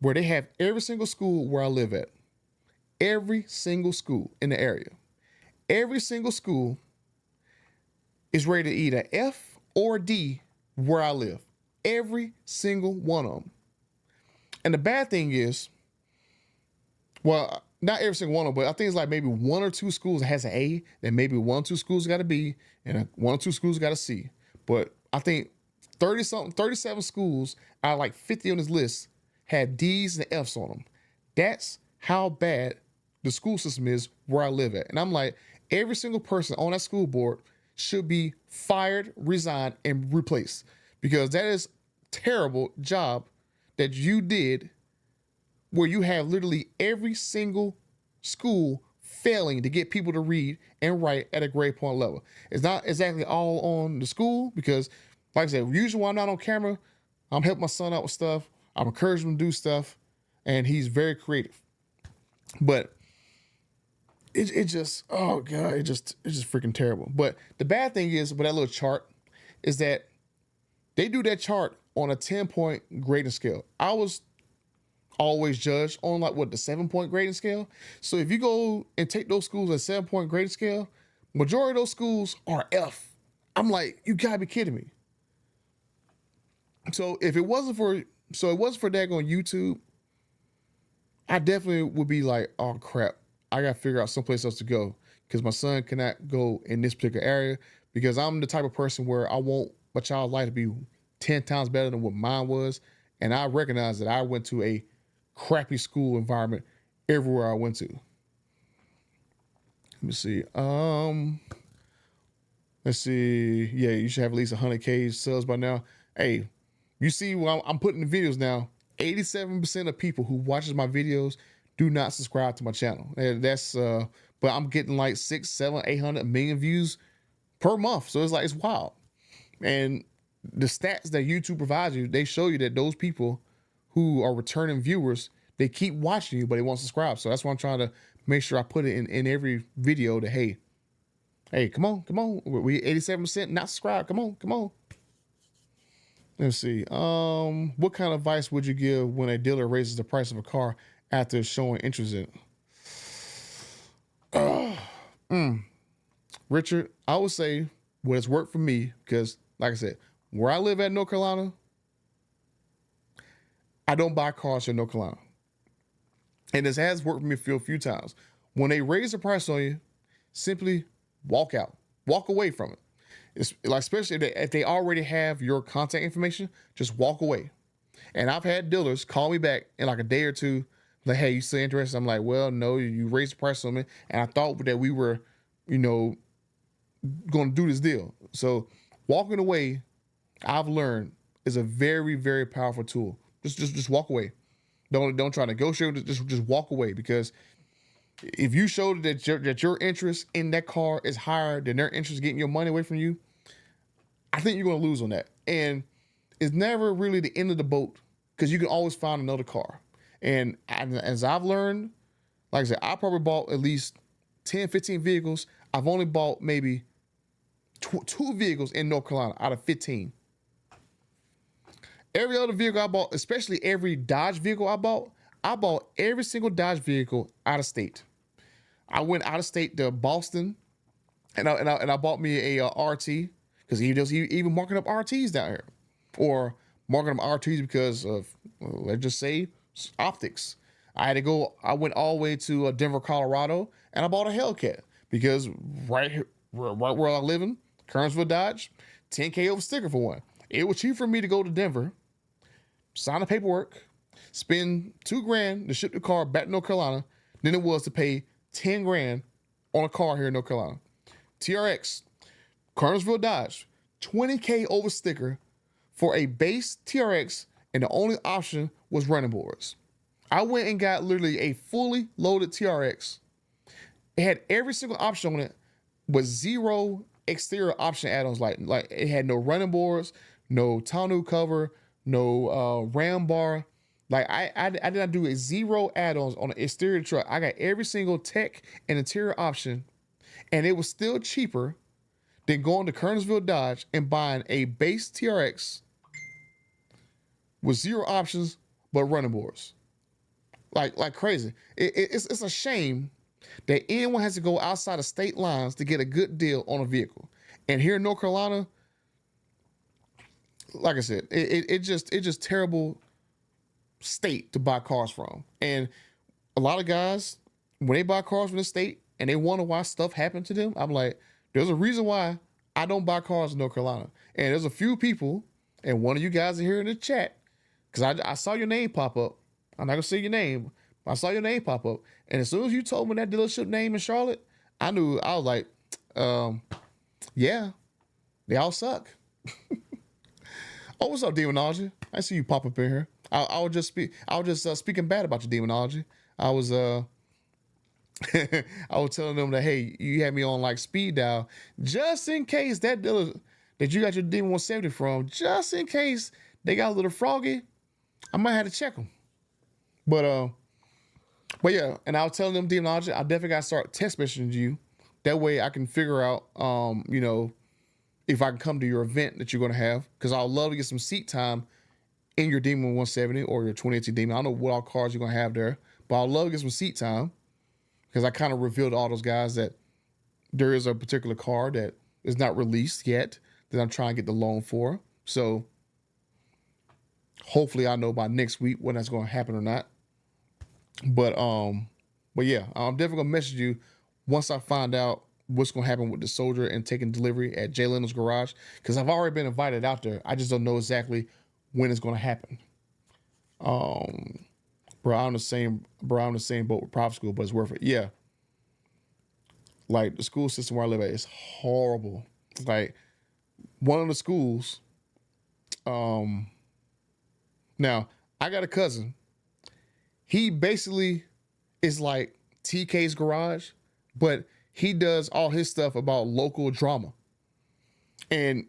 where they have every single school where I live at, every single school in the area, every single school is rated either F or D where I live, every single one of them. And the bad thing is, well, not every single one of them, but I think it's like maybe 1 or 2 schools has an A, then maybe 1 or 2 schools got a B, and 1 or 2 schools got a C. But I think 37 schools out of like 50 on this list had D's and F's on them. That's how bad the school system is where I live at. And I'm like, every single person on that school board should be fired, resigned, and replaced, because that is terrible job that you did, where you have literally every single school failing to get people to read and write at a grade point level. It's not exactly all on the school, because like I said, usually when I'm not on camera, I'm helping my son out with stuff. I'm encouraging him to do stuff, and he's very creative. But it just, oh God, it's just freaking terrible. But the bad thing is, with that little chart, is that they do that chart on a 10-point grading scale. I was always judged on like the 7-point grading scale. So if you go and take those schools at 7-point grading scale, majority of those schools are F. I'm like, you gotta be kidding me. So if it wasn't for that on YouTube, I definitely would be like, oh crap, I gotta figure out someplace else to go, because my son cannot go in this particular area, because I'm the type of person where I want my child's life to be 10 times better than what mine was. And I recognize that I went to a crappy school environment everywhere I went to. Let me see. Let's see. Yeah, you should have at least 100K subs by now. Hey, you see, when I'm putting the videos now, 87% of people who watches my videos do not subscribe to my channel. And that's but I'm getting like 6, 7, 800 million views per month. So it's wild. And the stats that YouTube provides you, they show you that those people who are returning viewers, they keep watching you, but they won't subscribe. So that's why I'm trying to make sure I put it in every video that, hey, come on. We 87% not subscribed. Come on. Let's see. What kind of advice would you give when a dealer raises the price of a car after showing interest in it? Richard, I would say what has worked for me, because like I said, where I live at North Carolina, I don't buy cars in North Carolina. And this has worked for me a few times. When they raise the price on you, simply walk out, walk away from it. It's like, especially if they already have your contact information, just walk away. And I've had dealers call me back in like a day or two, like, hey, you still interested? I'm like, well, no, you raised the price on me, and I thought that we were, going to do this deal. So walking away, I've learned, is a very, very powerful tool. Just walk away. Don't try to negotiate with it. Just walk away, because if you show that your interest in that car is higher than their interest in getting your money away from you, I think you're gonna lose on that. And it's never really the end of the boat, because you can always find another car. And as I've learned, like I said, I probably bought at least 10, 15 vehicles. I've only bought maybe two vehicles in North Carolina out of 15. Every other vehicle I bought, especially every Dodge vehicle I bought every single Dodge vehicle out of state. I went out of state to Boston, and I bought me a RT, because he even marking up RTs down here, or marking up RTs because of, let's just say, optics. I went all the way to Denver, Colorado, and I bought a Hellcat, because right here, right where I live in, Kernersville Dodge, 10K over sticker for one. It was cheap for me to go to Denver, sign the paperwork, spend $2,000 to ship the car back to North Carolina, than it was to pay $10,000 on a car here in North Carolina. TRX, Kernersville Dodge, 20K over sticker for a base TRX, and the only option was running boards. I went and got literally a fully loaded TRX. It had every single option on it, with zero exterior option add-ons. Like it had no running boards, no tonneau cover, no ram bar. Like I did not do a zero add-ons on the exterior truck. I got every single tech and interior option, and it was still cheaper than going to Kernersville Dodge and buying a base TRX with zero options but running boards. Like crazy. It's a shame that anyone has to go outside of state lines to get a good deal on a vehicle. And here in North Carolina, like I said, it just terrible state to buy cars from. And a lot of guys, when they buy cars from the state and they wonder why stuff happened to them, I'm like, there's a reason why I don't buy cars in North Carolina. And there's a few people, and one of you guys are here in the chat, because I saw your name pop up. I'm not gonna say your name. I saw your name pop up, and as soon as you told me that dealership name in Charlotte, I knew. I was like, yeah, they all suck. Oh, what's up, Demonology? I see you pop up in here. I was just speaking bad about your Demonology. I was I was telling them that, hey, you had me on like speed dial, just in case that dealer that you got your Demon 170 from, just in case they got a little froggy, I might have to check them. But yeah, and I was telling them, Demonology, I definitely got to start text messaging you. That way I can figure out, if I can come to your event that you're going to have, because I would love to get some seat time in your Demon 170 or your 2018 Demon. I don't know what all cars you're going to have there, but I'd love to get some seat time, because I kind of revealed to all those guys that there is a particular car that is not released yet that I'm trying to get the loan for. So hopefully I know by next week when that's going to happen or not. But yeah, I'm definitely gonna message you once I find out what's gonna happen with the Soldier and taking delivery at Jay Leno's garage, because I've already been invited out there. I just don't know exactly when it's gonna happen. Bro, I'm the same boat with private school, but it's worth it. Yeah. Like, the school system where I live at is horrible. Like, one of the schools, now I got a cousin. He basically is like TK's garage, but he does all his stuff about local drama. And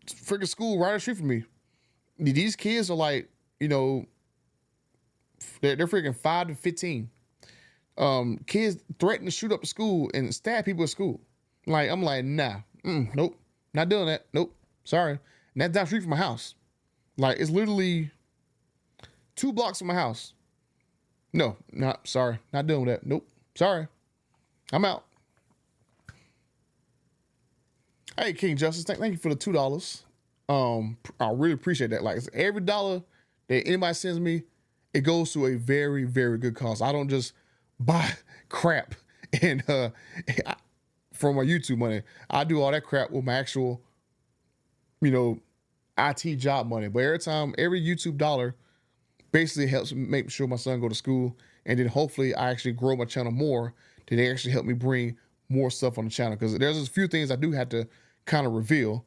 freaking school right on the street from me. These kids are like, they're freaking 5 to 15. Kids threaten to shoot up the school and stab people at school. Like, I'm like, nah, nope, not doing that. Nope, sorry. And that's down the street from my house. Like, it's literally 2 blocks from my house. No, sorry, not doing that. Nope, sorry, I'm out. Hey, King Justice, thank you for the $2. I really appreciate that. Like, every dollar that anybody sends me, it goes to a very, very good cause. I don't just buy crap and from my YouTube money. I do all that crap with my actual, IT job money. But every YouTube dollar basically helps make sure my son go to school, and then hopefully I actually grow my channel more. Then they actually help me bring more stuff on the channel, because there's a few things I do have to kind of reveal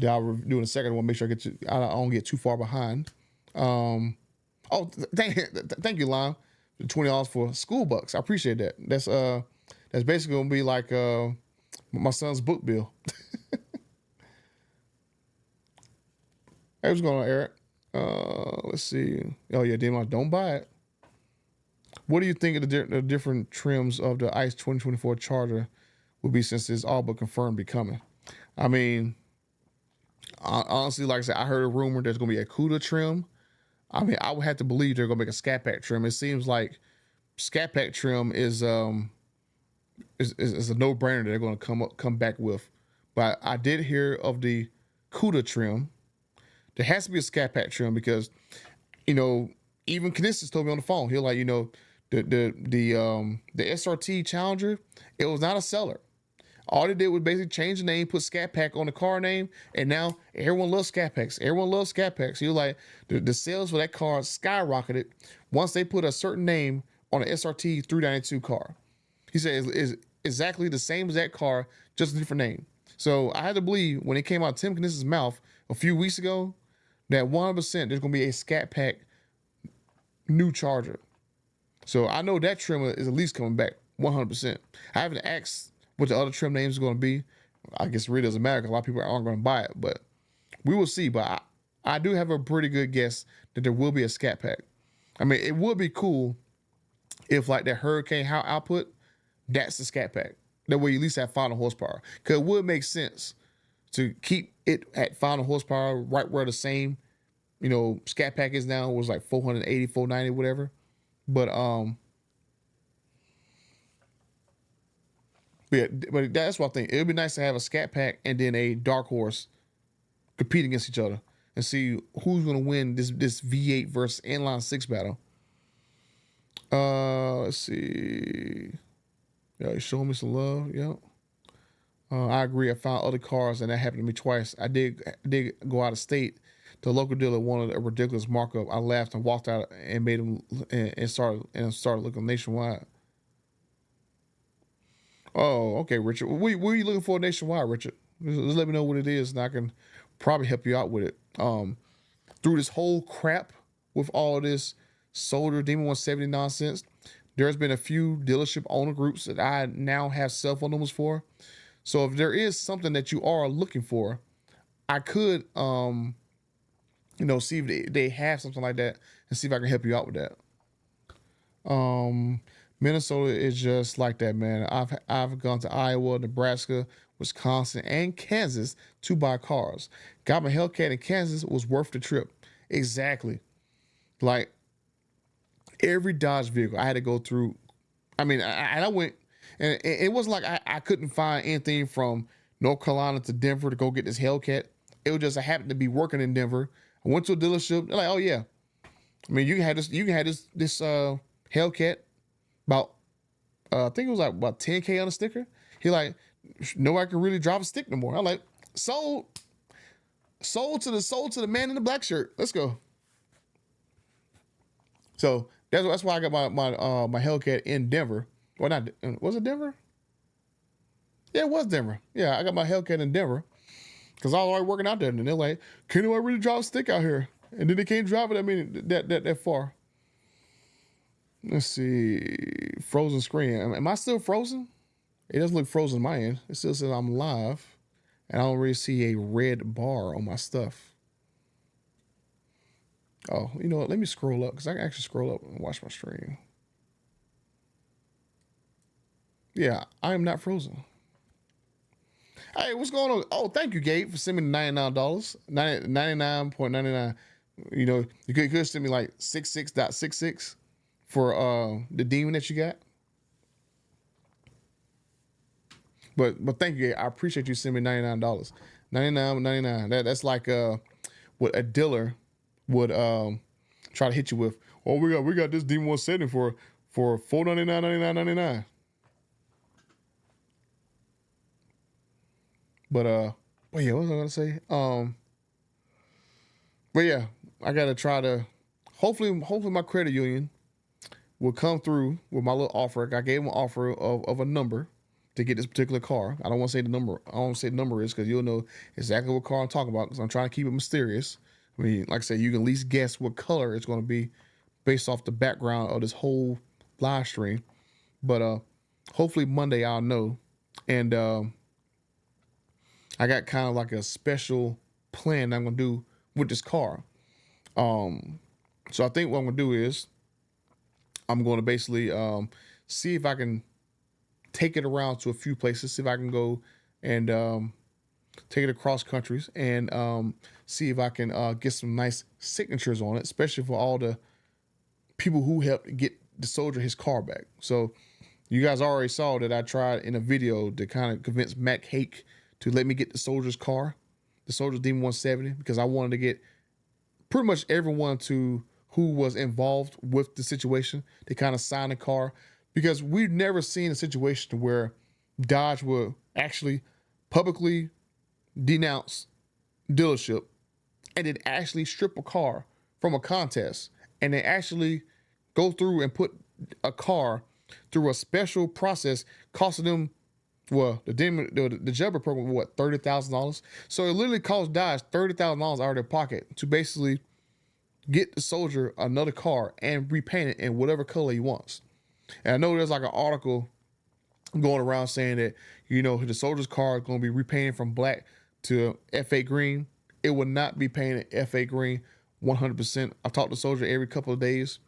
that I'll do in a second. I want to make sure I don't get too far behind. Oh, thank you, Lime. $20 for school bucks. I appreciate that. That's basically gonna be like my son's book bill. Hey, what's going on, Eric? Let's see. Oh yeah, Demon, don't buy it. What do you think of the different trims of the ICE 2024 Charger will be since it's all but confirmed becoming? I mean, honestly, like I said, I heard a rumor there's gonna be a CUDA trim. I mean, I would have to believe they're gonna make a Scat Pack trim. It seems like Scat Pack trim is a no brainer that they're gonna come back with. But I did hear of the CUDA trim. There has to be a Scat Pack trim because, you know, even Kinesis told me on the phone. He'll like, you know, the SRT Challenger, it was not a seller. All they did was basically change the name, put Scat Pack on the car name, and now everyone loves Scat Packs. Everyone loves Scat Packs. He was like, the sales for that car skyrocketed once they put a certain name on an SRT 392 car. He said it's exactly the same as that car, just a different name. So I had to believe when it came out of Tim Knis's mouth a few weeks ago that 100% there's going to be a Scat Pack new Charger. So I know that trim is at least coming back 100%. I haven't asked what the other trim names are going to be. I guess it really doesn't matter because a lot of people aren't going to buy it, but we will see. But I do have a pretty good guess that there will be a Scat Pack. I mean, it would be cool if like that Hurricane How output, that's the Scat Pack. That way you at least have 500 horsepower. Because it would make sense to keep it at 500 horsepower right where the same, you know, Scat Pack is now. It was like 480, 490, whatever. But yeah, but that's what I think. It would be nice to have a Scat Pack and then a Dark Horse compete against each other and see who's gonna win this V8 versus inline six battle. Let's see. Yeah, he's showing me some love. Yep. I agree. I found other cars, and that happened to me twice. I did go out of state. The local dealer wanted a ridiculous markup. I laughed and walked out and made him and started looking nationwide. Oh, okay, Richard. What are you looking for nationwide, Richard? Just let me know what it is, and I can probably help you out with it. Through this whole crap with all this Solder Demon 170 nonsense, there's been a few dealership owner groups that I now have cell phone numbers for. So if there is something that you are looking for, I could, see if they have something like that and see if I can help you out with that. Minnesota is just like that, man. I've gone to Iowa, Nebraska, Wisconsin, and Kansas to buy cars. Got my Hellcat in Kansas, was worth the trip. Exactly. Like every Dodge vehicle I had to go through. I mean, I went, and it wasn't like I couldn't find anything from North Carolina to Denver to go get this Hellcat. It was just I happened to be working in Denver. I went to a dealership. They're like, oh yeah, I mean, you can have this Hellcat about I think it was like about 10K on a sticker. He like, nobody can really drive a stick no more. I'm like, sold to the man in the black shirt. Let's go. So that's why I got my Hellcat in Denver. Well, not was it Denver? Yeah, it was Denver. Yeah, I got my Hellcat in Denver because I was already working out there, and they're like, "Can anyone really drive a stick out here?" And then they can't drive it. I mean, that far. Let's see, frozen screen. Am I still frozen? It doesn't look frozen on my end. It still says I'm live, and I don't really see a red bar on my stuff. Oh, you know what? Let me scroll up because I can actually scroll up and watch my stream. Yeah, I am not frozen. Hey, what's going on? Oh, thank you, Gabe, for sending me $99. 99.99. You know, you could send me like 66.66 for the demon that you got. But thank you, Gabe. I appreciate you sending me $99. $99.99. That's like what a dealer would try to hit you with. Oh, we got this demon 170 for $499.99. But yeah, what was I gonna say? But yeah, I gotta try to hopefully my credit union will come through with my little offer. I gave them an offer of a number to get this particular car. I don't want to say the number. I don't want to say the number is because you'll know exactly what car I'm talking about because I'm trying to keep it mysterious. I mean, like I said, you can at least guess what color it's going to be based off the background of this whole live stream. But hopefully Monday I'll know. And I got kind of like a special plan I'm gonna do with this car. So I think what I'm gonna do is I'm gonna basically see if I can take it around to a few places, see if I can go and take it across countries and see if I can get some nice signatures on it, especially for all the people who helped get the soldier his car back. So you guys already saw that I tried in a video to kind of convince Mac Hake to let me get the soldier's car, the soldier's Demon 170, because I wanted to get pretty much everyone to who was involved with the situation to kind of sign the car, because we've never seen a situation where Dodge will actually publicly denounce dealership and then actually strip a car from a contest and then actually go through and put a car through a special process costing them, well, the Jailbreak program, what, $30,000? So it literally cost Dodge $30,000 out of their pocket to basically get the soldier another car and repaint it in whatever color he wants. And I know there's like an article going around saying that, you know, the soldier's car is going to be repainted from black to F8 green. It will not be painted F8 green 100%. I talk to the soldier every couple of days,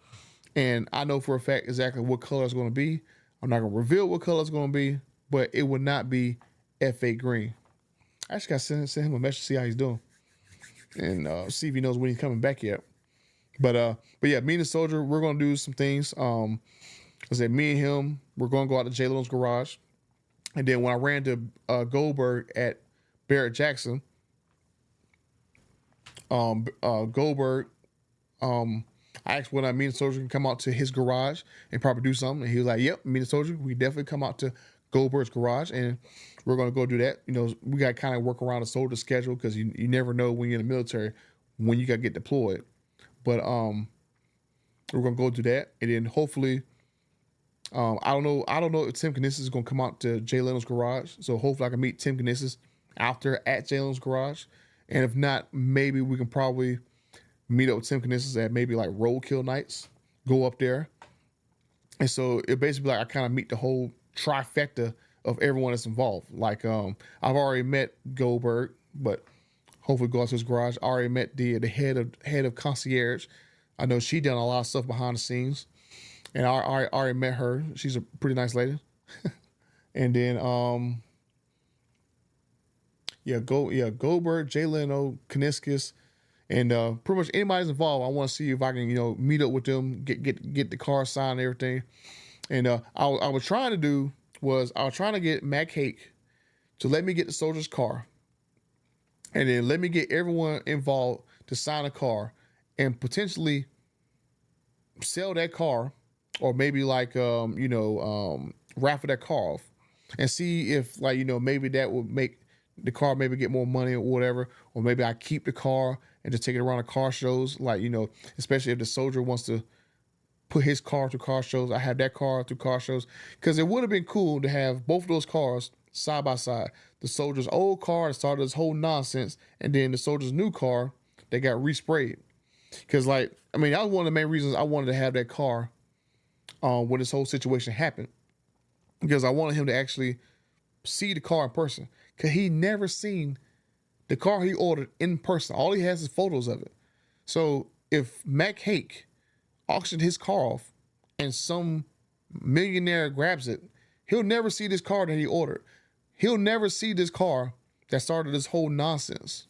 and I know for a fact exactly what color it's going to be. I'm not going to reveal what color it's going to be, but it would not be F8 green. I just got to send him a message to see how he's doing and see if he knows when he's coming back yet. But yeah, me and the soldier, we're going to do some things. I said, me and him, we're going to go out to Jay Leno's garage. And then when I ran to Goldberg at Barrett Jackson, Goldberg, I asked whether me and the soldier can come out to his garage and probably do something. And he was like, yep, me and the soldier, we definitely come out to Goldberg's garage and we're going to go do that. You know, we got to kind of work around the soldier's schedule because you never know when you're in the military when you got to get deployed. But we're going to go do that. And then hopefully, I don't know if Tim Knissis is going to come out to Jay Leno's garage. So hopefully I can meet Tim Knissis out there at Jay Leno's garage. And if not, maybe we can probably meet up with Tim Knissis at maybe like roadkill nights, go up there. And so it basically like I kind of meet the whole trifecta of everyone that's involved. Like I've already met Goldberg, but hopefully go out to his garage. I already met the head of concierge. I know she done a lot of stuff behind the scenes. And I already met her. She's a pretty nice lady. And then Goldberg, Jay Leno, Knissis, and pretty much anybody's involved. I want to see if I can, you know, meet up with them, get the car signed and everything. And I was trying to get Mac Hake to let me get the soldier's car, and then let me get everyone involved to sign a car, and potentially sell that car, or maybe like raffle that car off, and see if, like, you know, maybe that would make the car maybe get more money or whatever, or maybe I keep the car and just take it around the car shows, like, you know, especially if the soldier wants to put his car through car shows. I have that car through car shows, because it would have been cool to have both of those cars side by side. The soldier's old car that started this whole nonsense, and then the soldier's new car that got resprayed. Because, like, I mean, that was one of the main reasons I wanted to have that car when this whole situation happened, because I wanted him to actually see the car in person, because he never seen the car he ordered in person. All he has is photos of it. So if Mac Hake auctioned his car off and some millionaire grabs it, he'll never see this car that he ordered. He'll never see this car that started this whole nonsense.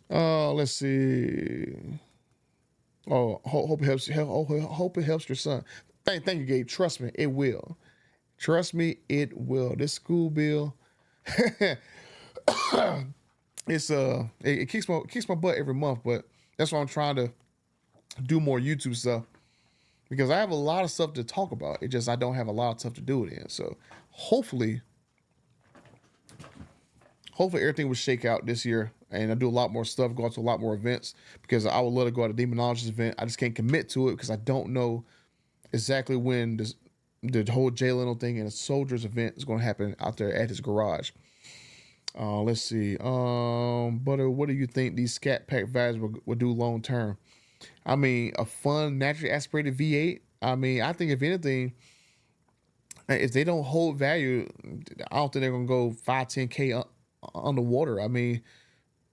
Let's see. Oh, hope it helps. Hope it helps your son. Thank you, Gabe. Trust me, it will. Trust me, it will. This school bill, it kicks my butt every month. But that's why I'm trying to do more YouTube stuff, because I have a lot of stuff to talk about. It just I don't have a lot of stuff to do it in. So hopefully everything will shake out this year, and I do a lot more stuff, go out to a lot more events, because I would love to go out to Demonologist event. I just can't commit to it because I don't know exactly when the whole Jay Leno thing and a soldiers event is going to happen out there at his garage. Let's see. Butter, what do you think these Scat Pack values will do long term? I mean, a fun, naturally aspirated V8. I mean, I think if anything, if they don't hold value, I don't think they're gonna go 5, 10K underwater.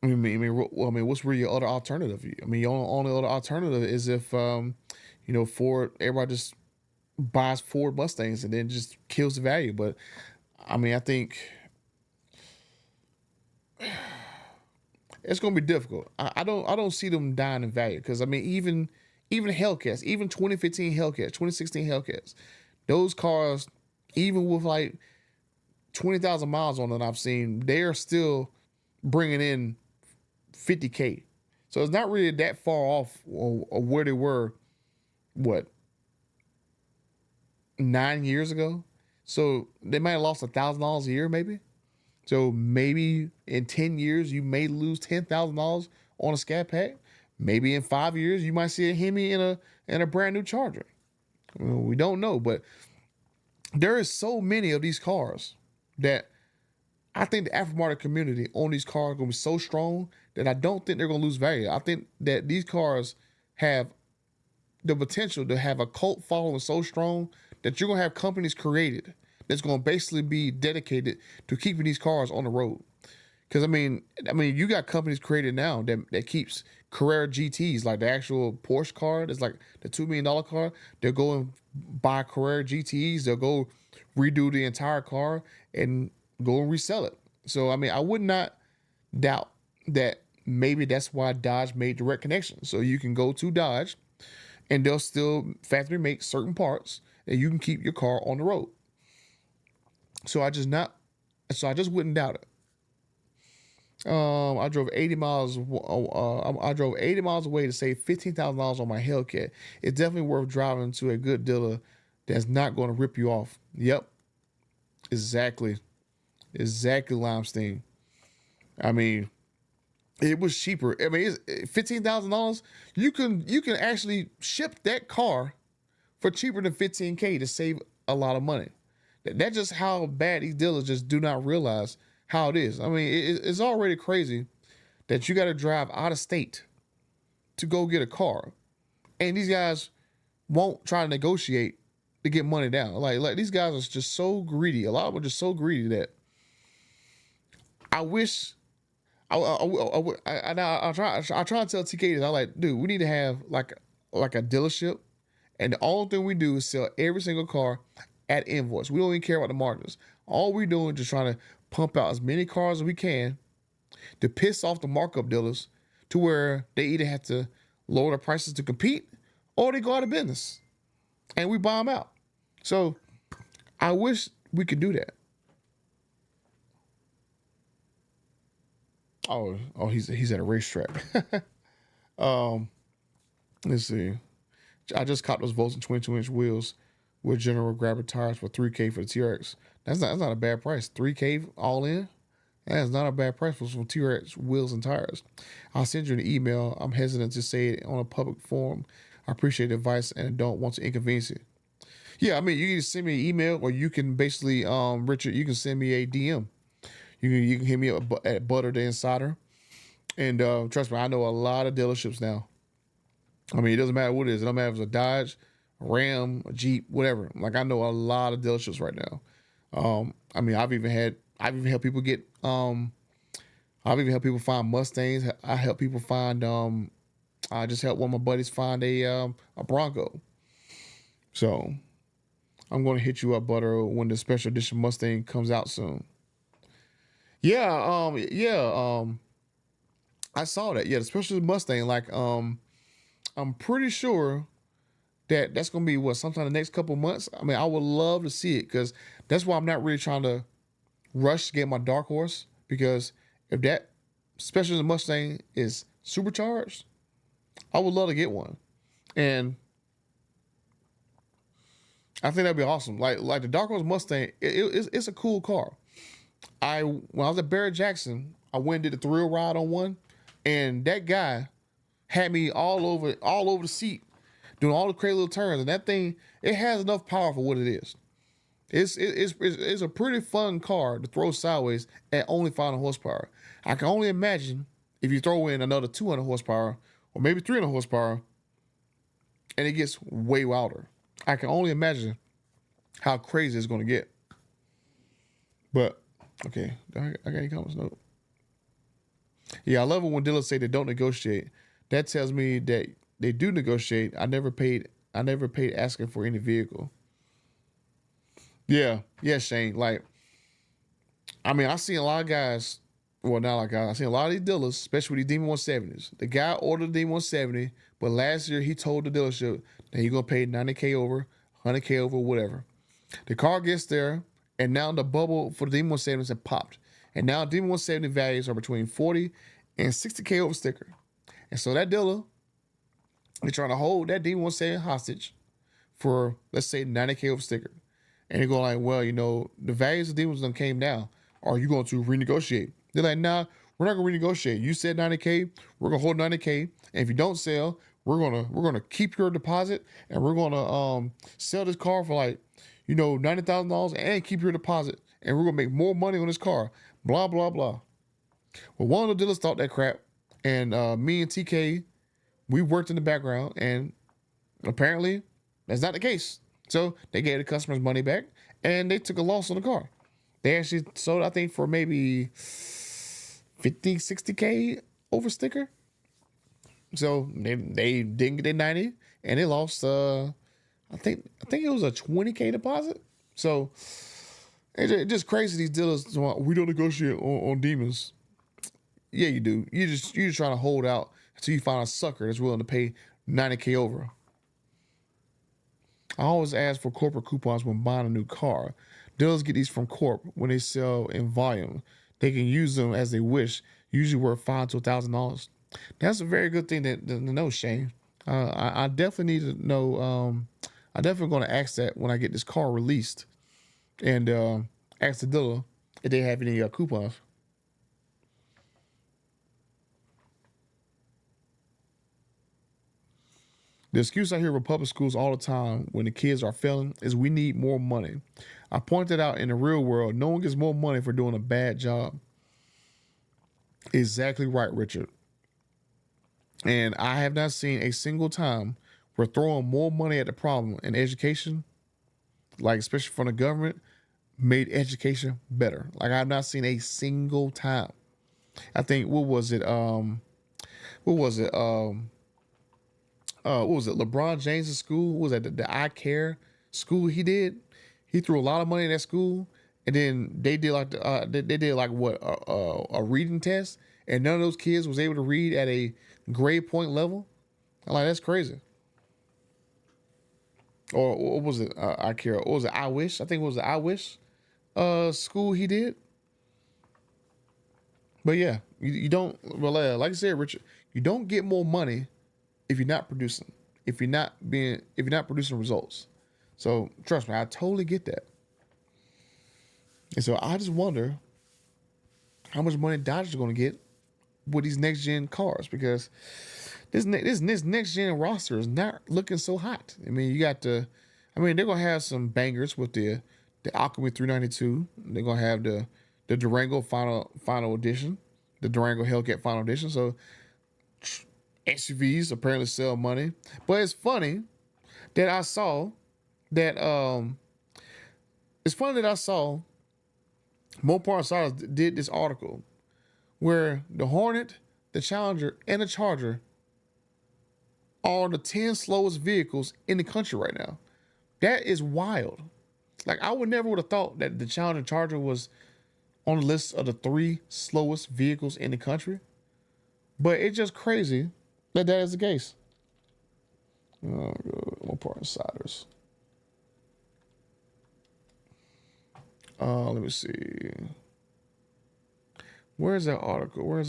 What's really your other alternative? I mean, your only other alternative is if, Ford, everybody just buys Ford Mustangs and then just kills the value. But I mean, I think it's gonna be difficult. I don't see them dying in value because I mean, even Hellcats, even 2015 Hellcats, 2016 Hellcats, those cars, even with like 20,000 miles on them, I've seen they are still bringing in 50K. So it's not really that far off of where they were, what, 9 years ago. So they might have lost $1,000 a year, maybe. So maybe in 10 years you may lose $10,000 on a Scat Pack. Maybe in 5 years you might see a Hemi in a brand new Charger. Well, we don't know, but there is so many of these cars that I think the aftermarket community on these cars are going to be so strong that I don't think they're going to lose value. I think that these cars have the potential to have a cult following so strong that you're going to have companies created that's going to basically be dedicated to keeping these cars on the road. Because I mean, you got companies created now that keeps Carrera GTs, like the actual Porsche car. That's like the $2 million car. They'll go and buy Carrera GTs. They'll go redo the entire car and go and resell it. So I mean, I would not doubt that maybe that's why Dodge made Direct Connection. So you can go to Dodge and they'll still factory make certain parts and you can keep your car on the road. So I just wouldn't doubt it. I drove 80 miles. I drove 80 miles away to save $15,000 on my Hellcat. It's definitely worth driving to a good dealer that's not going to rip you off. Yep, exactly, Limestein. I mean, it was cheaper. I mean, it's $15,000. You can actually ship that car for cheaper than 15K to save a lot of money. That's just how bad these dealers just do not realize how it is. I mean, it's already crazy that you got to drive out of state to go get a car, and these guys won't try to negotiate to get money down. Like these guys are just so greedy. A lot of them are just so greedy that I wish. I try to tell TK this. I like, dude, we need to have like a dealership, and the only thing we do is sell every single car at invoice. We don't even care about the margins. All we're doing is just trying to pump out as many cars as we can to piss off the markup dealers to where they either have to lower the prices to compete or they go out of business and we buy them out. So I wish we could do that. Oh, he's at a racetrack. Let's see. I just caught those Volts and 22-inch wheels with General Grabber tires for $3K for the TRX. That's not a bad price. $3K all in. That is not a bad price for some TRX wheels and tires. I'll send you an email. I'm hesitant to say it on a public forum. I appreciate the advice and don't want to inconvenience you. Yeah, I mean, you can send me an email or you can basically, Richard, you can send me a DM. You can hit me up at Butter the Insider. And trust me, I know a lot of dealerships now. I mean, it doesn't matter what it is. It doesn't matter if it's a Dodge, a Ram, a Jeep, whatever. Like, I know a lot of dealerships right now. I mean, I've even helped people get, I've even helped people find Mustangs. I help people find, I just helped one of my buddies find a Bronco. So I'm going to hit you up, Butter, when the special edition Mustang comes out soon. Yeah, I saw that. Yeah, the special Mustang. Like, I'm pretty sure that's gonna be sometime in the next couple months. I mean, I would love to see it because that's why I'm not really trying to rush to get my dark horse, because if that special Mustang is supercharged, I would love to get one, and I think that'd be awesome. Like the dark horse Mustang, it's a cool car. When I was at Barrett Jackson, I went and did a thrill ride on one, and that guy had me all over the seat, doing all the crazy little turns. And that thing, it has enough power for what it is. It's a pretty fun car to throw sideways at only 500 horsepower. I can only imagine if you throw in another 200 horsepower or maybe 300 horsepower and it gets way wilder. I can only imagine how crazy it's going to get. But, okay, I got any comments? No. Yeah, I love it when dealers say they don't negotiate. That tells me that they do negotiate. I never paid asking for any vehicle. Yeah, Shane. Like, I mean, I seen a lot of guys. Well, not a lot of guys. I seen a lot of these dealers, especially with these Demon 170s. The guy ordered the Demon 170, but last year he told the dealership that he's gonna pay 90K over, 100K over, whatever. The car gets there, and now the bubble for the Demon 170s have popped, and now Demon 170 values are between 40 and 60K over sticker, and so that dealer, they're trying to hold that Demon 170 hostage for, let's say, 90K over sticker. And they're going like, well, the values of demons done came down. Are you going to renegotiate? They're like, nah, we're not going to renegotiate. You said 90K, we're going to hold 90K. And if you don't sell, we're going to keep your deposit and we're going to sell this car for like, $90,000 and keep your deposit. And we're going to make more money on this car. Blah, blah, blah. Well, one of the dealers thought that crap. And me and TK, we worked in the background and apparently that's not the case. So they gave the customers money back and they took a loss on the car. They actually sold, I think, for maybe 50, 60K over sticker. So they didn't get their 90 and they lost, I think it was a 20K deposit. So it's just crazy. These dealers, we don't negotiate on demons. Yeah, you do. You're just trying to hold out until you find a sucker that's willing to pay 90K over. I always ask for corporate coupons when buying a new car. Dealers get these from Corp when they sell in volume. They can use them as they wish, usually worth $500 to $1,000. That's a very good thing to know, Shane. I definitely need to know. I'm definitely going to ask that when I get this car released and ask the dealer if they have any coupons. The excuse I hear from public schools all the time when the kids are failing is we need more money. I pointed out in the real world, no one gets more money for doing a bad job. Exactly right, Richard. And I have not seen a single time where throwing more money at the problem in education, like especially from the government, made education better. Like I've not seen a single time. I think what was it? LeBron James' school? What was that the I Care school he did? He threw a lot of money in that school, and then they did like a reading test, and none of those kids was able to read at a grade point level. I'm like, that's crazy. Or what was it? I Care. What was it? I Wish. I think it was the I Wish school he did. But yeah, you don't. Well, like I said, Richard, you don't get more money if you're not producing, if you're not producing results. So trust me, I totally get that. And so I just wonder how much money Dodge is going to get with these next gen cars, because this next gen roster is not looking so hot. I mean, they're going to have some bangers with the Alchemy 392. They're going to have the Durango final edition, the Durango Hellcat final edition. So SUVs apparently sell money. But it's funny that I saw that Mopar Insiders did this article where the Hornet, the Challenger, and the Charger are the 10 slowest vehicles in the country right now. That is wild. Like I would have thought that the Challenger Charger was on the list of the 3 slowest vehicles in the country. But it's just crazy that is the case. Oh, Mopar Insiders. Let me see. Where's that article? Let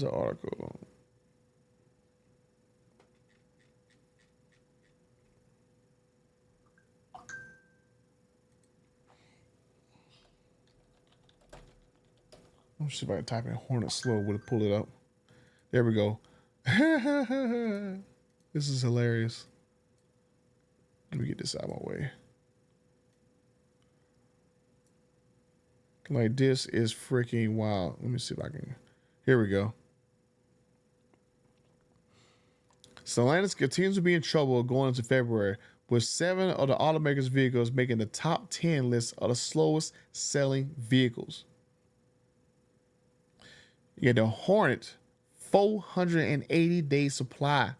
me see if I can type in Hornet slow. Would it pull it up? There we go. This is hilarious. Let me get this out of my way. Like, this is freaking wild. Let me see if I can. Here we go. Stellantis continues to be in trouble going into February, with 7 of the automaker's vehicles making the top 10 list of the slowest selling vehicles. You got the Hornet, 480-day supply.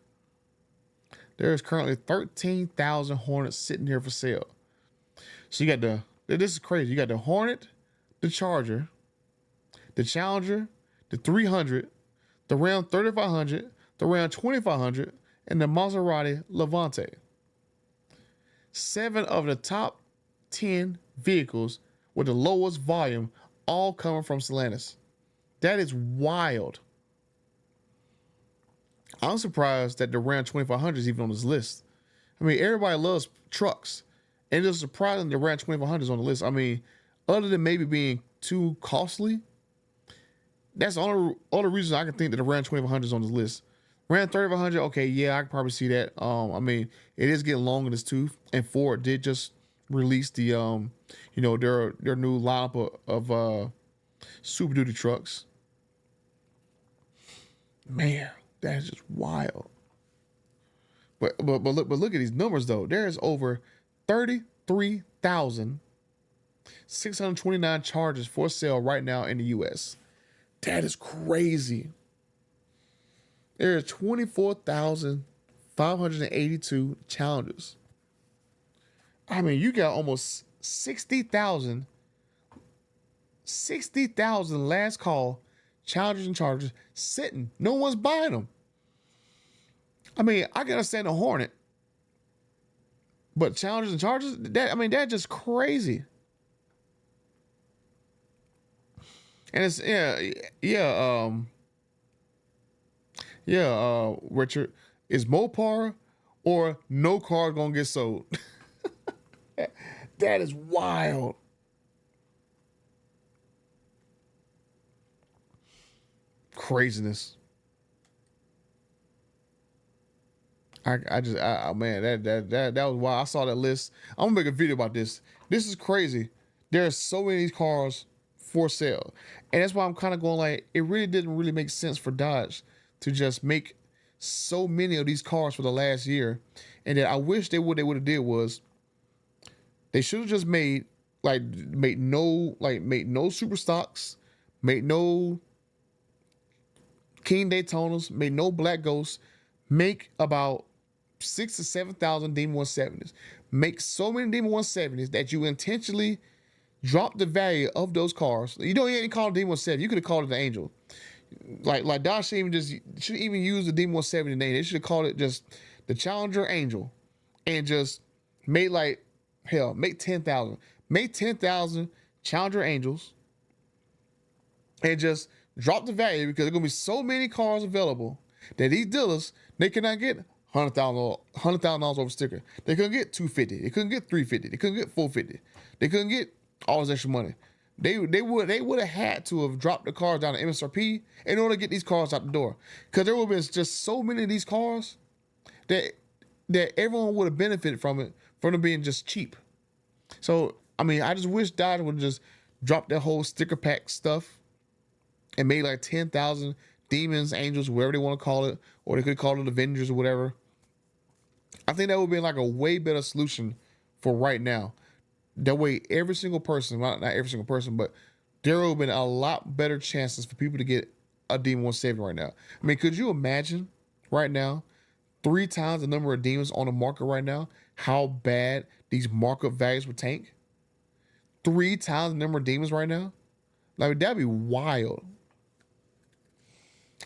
There is currently 13,000 Hornets sitting here for sale. So you got this is crazy. You got the Hornet, the Charger, the Challenger, the 300, the Ram 3500, the Ram 2500, and the Maserati Levante. 7 of the top 10 vehicles with the lowest volume, all coming from Stellantis. That is wild. I'm surprised that the Ram 2500 is even on this list. I mean, everybody loves trucks, and it's surprising the Ram 2500 is on the list. I mean, other than maybe being too costly, that's the only reason I can think that the Ram 2500 is on this list. Ram 3500, okay, yeah, I can probably see that. I mean, it is getting long in its tooth, and Ford did just release the their new lineup of Super Duty trucks. Man, that is just wild. But look at these numbers though. There's over 33,629 chargers for sale right now in the US. That is crazy. There are 24,582 Challengers. I mean, you got almost 60,000 last call Challengers and Chargers sitting. No one's buying them. I mean, I can understand the Hornet, but Challengers and Chargers, that's just crazy. And it's Richard, is Mopar or no car gonna get sold? That is wild. Craziness. Man, that was wild. I saw that list. I'm gonna make a video about this. This is crazy. There are so many cars for sale, and that's why I'm kind of going like, it really didn't really make sense for Dodge to just make so many of these cars for the last year. And that I wish what they would have did was they should have just made no super stocks, made no King Daytonas, made no Black Ghosts, make about 6,000 to 7,000 Demon 170s. Make so many Demon 170s that you intentionally drop the value of those cars. You don't even call it Demon 170. You could have called it the Angel. Like Dodge shouldn't even use the Demon 170 name. They should have called it just the Challenger Angel, and just made make 10,000. Make 10,000 Challenger Angels, and just drop the value, because there's gonna be so many cars available that these dealers, they cannot get $100,000 over sticker. They couldn't get $250. They couldn't get $350. They couldn't get $450. They couldn't get all this extra money. They would have had to have dropped the cars down to MSRP in order to get these cars out the door, because there would have been just so many of these cars that everyone would have benefited from them being just cheap. So I mean, I just wish Dodge would just drop that whole sticker pack stuff and made like 10,000 Demons, Angels, whatever they want to call it, or they could call it Avengers or whatever. I think that would be like a way better solution for right now. That way, every single person, well, not every single person, but there would have been a lot better chances for people to get a Demon 170 right now. I mean, could you imagine right now, 3 times the number of Demons on the market right now, how bad these market values would tank? 3 times the number of Demons right now? Like, that'd be wild.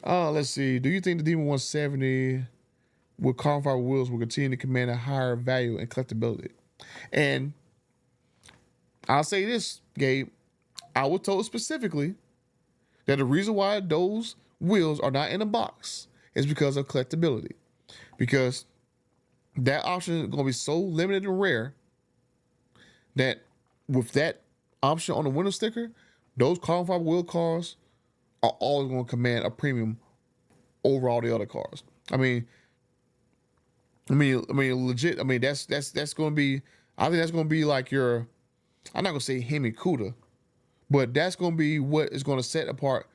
Let's see. Do you think the Demon 170 with carbon fiber wheels will continue to command a higher value and collectability? And I'll say this, Gabe. I was told specifically that the reason why those wheels are not in a box is because of collectability. Because that option is going to be so limited and rare that with that option on the window sticker, those carbon fiber wheel cars are always going to command a premium over all the other cars. I mean, legit. I mean, that's going to be. I think that's going to be like your. I'm not going to say Hemi Cuda, But that's going to be what is going to set apart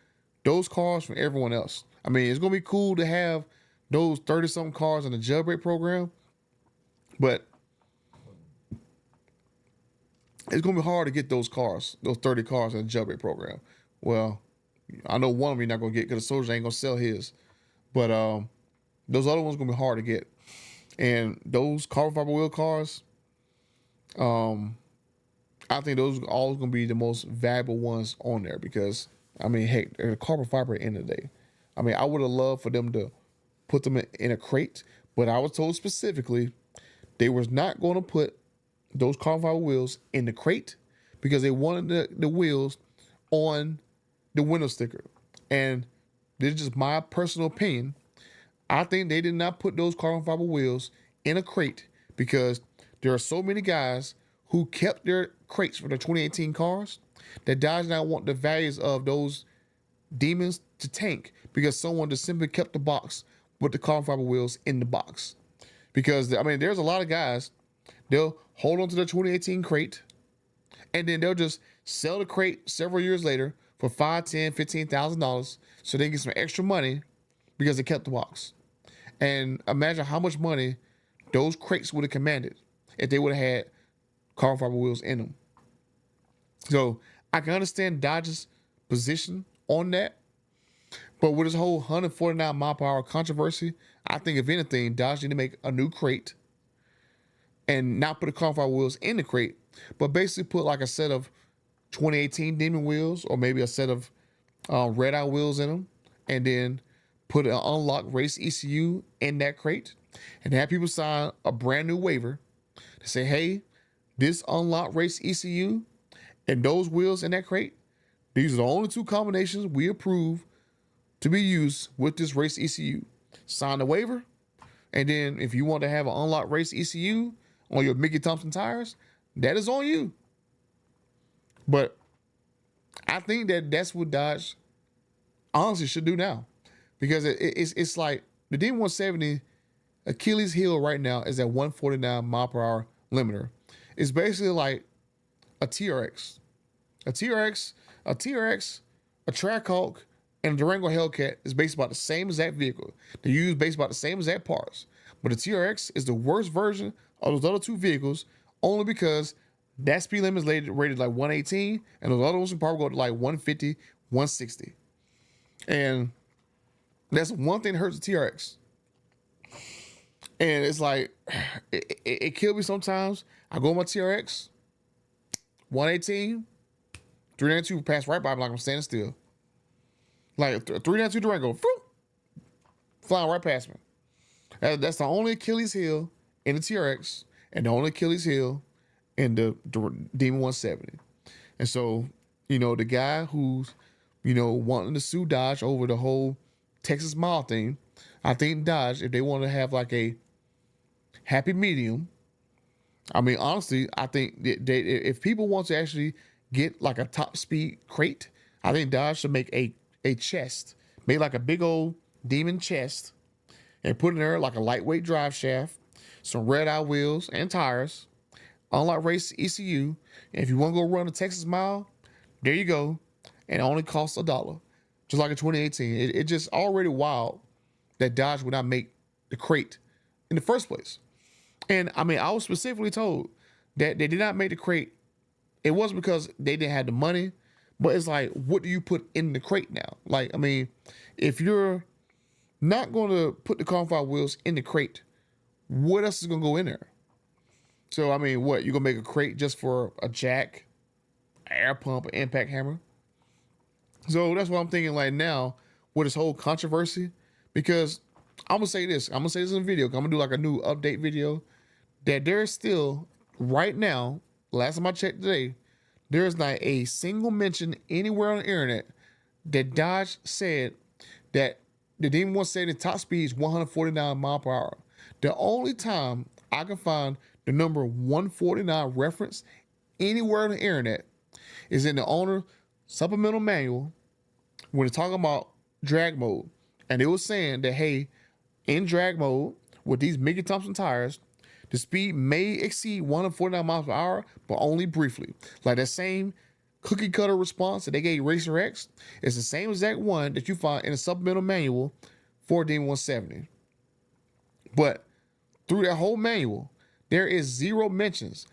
those cars from everyone else. I mean, it's going to be cool to have those 30 something cars in the jailbreak program, but it's going to be hard to get those cars, those 30 cars in the jailbreak program. Well, I know one of them you're not going to get because the soldier ain't going to sell his. But those other ones going to be hard to get. And those carbon fiber wheel cars, I think those are always going to be the most valuable ones on there because, I mean, heck, they're carbon fiber at the end of the day. I mean, I would have loved for them to put them in a crate, but I was told specifically they was not going to put those carbon fiber wheels in the crate because they wanted the wheels on the window sticker. And this is just my personal opinion. I think they did not put those carbon fiber wheels in a crate because there are so many guys who kept their crates for their 2018 cars that Dodge now want the values of those demons to tank because someone just simply kept the box with the carbon fiber wheels in the box. Because, I mean, there's a lot of guys, they'll hold on to their 2018 crate and then they'll just sell the crate several years later for $5,000, $10,000, $15,000 so they get some extra money because they kept the box. And imagine how much money those crates would have commanded if they would have had carbon fiber wheels in them. So I can understand Dodge's position on that. But with this whole 149 mile per hour controversy, I think if anything, Dodge need to make a new crate and not put the carbon fiber wheels in the crate, but basically put like a set of 2018 Demon wheels or maybe a set of Red Eye wheels in them, and then put an unlocked race ECU in that crate and have people sign a brand new waiver to say, hey, this unlocked race ECU and those wheels in that crate, these are the only two combinations we approve to be used with this race ECU. Sign the waiver, and then if you want to have an unlocked race ECU on your Mickey Thompson tires, that is on you. But I think that's what Dodge honestly should do now, because it's like the D170 Achilles heel right now is at 149 mile per hour limiter. It's basically like a TRX, a Trackhawk, and a Durango Hellcat is based about the same exact vehicle. They use based about the same exact parts. But the TRX is the worst version of those other two vehicles only because that speed limit is rated like 118, and those other ones can probably go to like 150, 160. And that's one thing that hurts the TRX. And it's like, it kills me sometimes. I go on my TRX, 118, 392 pass right by me like I'm standing still. Like 392 Durango, flying right past me. That's the only Achilles heel in the TRX and the only Achilles heel in the Demon 170. And so, the guy who's, wanting to sue Dodge over the whole Texas Mile thing, I think Dodge, if they want to have like a happy medium, I mean, honestly, I think if people want to actually get like a top speed crate, I think Dodge should make a chest, make like a big old Demon chest, and put in there like a lightweight drive shaft, some Red Eye wheels and tires, unlock race ECU. And if you want to go run a Texas Mile, there you go. And it only costs $1, just like in 2018. It just already wild that Dodge would not make the crate in the first place. And I mean, I was specifically told that they did not make the crate. It wasn't because they didn't have the money, but it's like, what do you put in the crate now? Like, I mean, if you're not going to put the carbon fiber wheels in the crate, what else is going to go in there? So, I mean, what? You're going to make a crate just for a jack, an air pump, an impact hammer? So that's what I'm thinking like now with this whole controversy, because I'm going to say this. I'm going to say this in a video. I'm going to do like a new update video that there's still right now, last time I checked today, there's not a single mention anywhere on the internet that Dodge said that the Demon 170 top speed is 149 mile per hour. The only time I can find the number 149 reference anywhere on the internet is in the owner supplemental manual when it's talking about drag mode. And it was saying that, hey, in drag mode with these Mickey Thompson tires, the speed may exceed 149 miles per hour, but only briefly. Like that same cookie cutter response that they gave Racer X is the same exact one that you find in the supplemental manual for Demon 170. But through that whole manual, there is zero mentions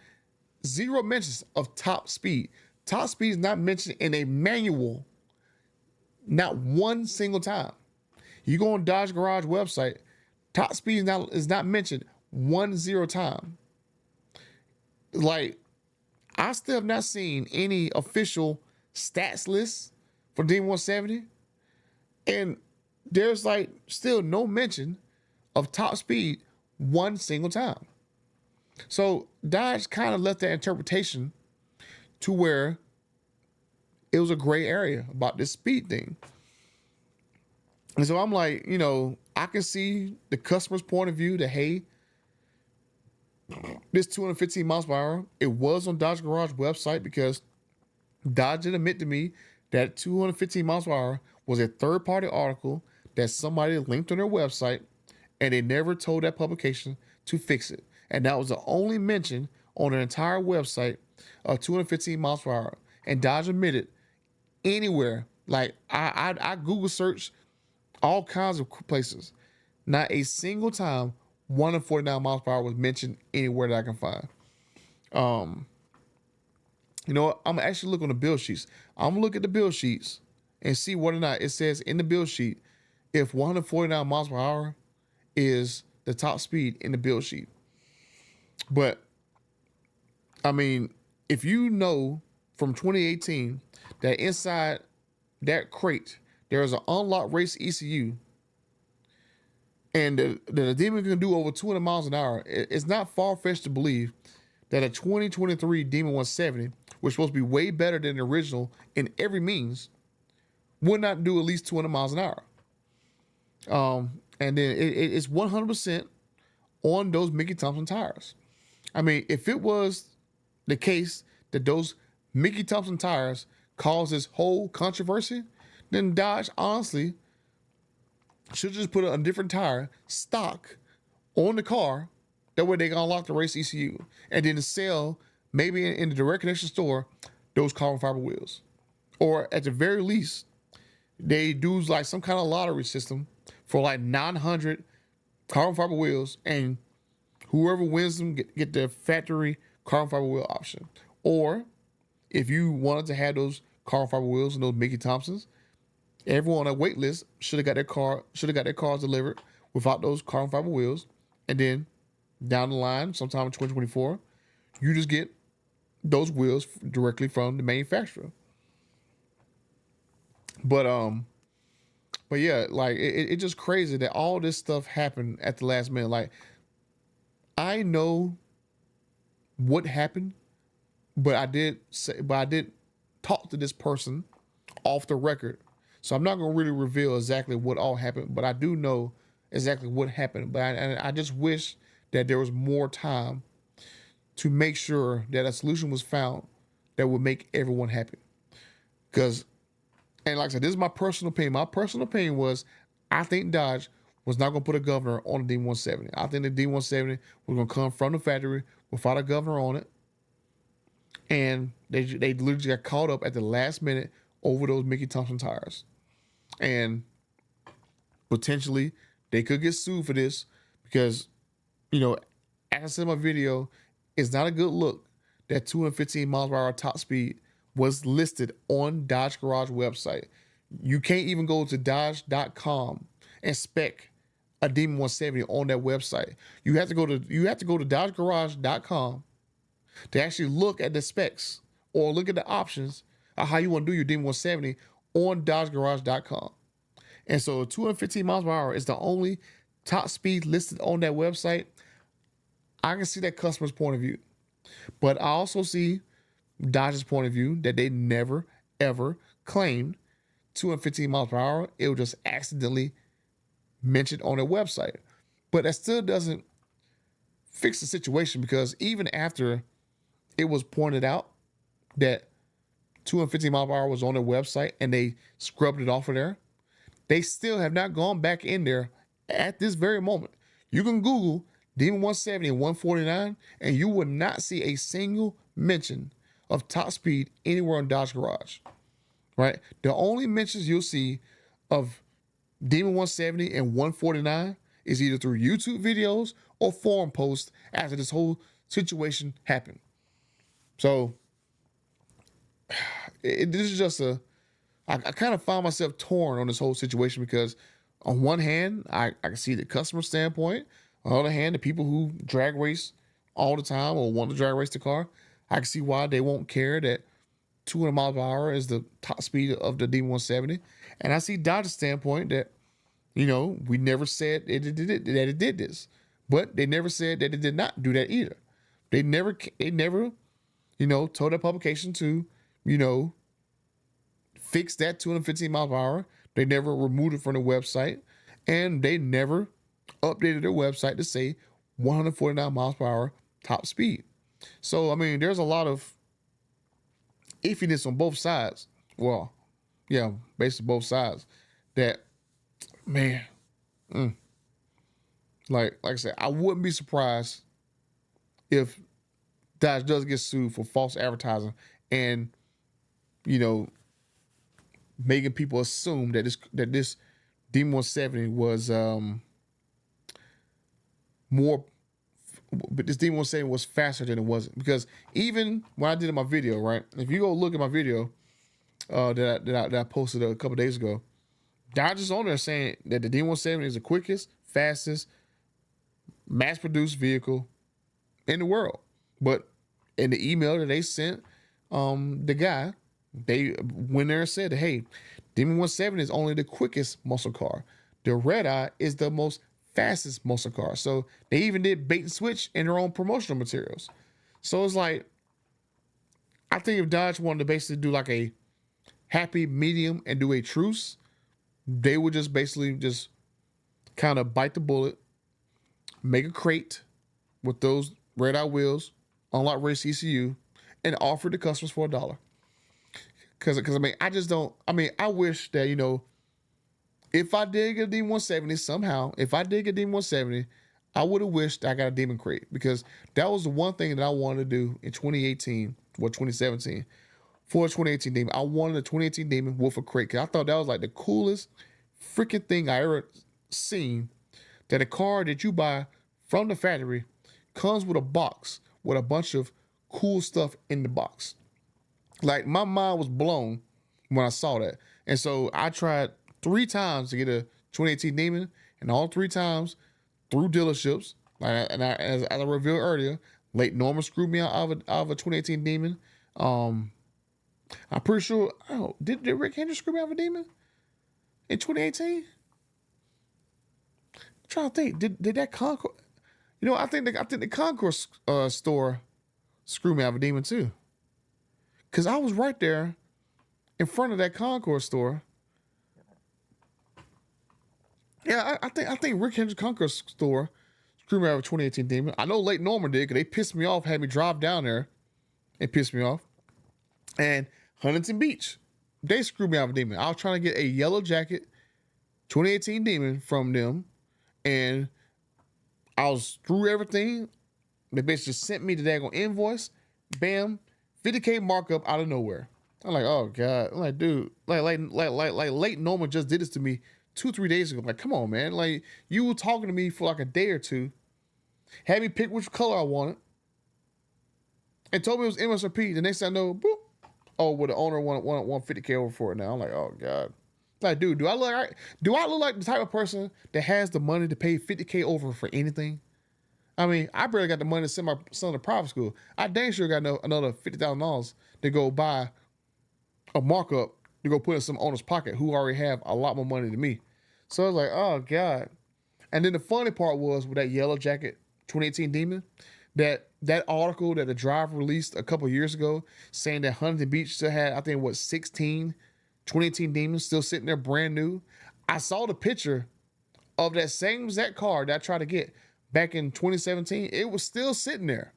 of top speed. Top speed is not mentioned in a manual, not one single time. You go on Dodge Garage website, top speed is not mentioned 10 time. Like, I still have not seen any official stats lists for Demon 170. And there's like still no mention of top speed one single time. So Dodge kind of left that interpretation to where it was a gray area about this speed thing. And so I'm like, I can see the customer's point of view that, hey, this 215 miles per hour, it was on Dodge Garage website because Dodge did admit to me that 215 miles per hour was a third-party article that somebody linked on their website, and they never told that publication to fix it. And that was the only mention on their entire website of 215 miles per hour. And Dodge admitted anywhere, like I Google searched all kinds of places, not a single time 149 miles per hour was mentioned anywhere that I can find. You know what? I'm gonna actually look on the bill sheets. I'm gonna look at the bill sheets and see whether or not it says in the bill sheet if 149 miles per hour is the top speed in the bill sheet. But I mean, if you know from 2018 that inside that crate there is an unlocked race ECU, and the Demon can do over 200 miles an hour, it's not far-fetched to believe that a 2023 Demon 170, which is supposed to be way better than the original in every means, would not do at least 200 miles an hour. And then it's 100% on those Mickey Thompson tires. I mean, if it was the case that those Mickey Thompson tires caused this whole controversy, then Dodge honestly should just put a different tire stock on the car. That way they can unlock the race ECU and then sell maybe in the direct connection store those carbon fiber wheels. Or at the very least, they do like some kind of lottery system for like 900 carbon fiber wheels, and whoever wins them get the factory carbon fiber wheel option. Or if you wanted to have those carbon fiber wheels and those Mickey Thompsons, everyone on that wait list should have got their cars delivered without those carbon fiber wheels, and then down the line, sometime in 2024, you just get those wheels directly from the manufacturer. But yeah, like it's just crazy that all this stuff happened at the last minute. Like, I know what happened, but I did talk to this person off the record. So I'm not going to really reveal exactly what all happened, but I do know exactly what happened. But I just wish that there was more time to make sure that a solution was found that would make everyone happy. Because, and like I said, this is my personal opinion. My personal opinion was, I think Dodge was not going to put a governor on the D170. I think the D170 was going to come from the factory without a governor on it. And they literally got caught up at the last minute over those Mickey Thompson tires. And potentially they could get sued for this because, as I said in my video, it's not a good look that 215 miles per hour top speed was listed on Dodge Garage website. You can't even go to Dodge.com and spec a Demon 170 on that website. You have to go to DodgeGarage.com to actually look at the specs or look at the options of how you want to do your Demon 170 on DodgeGarage.com. And so 215 miles per hour is the only top speed listed on that website. I can see that customer's point of view, but I also see Dodge's point of view that they never, ever claimed 215 miles per hour. It was just accidentally mentioned on their website. But that still doesn't fix the situation, because even after it was pointed out that 215 miles per hour was on their website and they scrubbed it off of there, they still have not gone back in there at this very moment. You can Google Demon 170 and 149 and you will not see a single mention of top speed anywhere on Dodge Garage, right? The only mentions you'll see of Demon 170 and 149 is either through YouTube videos or forum posts after this whole situation happened. So this is just I kind of found myself torn on this whole situation because on one hand, I can see the customer standpoint. On the other hand, the people who drag race all the time or want to drag race the car, I can see why they won't care that 200 miles per hour is the top speed of the D170. And I see Dodge's standpoint that, we never said that it did this, but they never said that it did not do that either. They never, told that publication to, fix that 215 miles per hour. They never removed it from the website, and they never updated their website to say 149 miles per hour top speed. So, I mean, there's a lot of iffiness on both sides. Well, yeah, basically both sides. That, man, like I said, I wouldn't be surprised if Dodge does get sued for false advertising and, making people assume that this Demon 170 was more, but this Demon 170 was faster than it wasn't. Because even when I did my video, right? If you go look at my video that I posted a couple days ago, Dodge is on there saying that the Demon 170 is the quickest, fastest, mass-produced vehicle in the world. But in the email that they sent the guy, they went there and said, hey, Demon 170 is only the quickest muscle car. The Red Eye is the most fastest muscle car. So they even did bait and switch in their own promotional materials. So it's like, I think if Dodge wanted to basically do like a happy medium and do a truce, they would just basically just kind of bite the bullet, make a crate with those Red Eye wheels, unlock race ECU, and offer the customers for $1. Because I mean, I wish that, if I did get a D170 somehow, I would have wished I got a Demon crate, because that was the one thing that I wanted to do in 2018 or 2017 for a 2018 Demon. I wanted a 2018 Demon with a crate, because I thought that was like the coolest freaking thing I ever seen, that a car that you buy from the factory comes with a box with a bunch of cool stuff in the box. Like, my mind was blown when I saw that. And so I tried 3 times to get a 2018 Demon, and all 3 times through dealerships. As I revealed earlier, late Norman screwed me out of a 2018 Demon. I'm pretty sure. Oh, did Rick Hendrick screw me out of a Demon in 2018? I'm trying to think. Did that Concord? I think the Concord store screwed me out of a Demon too. Cause I was right there in front of that Concord store. Yeah, I think Rick Hendrick's Concord store screwed me out of a 2018 Demon. I know Late Norman did, because they pissed me off, had me drive down there and pissed me off. And Huntington Beach, they screwed me out of a Demon. I was trying to get a yellow jacket 2018 Demon from them, and I was through everything. They basically sent me the daggone invoice. Bam. 50K markup out of nowhere. I'm like, oh God. I'm like, dude, like Late Norman just did this to me 2-3 days ago. I'm like, come on, man. Like, you were talking to me for like a day or two, had me pick which color I wanted, and told me it was MSRP. The next thing I know, boop. Oh, well, the owner wanted 50K over for it now. I'm like, oh God. Like, dude, do I look like the type of person that has the money to pay 50K over for anything? I mean, I barely got the money to send my son to private school. I dang sure got another $50,000 to go buy a markup to go put in some owner's pocket who already have a lot more money than me. So I was like, oh God. And then the funny part was with that Yellow Jacket 2018 Demon, that article that the driver released a couple years ago saying that Huntington Beach still had, I think, 16 2018 Demons still sitting there brand new. I saw the picture of that same exact car that I tried to get back in 2017. It was still sitting there.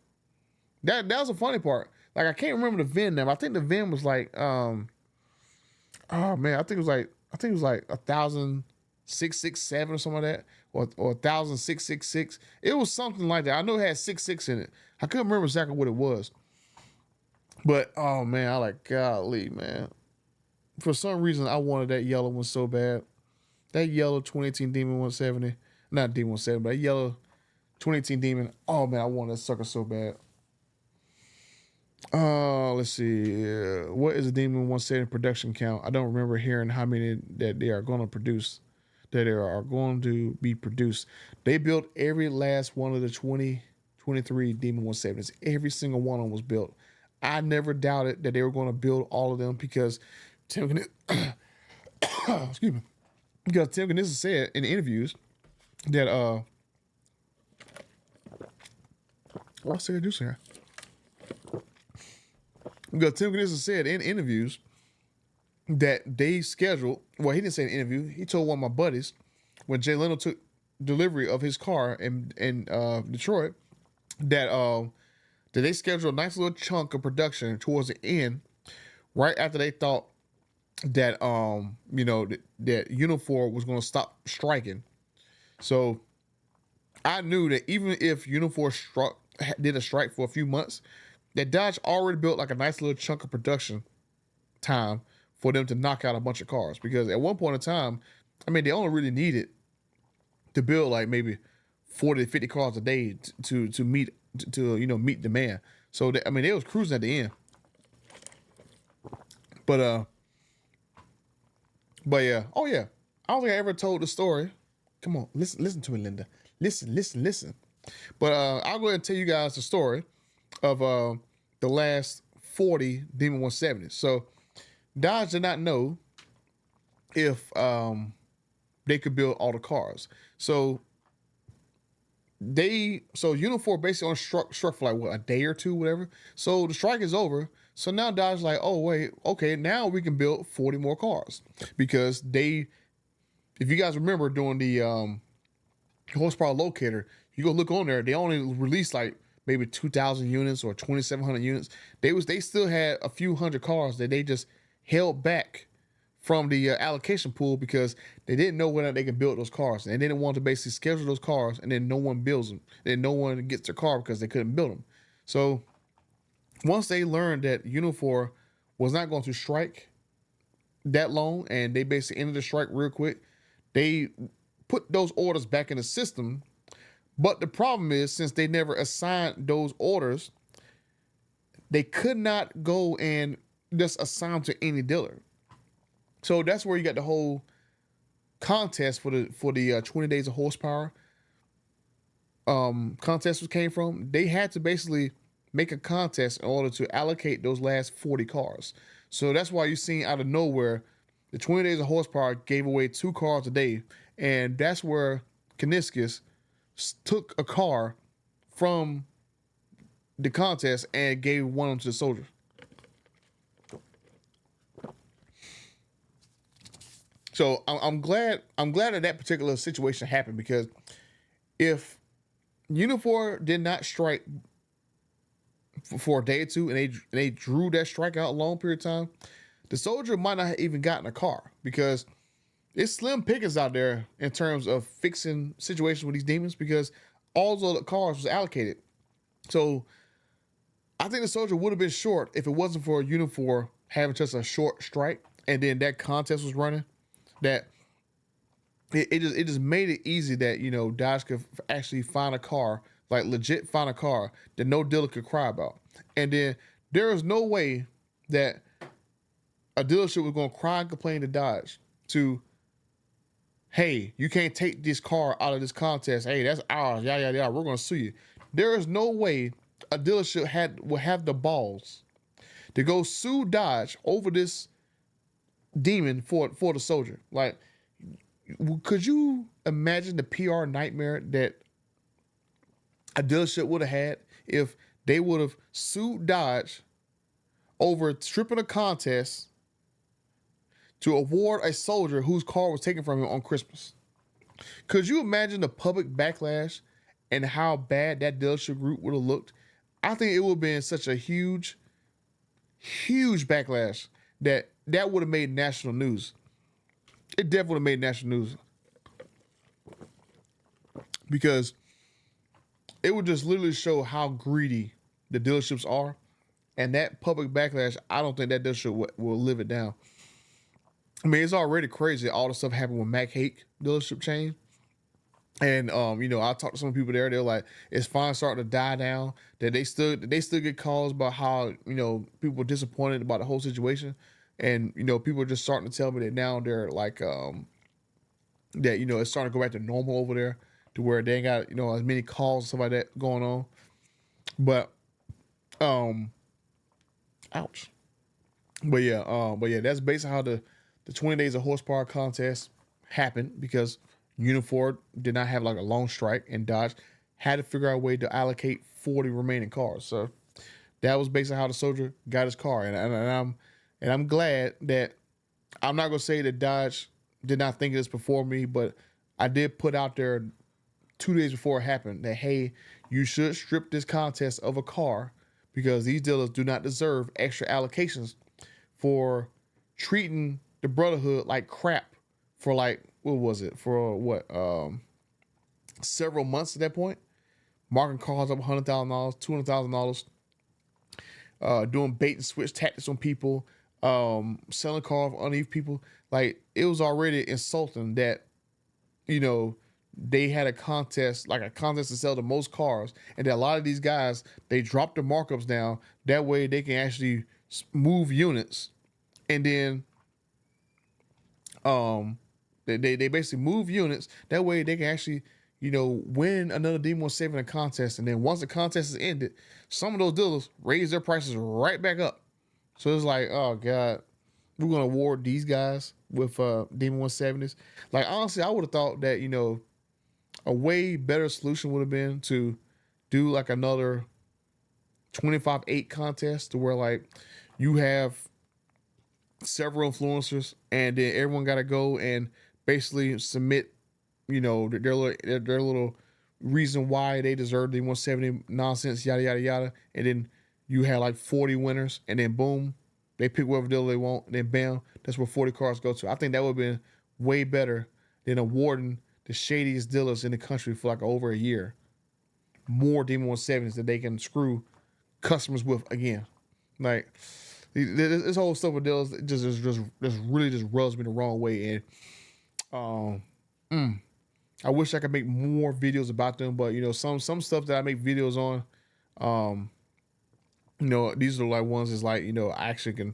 That was the funny part. Like, I can't remember the VIN number. I think the VIN was like, oh man, I think it was like 1,667 or something like that, or 1,666. It was something like that. I know it had 66 in it. I couldn't remember exactly what it was. But oh man, I like golly, man. For some reason, I wanted that yellow one so bad. That yellow 2018 Demon 170, not Demon 170, but that yellow 2018 Demon. Oh man, I wanted that sucker so bad. Let's see. What is a Demon 170 production count? I don't remember hearing how many that they are going to produce. That they are going to be produced. They built every last one of the 2023 Demon 170s. Every single one of them was built. I never doubted that they were going to build all of them because Tim, excuse me, because Tim Knizzle said in interviews that what's they do here? Because Tim Knizzle said in interviews that they scheduled. Well, he didn't say in an interview. He told one of my buddies when Jay Leno took delivery of his car in Detroit that they scheduled a nice little chunk of production towards the end, right after they thought that that Unifor was going to stop striking. So I knew that even if Unifor did a strike for a few months, that Dodge already built like a nice little chunk of production time for them to knock out a bunch of cars. Because at one point in time, I mean, they only really needed to build like maybe 40 to 50 cars a day to meet meet demand. So they was cruising at the end. But yeah, oh yeah, I don't think I ever told the story. Come on, listen to me, Linda. Listen. But I'll go ahead and tell you guys the story of the last 40 Demon 170s. So Dodge did not know if they could build all the cars. So Unifor basically on struck for like what, a day or two, whatever. So the strike is over. So now Dodge like, oh wait, okay, now we can build 40 more cars because if you guys remember doing the horsepower locator, you go look on there, they only released like maybe 2,000 units or 2,700 units. They still had a few hundred cars that they just held back from the allocation pool because they didn't know whether they could build those cars, and they didn't want to basically schedule those cars and then no one builds them, then no one gets their car because they couldn't build them. So once they learned that Unifor was not going to strike that long, and they basically ended the strike real quick, they put those orders back in the system. But the problem is, since they never assigned those orders, they could not go and just assign to any dealer. So that's where you got the whole contest for the 20 days of horsepower contest came from. They had to basically make a contest in order to allocate those last 40 cars. So that's why you seen out of nowhere the 20 days of horsepower gave away 2 cars a day, and that's where Knizzle took a car from the contest and gave one of them to the soldier. So I'm glad that particular situation happened, because if Unifor did not strike for a day or two and they drew that strike out a long period of time, the soldier might not have even gotten a car, because it's slim pickings out there in terms of fixing situations with these demons, because all those other cars was allocated. So I think the soldier would have been short if it wasn't for Unifor having just a short strike and then that contest was running. That it just made it easy that Dodge could actually find a car, like legit find a car that no dealer could cry about. And then there is no way that a dealership was going to cry and complain to Dodge to, hey, you can't take this car out of this contest. Hey, that's ours. Yeah. We're going to sue you. There is no way a dealership will have the balls to go sue Dodge over this demon for the soldier. Like, could you imagine the PR nightmare that a dealership would have had if they would have sued Dodge over stripping a contest to award a soldier whose car was taken from him on Christmas? Could you imagine the public backlash and how bad that dealership group would have looked? I think it would have been such a huge backlash that would have made national news. It definitely would have made national news, because it would just literally show how greedy the dealerships are And that public backlash, I don't think that dealership will live it down. I mean, it's already crazy all the stuff happened with Mac Hake dealership chain. And I talked to some people there. They're like, it's finally starting to die down. That they still get calls about how people are disappointed about the whole situation, and people are just starting to tell me that now they're like that it's starting to go back to normal over there, to where they ain't got as many calls and stuff like that going on. But um, ouch. But yeah, that's basically how the 20 days of horsepower contest happened, because Unifor did not have like a long strike, and Dodge had to figure out a way to allocate 40 remaining cars. So that was basically how the soldier got his car, and I'm glad that I'm not gonna say that Dodge did not think of this before me, but I did put out there 2 days before it happened that, hey, you should strip this contest of a car, because these dealers do not deserve extra allocations for treating the Brotherhood like crap for like, what was it, for what, several months at that point, marking cars up $100,000, $200,000, doing bait and switch tactics on people, selling cars underneath people. Like, it was already insulting that they had a contest, like a contest to sell the most cars, and that a lot of these guys, they dropped the markups down. That way they can actually move units, and then they basically move units. That way they can actually win another D170 in a contest, and then once the contest is ended, some of those dealers raise their prices right back up. So it's like, oh god, we're gonna award these guys with Demon 170s. Like, honestly, I would have thought that a way better solution would have been to do like another 25-8 contest, to where like you have several influencers, and then everyone got to go and basically submit their little reason why they deserve the 170 nonsense, yada yada yada, and then you had like 40 winners, and then boom, they pick whatever dealer they want, and then bam, that's where 40 cars go to. I think that would have been way better than awarding the shadiest dealers in the country for like over a year more Demon 170s that they can screw customers with again. Like, this whole stuff with dealers just really just rubs me the wrong way. And I wish I could make more videos about them, but some stuff that I make videos on, these are like ones is like, I actually can,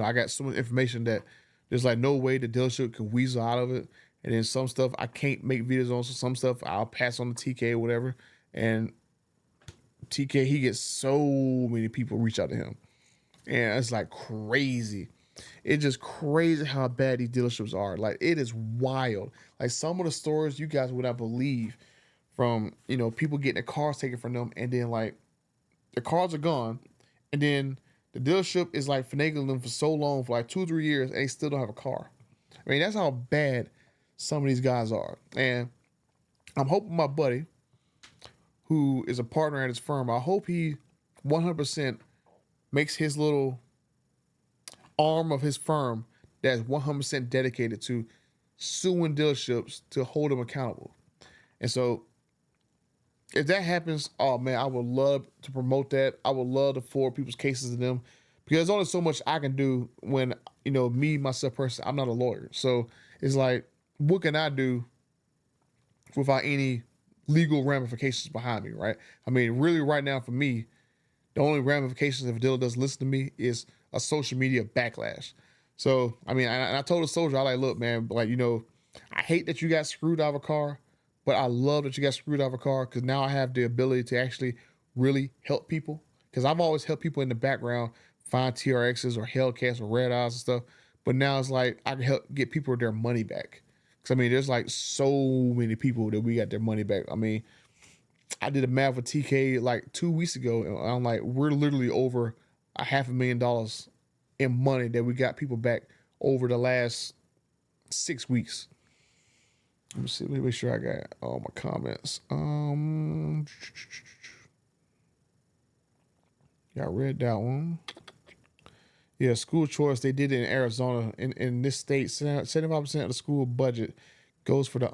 I got so much information that there's like no way the dealership can weasel out of it. And then some stuff I can't make videos on, so some stuff I'll pass on to TK or whatever. And TK, he gets so many people reach out to him, and it's like crazy. It's just crazy how bad these dealerships are. Like, it is wild. Like, some of the stories you guys would not believe, from people getting their cars taken from them, and then like their cars are gone, and then the dealership is like finagling them for so long, for like 2 or 3 years, and they still don't have a car. I mean, that's how bad some of these guys are. And I'm hoping my buddy, who is a partner at his firm, I hope he 100% makes his little arm of his firm that's 100% dedicated to suing dealerships to hold them accountable. And so if that happens, oh man, I would love to promote that. I would love to forward people's cases to them, because there's only so much I can do when, me, myself personally, I'm not a lawyer. So it's like, what can I do without any legal ramifications behind me, right? I mean, really right now for me, the only ramifications if a dealer doesn't listen to me is a social media backlash. So, I mean, and I told the soldier, I like, look, man, like, I hate that you got screwed out of a car, but I love that you got screwed out of a car, because now I have the ability to actually really help people. Because I've always helped people in the background find TRXs or Hellcats or Red Eyes and stuff. But now it's like I can help get people their money back. Because, I mean, there's like so many people that we got their money back. I mean, I did a math with TK like 2 weeks ago, and I'm like, we're literally over $500,000 in money that we got people back over the last 6 weeks. Let me see. Let me make sure I got all my comments. Yeah, I read that one. Yeah, school choice. They did it in Arizona. In this state, 75% of the school budget goes for the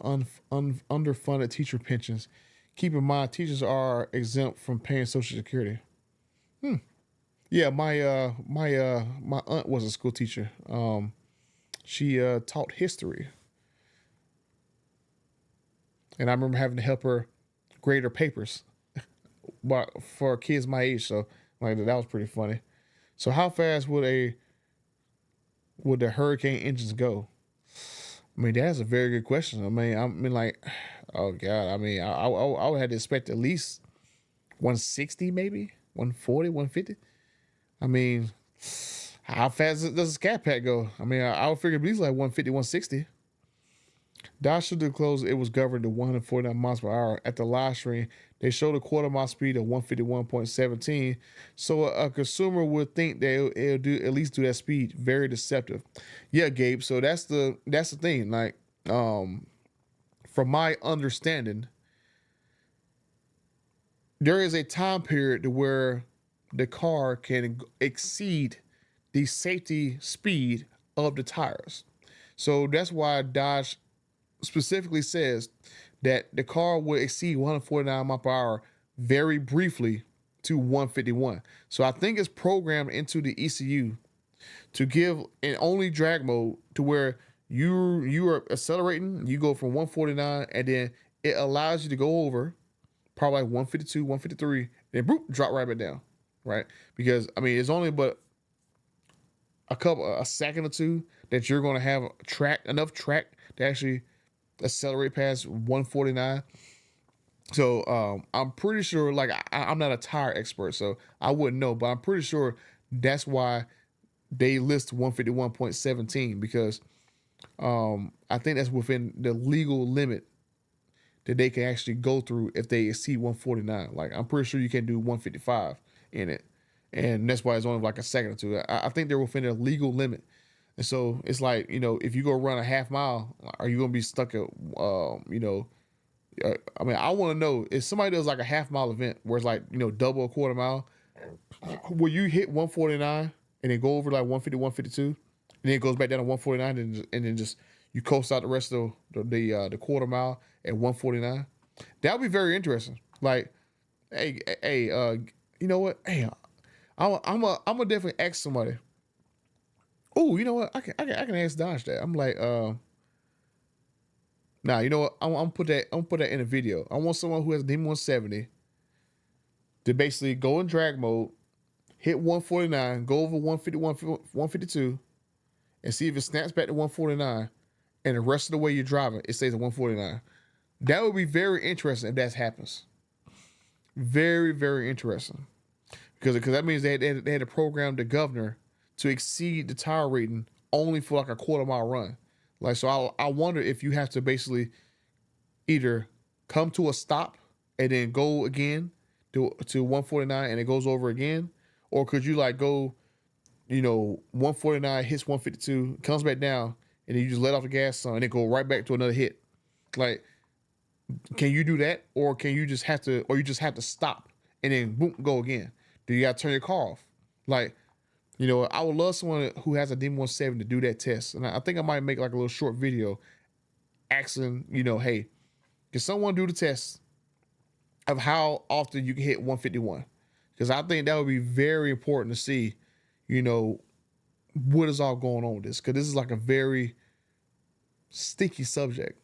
underfunded teacher pensions. Keep in mind, teachers are exempt from paying Social Security. Yeah, my aunt was a school teacher. She taught history, and I remember having to help her grade her papers, but for kids my age. So like that was pretty funny. So how fast would the hurricane engines go? I mean, that's a very good question. I mean, like, oh god. I mean, I would have to expect at least 160, maybe 140, 150. I mean, how fast does a scat pack go? I mean, I would figure at least like 150, 160. Dodge should disclose it was governed to 149 miles per hour. At the live stream, they showed a quarter mile speed of 151.17. So a consumer would think that it'll do at least do that speed. Very deceptive. Yeah, Gabe. So that's the thing. Like, from my understanding, there is a time period to where the car can exceed the safety speed of the tires. So that's why Dodge specifically says that the car will exceed 149 mile per hour very briefly to 151. So I think it's programmed into the ECU to give an only drag mode to where you are accelerating, you go from 149, and then it allows you to go over probably like 152, 153, and then boop, drop right back down, right? Because I mean, it's only but a second or two that you're going to have enough track to actually accelerate past 149. So I'm pretty sure, like I'm not a tire expert, so I wouldn't know, but I'm pretty sure that's why they list 151.17 because I think that's within the legal limit that they can actually go through if they exceed 149. Like I'm pretty sure you can do 155 in it, and that's why it's only like a second or two. I think they're within a legal limit, and so it's like if you go run a half mile, are you gonna be stuck at I mean, I want to know if somebody does like a half mile event where it's like double a quarter mile, will you hit 149 and then go over like 150, 152, and then it goes back down to 149 and then just you coast out the rest of the quarter mile at 149? That would be very interesting. Like, hey, you know what? Hey, I'm a definitely ask somebody. Oh, you know what? I can ask Dodge that. I'm like, nah, you know what? I'm gonna put that in a video. I want someone who has a Demon 170 to basically go in drag mode, hit 149, go over 151, 152, and see if it snaps back to 149, and the rest of the way you're driving, it stays at 149. That would be very interesting if that happens. Very, very interesting. Because that means they had to program the governor to exceed the tire rating only for like a quarter mile run. Like, so I wonder if you have to basically either come to a stop and then go again to 149 and it goes over again, or could you like go 149 hits 152 comes back down and then you just let off the gas and then go right back to another hit. Like, can you do that, or can you just have to, or you just have to stop and then boom go again? Do you got to turn your car off? Like, I would love someone who has a Demon 170 to do that test, and I think I might make like a little short video asking, hey, can someone do the test of how often you can hit 151? Because I think that would be very important to see, you know, what is all going on with this. Because this is like a very sticky subject.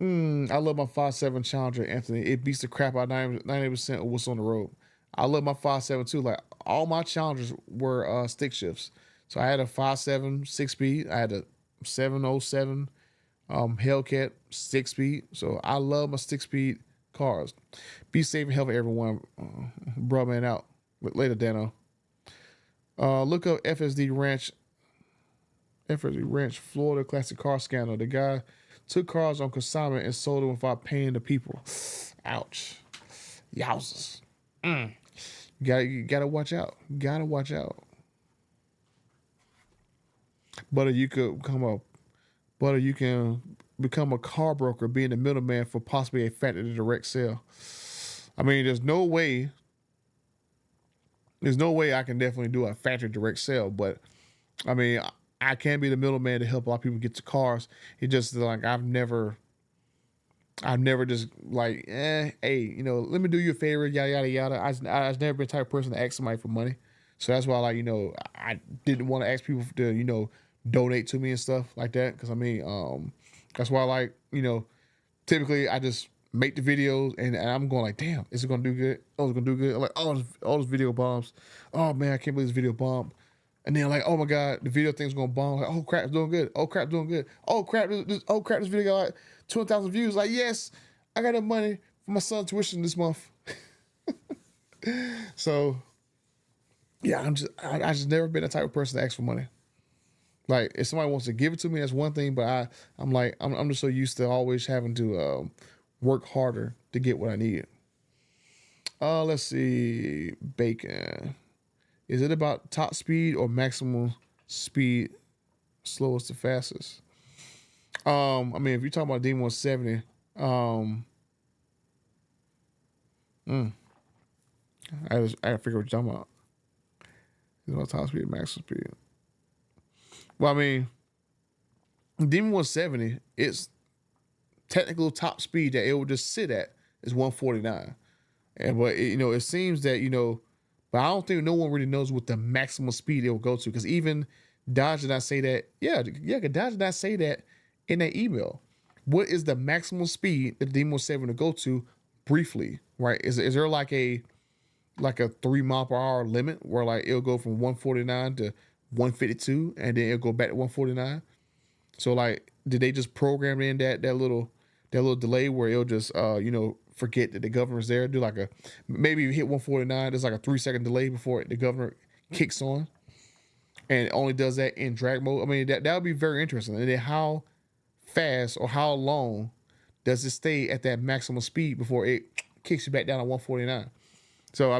I love my 5.7 Challenger, Anthony. It beats the crap out of 90% of what's on the road. I love my 5.7 too. Like all my Challengers were stick shifts. So I had a 5.7 6-speed. I had a 707 Hellcat 6-speed. So I love my 6-speed cars. Be safe and healthy, everyone. Bro, man, out. Later, Dano. Look up FSD Ranch, Florida classic car scandal. The guy took cars on consignment and sold them without paying the people. Ouch. Yowzers. You gotta watch out. Gotta watch out. But you can become a car broker, being the middleman for possibly a factory direct sale. I mean, there's no way I can definitely do a factory direct sale, but I mean, I can be the middleman to help a lot of people get to cars. It's just like I've never I've never just like, hey, let me do you a favor, yada yada yada. I've never been the type of person to ask somebody for money, so that's why like I didn't want to ask people to donate to me and stuff like that because that's why like typically I just make the videos and I'm going like, damn, is it gonna do good? Oh, it's gonna do good. I'm like, oh, all those video bombs. Oh man, I can't believe this video bombed. And then like, oh my god, the video thing's gonna bomb. Like, oh crap, it's doing good. Oh crap, doing good. Oh crap, this video got like 200,000 views. Like, yes, I got enough money for my son's tuition this month. So yeah, I just never been the type of person to ask for money. Like if somebody wants to give it to me, that's one thing. But I'm just so used to always having to work harder to get what I need. Let's see, bacon. Is it about top speed or maximum speed, slowest to fastest? If you're talking about D170, I gotta figure what you're talking about. Is it about top speed, maximum speed? Well, Demon 170, its technical top speed that it will just sit at is 149. But it seems that but I don't think no one really knows what the maximum speed it will go to because even Dodge did not say that. Yeah, Dodge did not say that in that email. What is the maximum speed that the Demon 170 will go to? Briefly, right? Is there like a 3 mile per hour limit where like it'll go from 149 to 152 and then it'll go back to 149? So like, did they just program in that little delay where it'll just forget that the governor's there? Do like maybe you hit 149, there's like a 3-second delay before the governor kicks on, and it only does that in drag mode. That would be very interesting. And then how fast or how long does it stay at that maximum speed before it kicks you back down to 149? So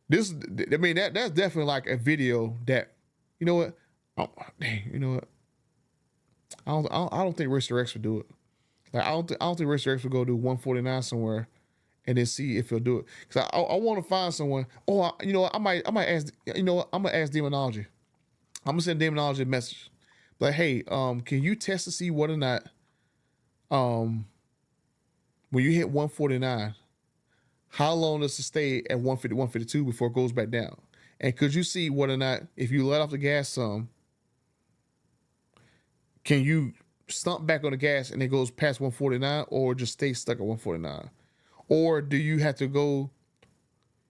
that's definitely like a video that what. Oh, dang, you know what? I don't think Racer X would do it. Like I don't think Racer X would go do 149 somewhere, and then see if he'll do it. Cause I want to find someone. Oh, I might ask. I'm gonna ask Demonology. I'm gonna send Demonology a message. Like, hey, can you test to see whether or not, when you hit 149, how long does it stay at 150, 152 before it goes back down? And could you see whether or not if you let off the gas some, can you stump back on the gas and it goes past 149 or just stay stuck at 149? Or do you have to go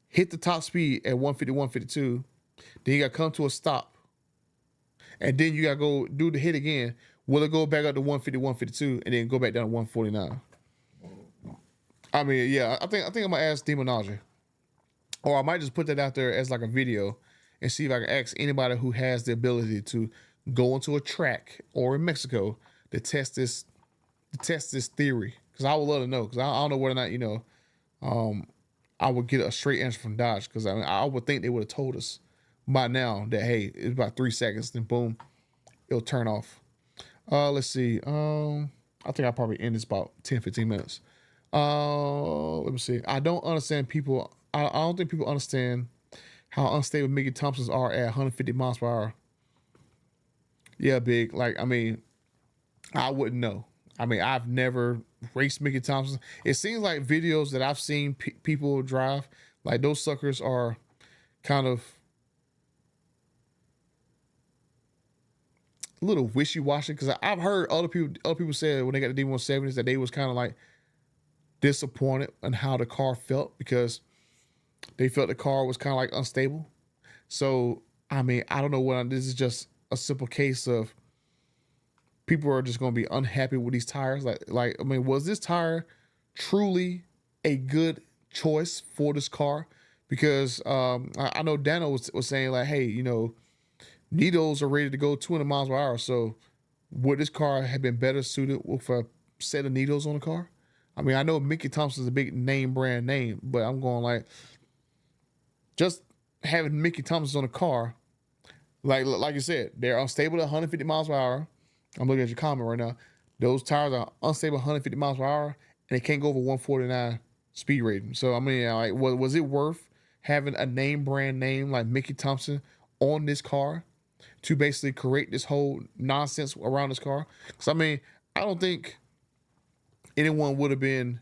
hit the top speed at 150, 152, then you got to come to a stop, and then you got to go do the hit again? Will it go back up to 150, 152 and then go back down to 149? Yeah, I think I'm going to ask Demonology. Or I might just put that out there as like a video and see if I can ask anybody who has the ability to go into a track or in Mexico to test this theory, because I would love to know, because I don't know whether or not I would get a straight answer from Dodge, because I would think they would have told us by now that hey, it's about 3 seconds, then boom, it'll turn off. Let's see. I think I'll probably end this about 10-15 minutes. Let me see. I don't understand people. I don't think people understand how unstable Mickey Thompsons are at 150 miles per hour. Yeah, big. Like, I wouldn't know. I've never raced Mickey Thompsons. It seems like videos that I've seen people drive, like those suckers are kind of a little wishy-washy, because I've heard other people say when they got the D170s that they was kind of like disappointed in how the car felt, because they felt the car was kind of like unstable. So I don't know what this is, just a simple case of people are just going to be unhappy with these tires. Was this tire truly a good choice for this car? Because I know Dano was saying like, hey, needles are ready to go 200 miles per hour. So would this car have been better suited with a set of needles on the car? I know Mickey Thompson's a big brand name, but I'm going like, just having Mickey Thompson on the car, like you said, they're unstable at 150 miles per hour. I'm looking at your comment right now. Those tires are unstable 150 miles per hour, and they can't go over 149 speed rating. So was it worth having a brand name like Mickey Thompson on this car to basically create this whole nonsense around this car? Because I don't think anyone would have been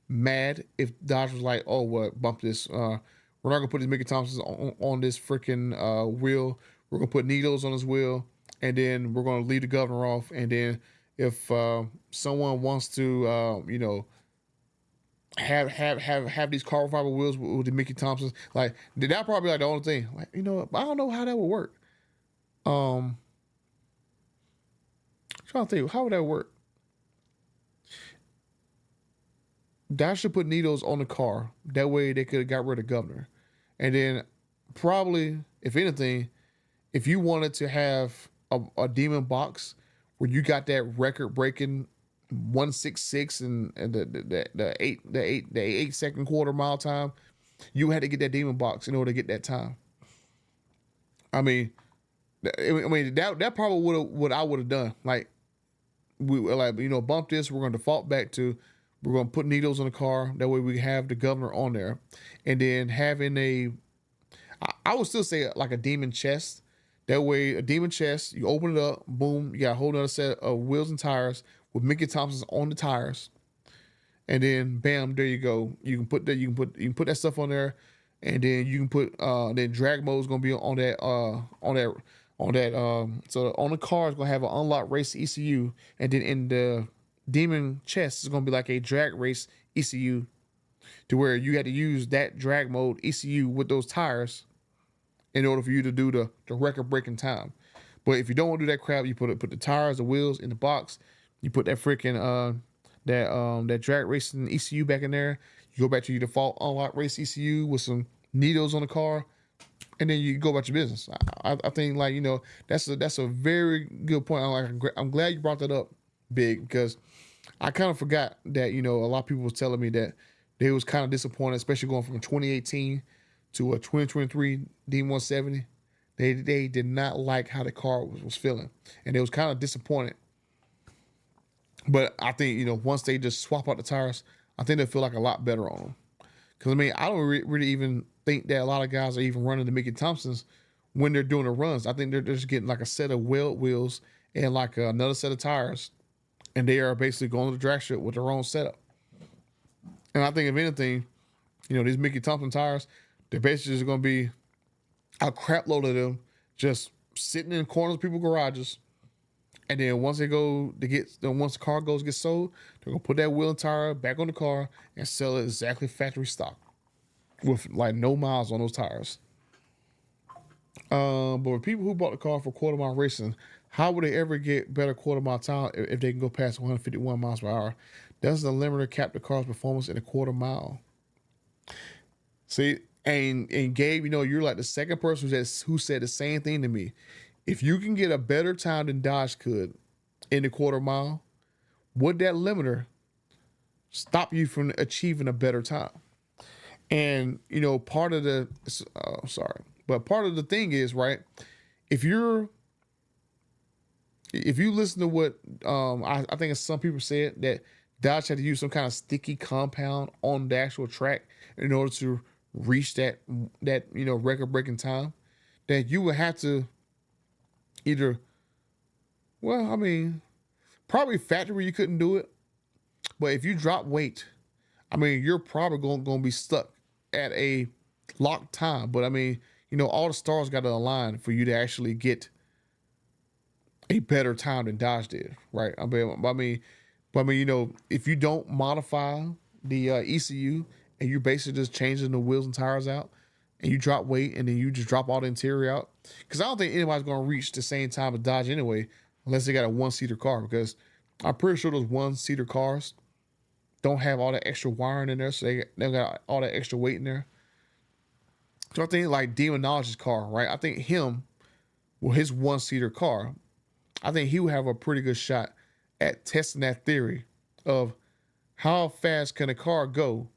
mad if Dodge was like, "Oh, what? Bump this. We're not gonna put these Mickey Thompsons on this freaking wheel. We're gonna put needles on his wheel, and then we're gonna leave the governor off. And then if someone wants to, have these carbon fiber wheels with the Mickey Thompsons, like that probably like the only thing. Like, I don't know how that would work. I'm trying to think, how would that work? Dodge should put needles on the car. That way they could have got rid of governor. And then probably, if anything, if you wanted to have a demon box where you got that record breaking 166 and the 8 second quarter mile time, you had to get that demon box in order to get that time. I mean, that probably would have what I would have done. Like bump this. We're going to default back to, we're going to put needles in the car. That way we have the governor on there, and then having I would still say like a demon chest. That way, a demon chest, you open it up, boom, you got a whole nother set of wheels and tires with Mickey Thompson's on the tires, and then bam, there you go. You can put that stuff on there, and then you can put then drag mode is gonna be on that. So on the car it's gonna have an unlocked race ECU, and then in the demon chest is gonna be like a drag race ECU, to where you had to use that drag mode ECU with those tires in order for you to do the record breaking time. But if you don't want to do that crap, you put the tires, the wheels in the box. You put that freaking that drag racing ECU back in there. You go back to your default unlock race ECU with some needles on the car, and then you go about your business. I think that's a very good point. I'm glad you brought that up, Big, because I kind of forgot that a lot of people was telling me that they was kind of disappointed, especially going from 2018 to a 2023 D170. They did not like how the car was feeling, and they was kind of disappointed. But I think once they just swap out the tires, I think they feel like a lot better on them. Because I don't really even think that a lot of guys are even running the Mickey Thompsons when they're doing the runs. I think they're just getting like a set of weld wheels and like another set of tires, and they are basically going to the drag strip with their own setup. And I think if anything, these Mickey Thompson tires, they're basically just going to be a crap load of them just sitting in corners of people's garages. And then once once the car gets sold, they're going to put that wheel and tire back on the car and sell it exactly factory stock with like no miles on those tires. But for people who bought the car for quarter mile racing, how would they ever get better quarter mile time if they can go past 151 miles per hour? Does the limiter cap the car's performance in a quarter mile? See, and Gabe, you're like the second person who said the same thing to me. If you can get a better time than Dodge could in the quarter mile, would that limiter stop you from achieving a better time? And part of the part of the thing is, right, if you listen to what I think some people said, that Dodge had to use some kind of sticky compound on the actual track in order to reach that record breaking time, that you would have to either, probably factory you couldn't do it, but if you drop weight, you're probably going to be stuck at a locked time. But all the stars got to align for you to actually get a better time than Dodge did, right? If you don't modify the ECU and you're basically just changing the wheels and tires out, and you drop weight and then you just drop all the interior out, because I don't think anybody's going to reach the same time as Dodge anyway, unless they got a one-seater car, because I'm pretty sure those one-seater cars don't have all that extra wiring in there, so they got all that extra weight in there. So I think like Demon Knowledge's car, right? I think his one-seater car, I think he would have a pretty good shot at testing that theory of how fast can a car go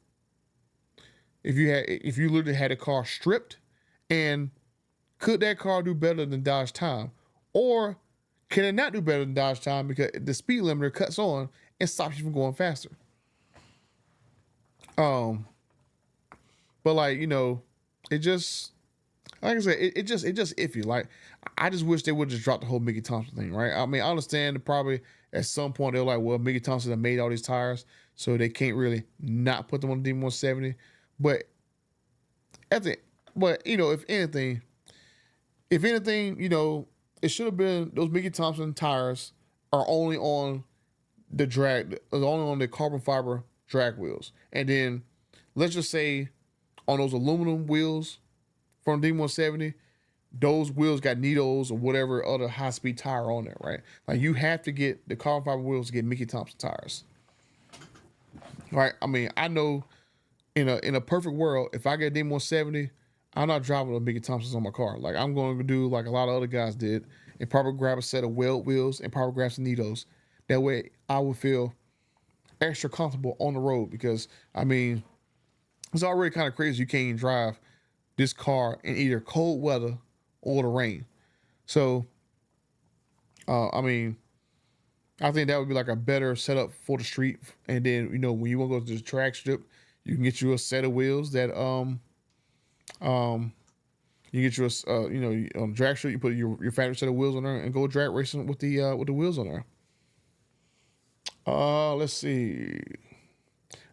if you literally had a car stripped, and could that car do better than Dodge time, or can it not do better than Dodge time because the speed limiter cuts on and stops you from going faster? But it just, like I said, it just iffy. Like I just wish they would just drop the whole Mickey Thompson thing, right? I mean, I understand that probably at some point they're like, well, Mickey Thompson have made all these tires, so they can't really not put them on the D170. But at the but if anything, it should have been those Mickey Thompson tires are only on the carbon fiber drag wheels, and then let's just say on those aluminum wheels from D170, those wheels got needles or whatever other high speed tire on there, right? Like you have to get the carbon fiber wheels to get Mickey Thompson tires, right? I mean, I know in a perfect world, if I get a D170, I'm not driving with Mickey Thompsons on my car. Like I'm going to do like a lot of other guys did, and probably grab a set of weld wheels and probably grab some needles. That way, I would feel extra comfortable on the road because I mean, it's already kind of crazy you can't even drive this car in either cold weather or the rain. So, I mean, I think that would be like a better setup for the street. And then when you want to go to the track strip, you can get you a set of wheels that you get you a on the drag strip you put your factory set of wheels on there and go drag racing with the wheels on there. Let's see.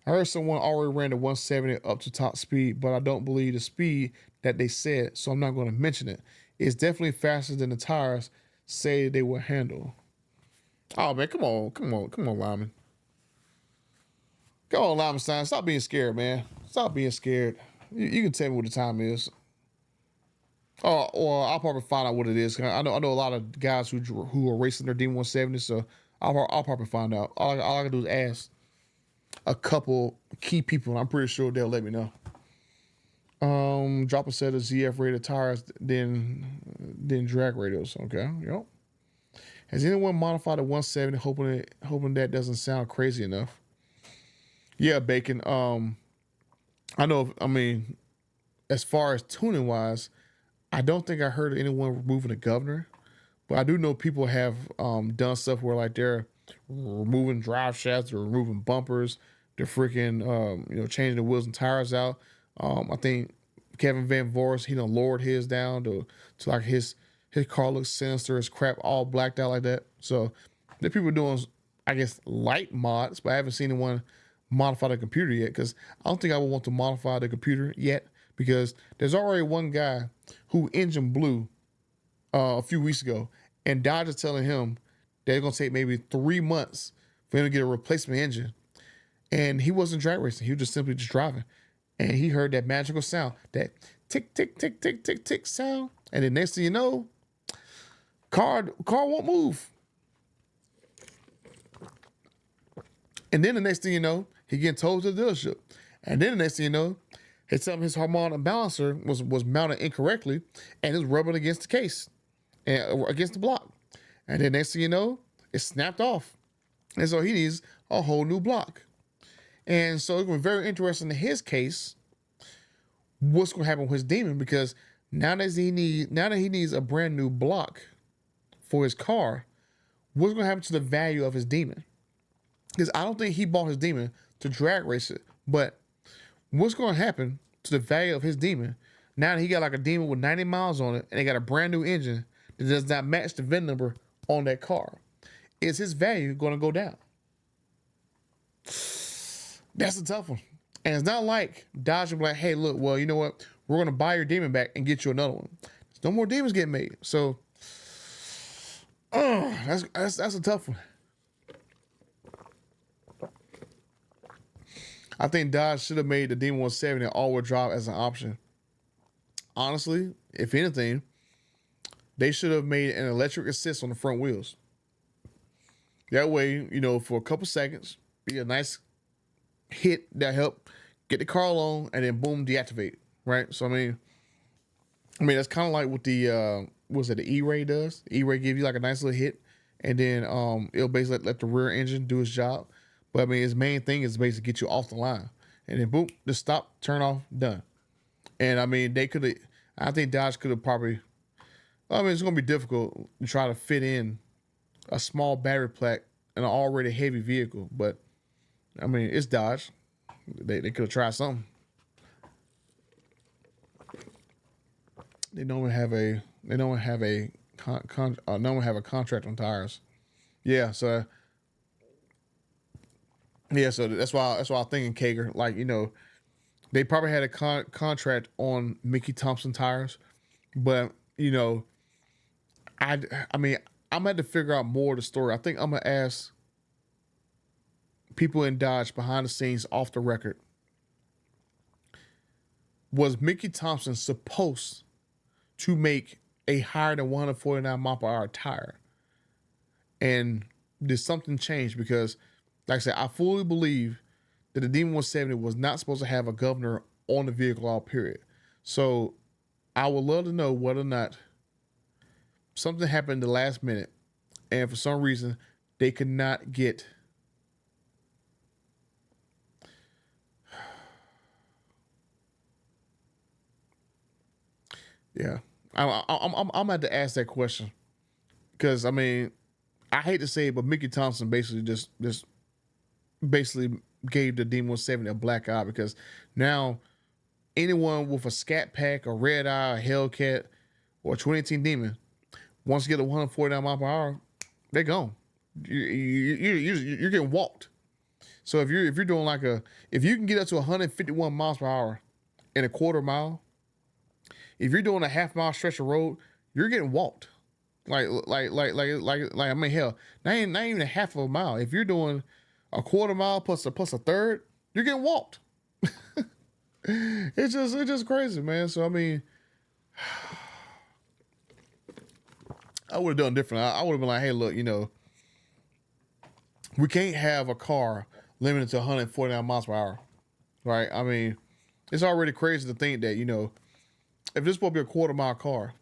I heard someone already ran the 170 up to top speed, but I don't believe the speed that they said, so I'm not going to mention it. It's definitely faster than the tires say they will handle. Oh man, come on, Lyman. Come on, Lyman Stein. Stop being scared, man. Stop being scared. You can tell me what the time is. Oh, or I'll probably find out what it is. I know a lot of guys who are racing their D170, so I'll probably find out. All I can do is ask a couple key people, and I'm pretty sure they'll let me know. Drop a set of ZF rated tires, then drag radials. Okay, yep. Has anyone modified a 170 hoping that doesn't sound crazy enough? Yeah, Bacon. I know. I mean, as far as tuning wise, I don't think I heard of anyone removing a governor, but I do know people have done stuff where like they're removing drive shafts or removing bumpers. They're freaking changing the wheels and tires out. I think Kevin Van Voris, he done lowered his down to like his car looks sinister as crap, all blacked out like that. So there are people doing, I guess, light mods, but I haven't seen anyone modify the computer yet because I don't think I would want to modify the computer yet because there's already one guy who engine blew a few weeks ago, and Dodge is telling him that it's gonna take maybe 3 months for him to get a replacement engine, and he wasn't drag racing; he was just simply just driving, and he heard that magical sound, that tick tick tick tick tick tick sound, and then next thing you know, car won't move, and then the next thing you know, he getting towed to the dealership, and then the next thing you know, his harmonic balancer was mounted incorrectly, and it's rubbing against the case and against the block. And then next thing you know, it snapped off. And so he needs a whole new block. And so it's going to be very interesting in his case, what's going to happen with his Demon, because now that he needs a brand new block for his car, what's going to happen to the value of his Demon? Because I don't think he bought his Demon to drag race it, but what's going to happen to the value of his Demon now that he got like a Demon with 90 miles on it and they got a brand new engine that does not match the VIN number on that car? Is his value going to go down? That's a tough one. And it's not like Dodge will be like, hey, look, well, you know what? We're going to buy your Demon back and get you another one. There's no more Demons getting made. So, that's a tough one. I think Dodge should have made the D170 all-wheel drive as an option. Honestly, if anything, they should have made an electric assist on the front wheels. That way, for a couple seconds, be a nice hit that help get the car along, and then boom, deactivate. Right? So I mean that's kind of like what the E-Ray does. The E-Ray gives you like a nice little hit, and then it'll basically let the rear engine do its job. But I mean, his main thing is basically get you off the line, and then boom, just stop, turn off, done. And I mean, I think Dodge could have probably. I mean, it's gonna be difficult to try to fit in a small battery pack in an already heavy vehicle, but I mean, it's Dodge. They could have tried something. normally have a contract on tires. Yeah, so yeah, so that's why I'm thinking Kager. Like, they probably had a contract on Mickey Thompson tires, but I I mean I'm gonna have to figure out more of the story. I think I'm gonna ask people in Dodge behind the scenes, off the record. Was Mickey Thompson supposed to make a higher than 149 mile per hour tire? And did something change? Because, like I said, I fully believe that the Demon 170 was not supposed to have a governor on the vehicle all period. So I would love to know whether or not something happened the last minute, and for some reason they could not get. Yeah, I'm about to ask that question because I mean, I hate to say it, but Mickey Thompson basically just basically gave the Demon 170 a black eye, because now anyone with a Scat Pack, a Red Eye, a Hellcat, or a 2018 Demon wants to get a 149 mile per hour, they're gone. You're getting walked. So if you're doing if you can get up to 151 miles per hour in a quarter mile, if you're doing a half mile stretch of road, you're getting walked. I mean, hell, not even a half of a mile. If you're doing a quarter mile plus a third, you're getting walked. It's just crazy, man. So I mean, I would have done different. I would have been like, hey, look, we can't have a car limited to 149 miles per hour, right? I mean, it's already crazy to think that if this supposed to be a quarter mile car,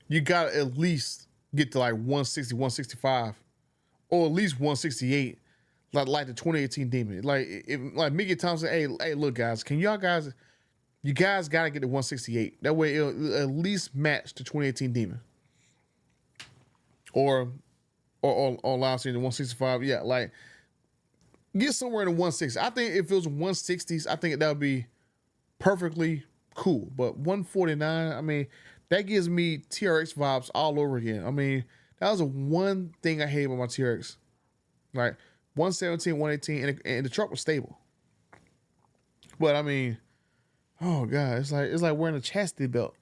you got to at least get to like 160, 165, or at least 168, like the 2018 Demon. Like Mickey Thompson, hey, look, guys, you guys got to get to 168. That way it'll at least match the 2018 Demon. Or last year, the 165. Yeah, like get somewhere in the 160. I think if it was 160s, I think that would be perfectly cool. But 149, I mean, that gives me TRX vibes all over again. I mean, that was the one thing I hate about my TRX. Like 117, 118, and the truck was stable. But I mean, oh god, it's like wearing a chastity belt.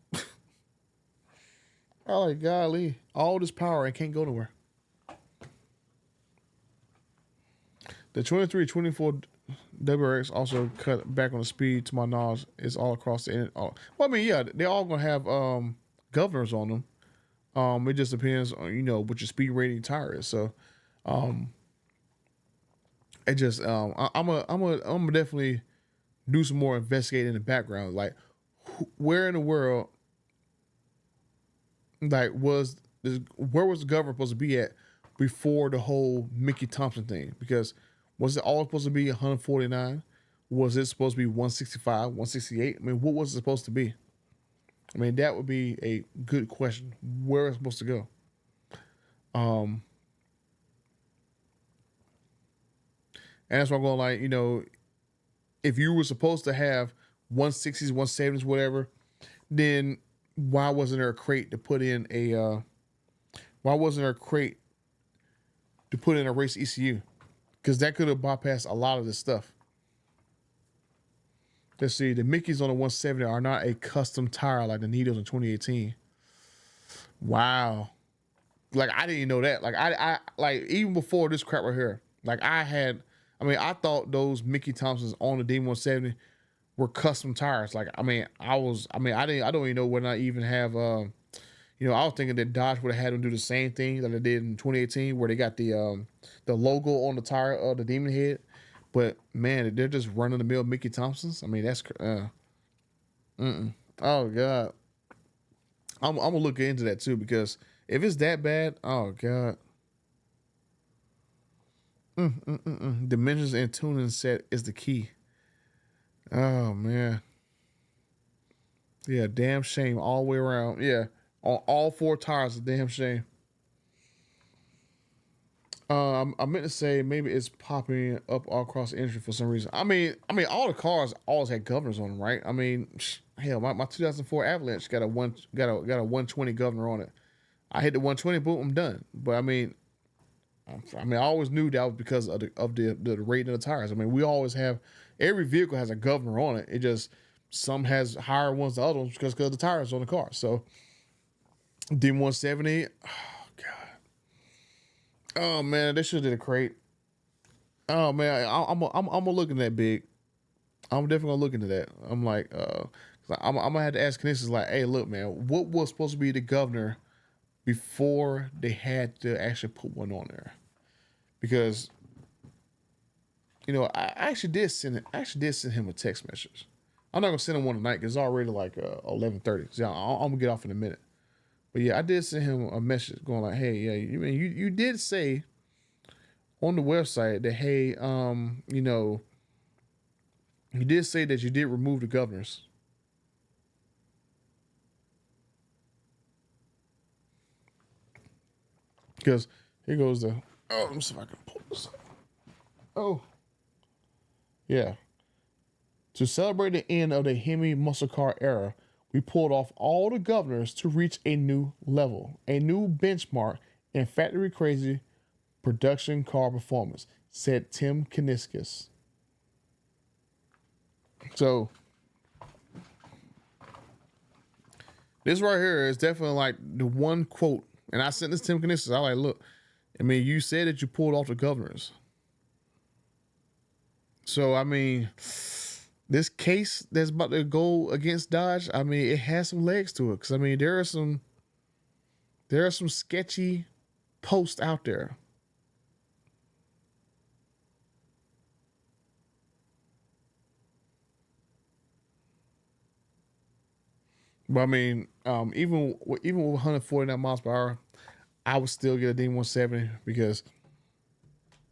Oh, like, golly, all this power and can't go nowhere. The 23, 24 WRX also cut back on the speed, to my knowledge. It's all across the end. Well, I mean, yeah, they all gonna have governors on them. It just depends on what your speed rating tire is. So, it just I'm gonna definitely do some more investigating in the background. Like, where in the world, like, where was the governor supposed to be at before the whole Mickey Thompson thing? Because was it all supposed to be 149? Was it supposed to be 165, 168? I mean, what was it supposed to be? I mean, that would be a good question. Where it's supposed to go? And that's why I'm going, like, if you were supposed to have 160s, 170s, whatever, then why wasn't there a crate to put in why wasn't there a crate to put in a race ECU? Because that could have bypassed a lot of this stuff. Let's see, the Mickeys on the 170 are not a custom tire like the Nidos in 2018. Wow. Like, I didn't even know that. Like, I like, even before this crap right here, like, I thought those Mickey Thompsons on the D170 were custom tires. Like, I don't even know when I even have, I was thinking that Dodge would have had them do the same thing that they did in 2018, where they got the logo on the tire of the Demon head. But man, they're just running the mill Mickey Thompsons. I mean, that's oh god, I'm gonna look into that too, because if it's that bad, oh god. Dimensions and tuning set is the key. Oh man, yeah, damn shame all the way around. Yeah, on all four tires, a damn shame. I meant to say maybe it's popping up all across the industry for some reason. I mean, all the cars always had governors on them, right? I mean, hell, my 2004 Avalanche got a 120 governor on it. I hit the 120, boom, I'm done. But I always knew that was because of the rating of the tires. I mean, we always have every vehicle has a governor on it. It just some has higher ones than others because of the tires on the car. So D170, oh god, oh man, they should have did a crate. Oh man, I'm gonna look in that big. I'm definitely gonna look into that. I'm like, I'm gonna have to ask Canisius like, hey, look, man, what was supposed to be the governor before they had to actually put one on there? Because I actually did send him a text message. I'm not gonna send him one tonight because it's already like 11:30. So I'm gonna get off in a minute. But yeah, I did send him a message going like, hey, yeah, you did say on the website that hey, you did say that you did remove the governors. Because here goes the let me see if I can pull this up. Oh, yeah. To celebrate the end of the Hemi muscle car era, we pulled off all the governors to reach a new level, a new benchmark in factory crazy production car performance, said Tim Kuniskis. So this right here is definitely like the one quote, and I sent this to Tim Kuniskis. I like, look, I mean, you said that you pulled off the governors. So I mean, this case that's about to go against Dodge, I mean, it has some legs to it. Cause I mean, there are some sketchy posts out there. But I mean, even with 149 miles per hour, I would still get a D170 because,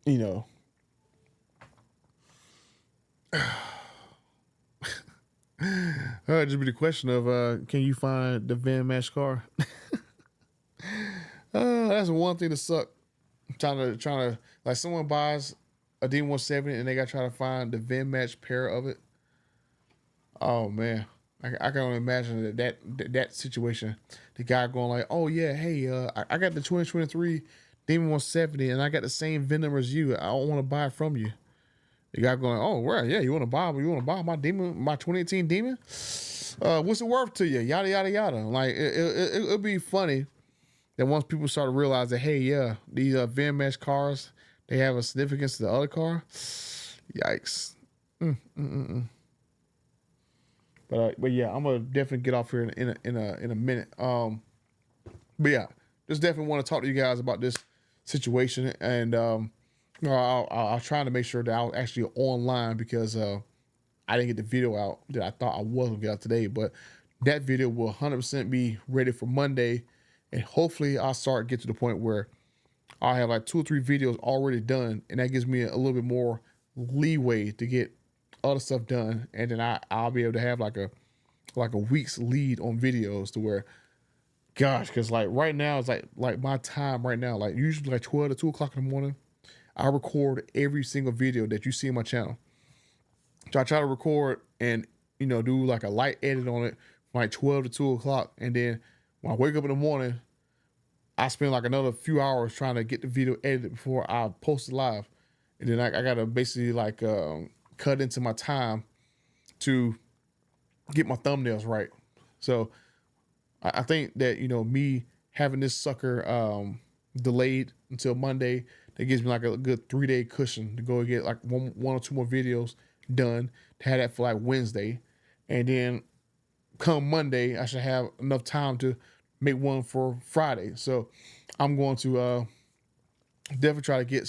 you know, just be the question of can you find the Van Match car? That's one thing to suck. Trying to like someone buys a D170 and they got to try to find the VIN match pair of it. Oh man, I can only imagine that situation. The guy going like, "Oh yeah, hey, I got the 2023 Demon 170 and I got the same VIN number as you. I don't want to buy it from you." The guy going, "Oh well, yeah, you want to buy my Demon, my 2018 Demon? What's it worth to you? Yada yada yada." Like it'll be funny that once people start to realize that, hey, yeah, these VIN match cars, they have a significance to the other car. Yikes. Mm, mm, mm, mm. But yeah, I'm gonna definitely get off here in a minute. But yeah, just definitely want to talk to you guys about this situation, and I'll try to make sure that I was actually online because I didn't get the video out that I thought I was gonna get out today, but that video will 100% be ready for Monday, and hopefully I'll start get to the point where I'll have like 2 or 3 videos already done, and that gives me a little bit more leeway to get other stuff done, and then I'll be able to have like a week's lead on videos to where, gosh, because like right now it's like my time right now, like usually like 12 to 2 o'clock in the morning, I record every single video that you see on my channel. So I try to record and do like a light edit on it from like 12 to 2 o'clock, and then when I wake up in the morning, I spend like another few hours trying to get the video edited before I post it live, and then I gotta basically like cut into my time to get my thumbnails right. So I think that me having this sucker delayed until Monday, that gives me like a good 3-day cushion to go and get like one or two more videos done to have that for like Wednesday, and then come Monday I should have enough time to make one for Friday. So I'm going to definitely try to get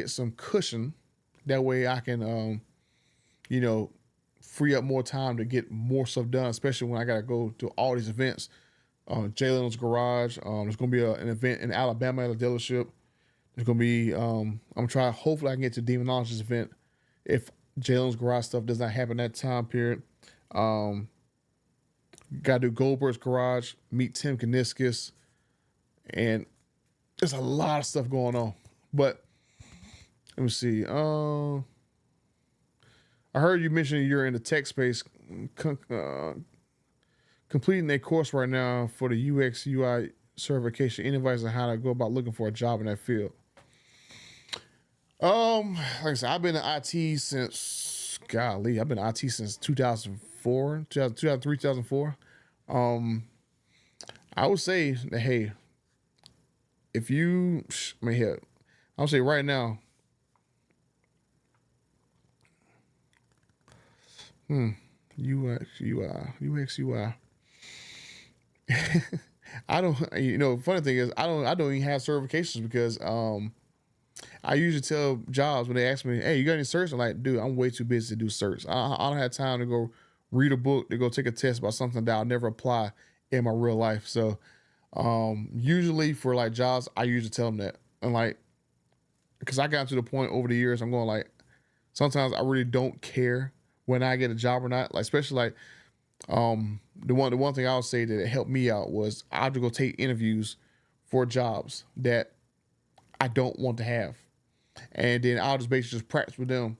some cushion. That way I can you know free up more time to get more stuff done, especially when I gotta go to all these events. Jay Leno's Garage. There's gonna be an event in Alabama at a dealership. There's gonna be I'm trying. Hopefully, I can get to Demonologist event if Jay Leno's Garage stuff does not happen that time period. Um, Got to do Goldberg's Garage, meet Tim Kuniskis, and there's a lot of stuff going on. But let me see. I heard you mention you're in the tech space, completing a course right now for the UX UI certification. Any advice on how to go about looking for a job in that field? Like I said, I've been in IT since I've been in IT since 2004, 2003, 2004. I would say that hey, if you, I mean, here, I would say right now, UX UI. I don't, funny thing is, I don't even have certifications because I usually tell jobs when they ask me, "Hey, you got any certs?" I'm like, "Dude, I'm way too busy to do certs. I don't have time to go read a book, to go take a test about something that I'll never apply in my real life." So, usually for like jobs, I usually tell them that, and like, because I got to the point over the years, I'm going like, sometimes I really don't care when I get a job or not. Like, especially like, the one thing I would say that it helped me out was I had to go take interviews for jobs that I don't want to have. And then I'll just basically just practice with them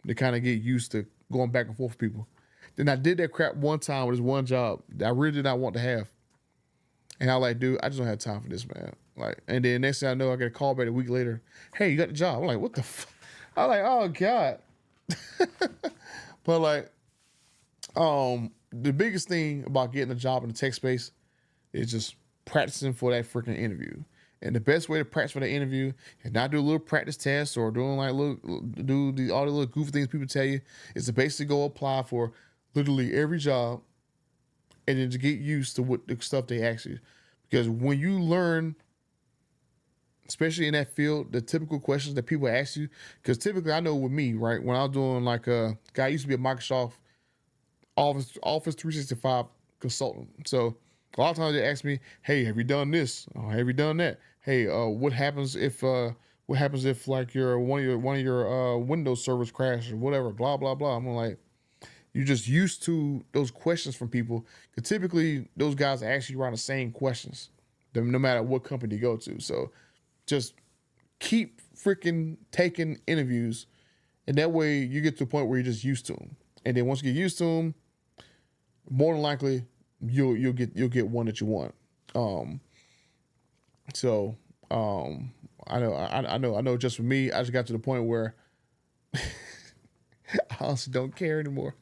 to kind of get used to going back and forth with people. Then I did that crap one time with this one job that I really did not want to have. And I was like, dude, I just don't have time for this, man. Like, and then next thing I know, I get a call back a week later. Hey, you got the job. I'm like, what the fuck? I'm like, oh God. But like, the biggest thing about getting a job in the tech space is just practicing for that freaking interview. And the best way to practice for that interview is not do a little practice test or doing like all the little goofy things people tell you. Is to basically go apply for literally every job and then to get used to what the stuff they ask you. Because when you learn, especially in that field, the typical questions that people ask you, because typically I know with me, right, when I was doing like guy used to be a Microsoft Office 365 consultant. So a lot of times they ask me, "Hey, have you done this? Or have you done that? Hey, what happens if like your one of your Windows servers crash or whatever? Blah blah blah." I'm like, you're just used to those questions from people. Because typically those guys ask you around the same questions, no matter what company you go to. So just keep freaking taking interviews, and that way you get to a point where you're just used to them. And then once you get used to them, more than likely you'll get one that you want. So I know just for me, I just got to the point where I honestly don't care anymore.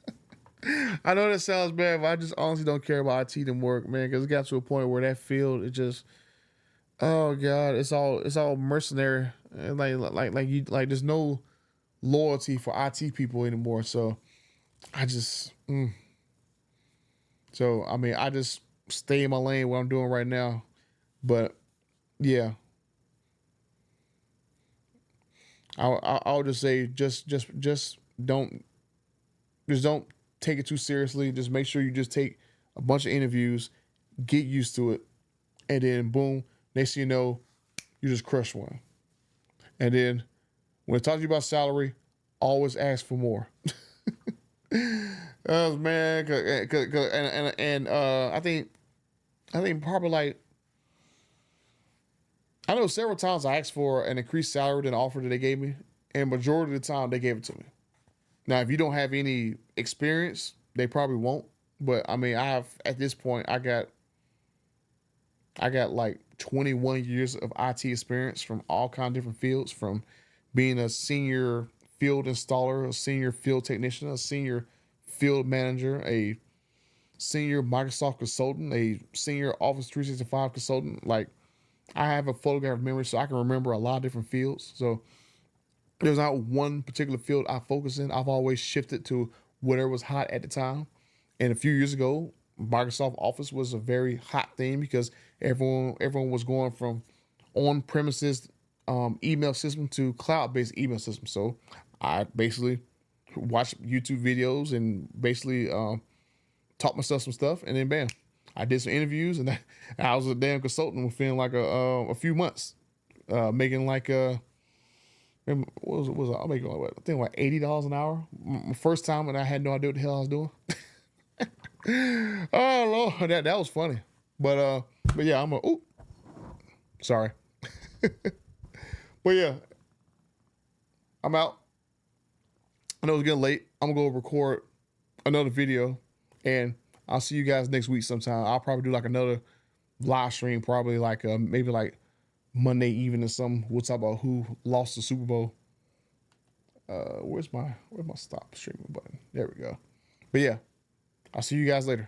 I know that sounds bad, but I just honestly don't care about IT anymore, man, because it got to a point where that field it just, oh God, it's all mercenary, and like there's no loyalty for IT people anymore. So I just so I mean I just stay in my lane what I'm doing right now. But yeah, I'll just say just don't take it too seriously. Just make sure you just take a bunch of interviews, get used to it, and then boom, next thing you know, you just crush one. And then when they talk to you about salary, always ask for more. Man, and I think probably like I know several times I asked for an increased salary than the offer that they gave me, and majority of the time they gave it to me. Now, if you don't have any experience, they probably won't. But I mean, I have at this point, I got like 21 years of IT experience from all kind of different fields, from being a senior field installer, a senior field technician, a senior field manager, a senior Microsoft consultant, a senior Office 365 consultant. Like I have a photographic memory, so I can remember a lot of different fields. So there's not one particular field I focus in. I've always shifted to whatever was hot at the time. And a few years ago, Microsoft Office was a very hot thing because everyone was going from on premises email system to cloud based email system. So I basically watched YouTube videos and basically taught myself some stuff, and then bam, I did some interviews, and I was a damn consultant within like a few months, making like what was I making like what, I think like $80 an hour. My first time when I had no idea what the hell I was doing. Oh Lord, that was funny. But yeah, sorry. But yeah, I'm out. I know it's getting late. I'm gonna go record another video, and I'll see you guys next week sometime. I'll probably do like another live stream, probably like maybe like Monday evening or something. We'll talk about who lost the Super Bowl. Where's my stop streaming button? There we go. But yeah, I'll see you guys later.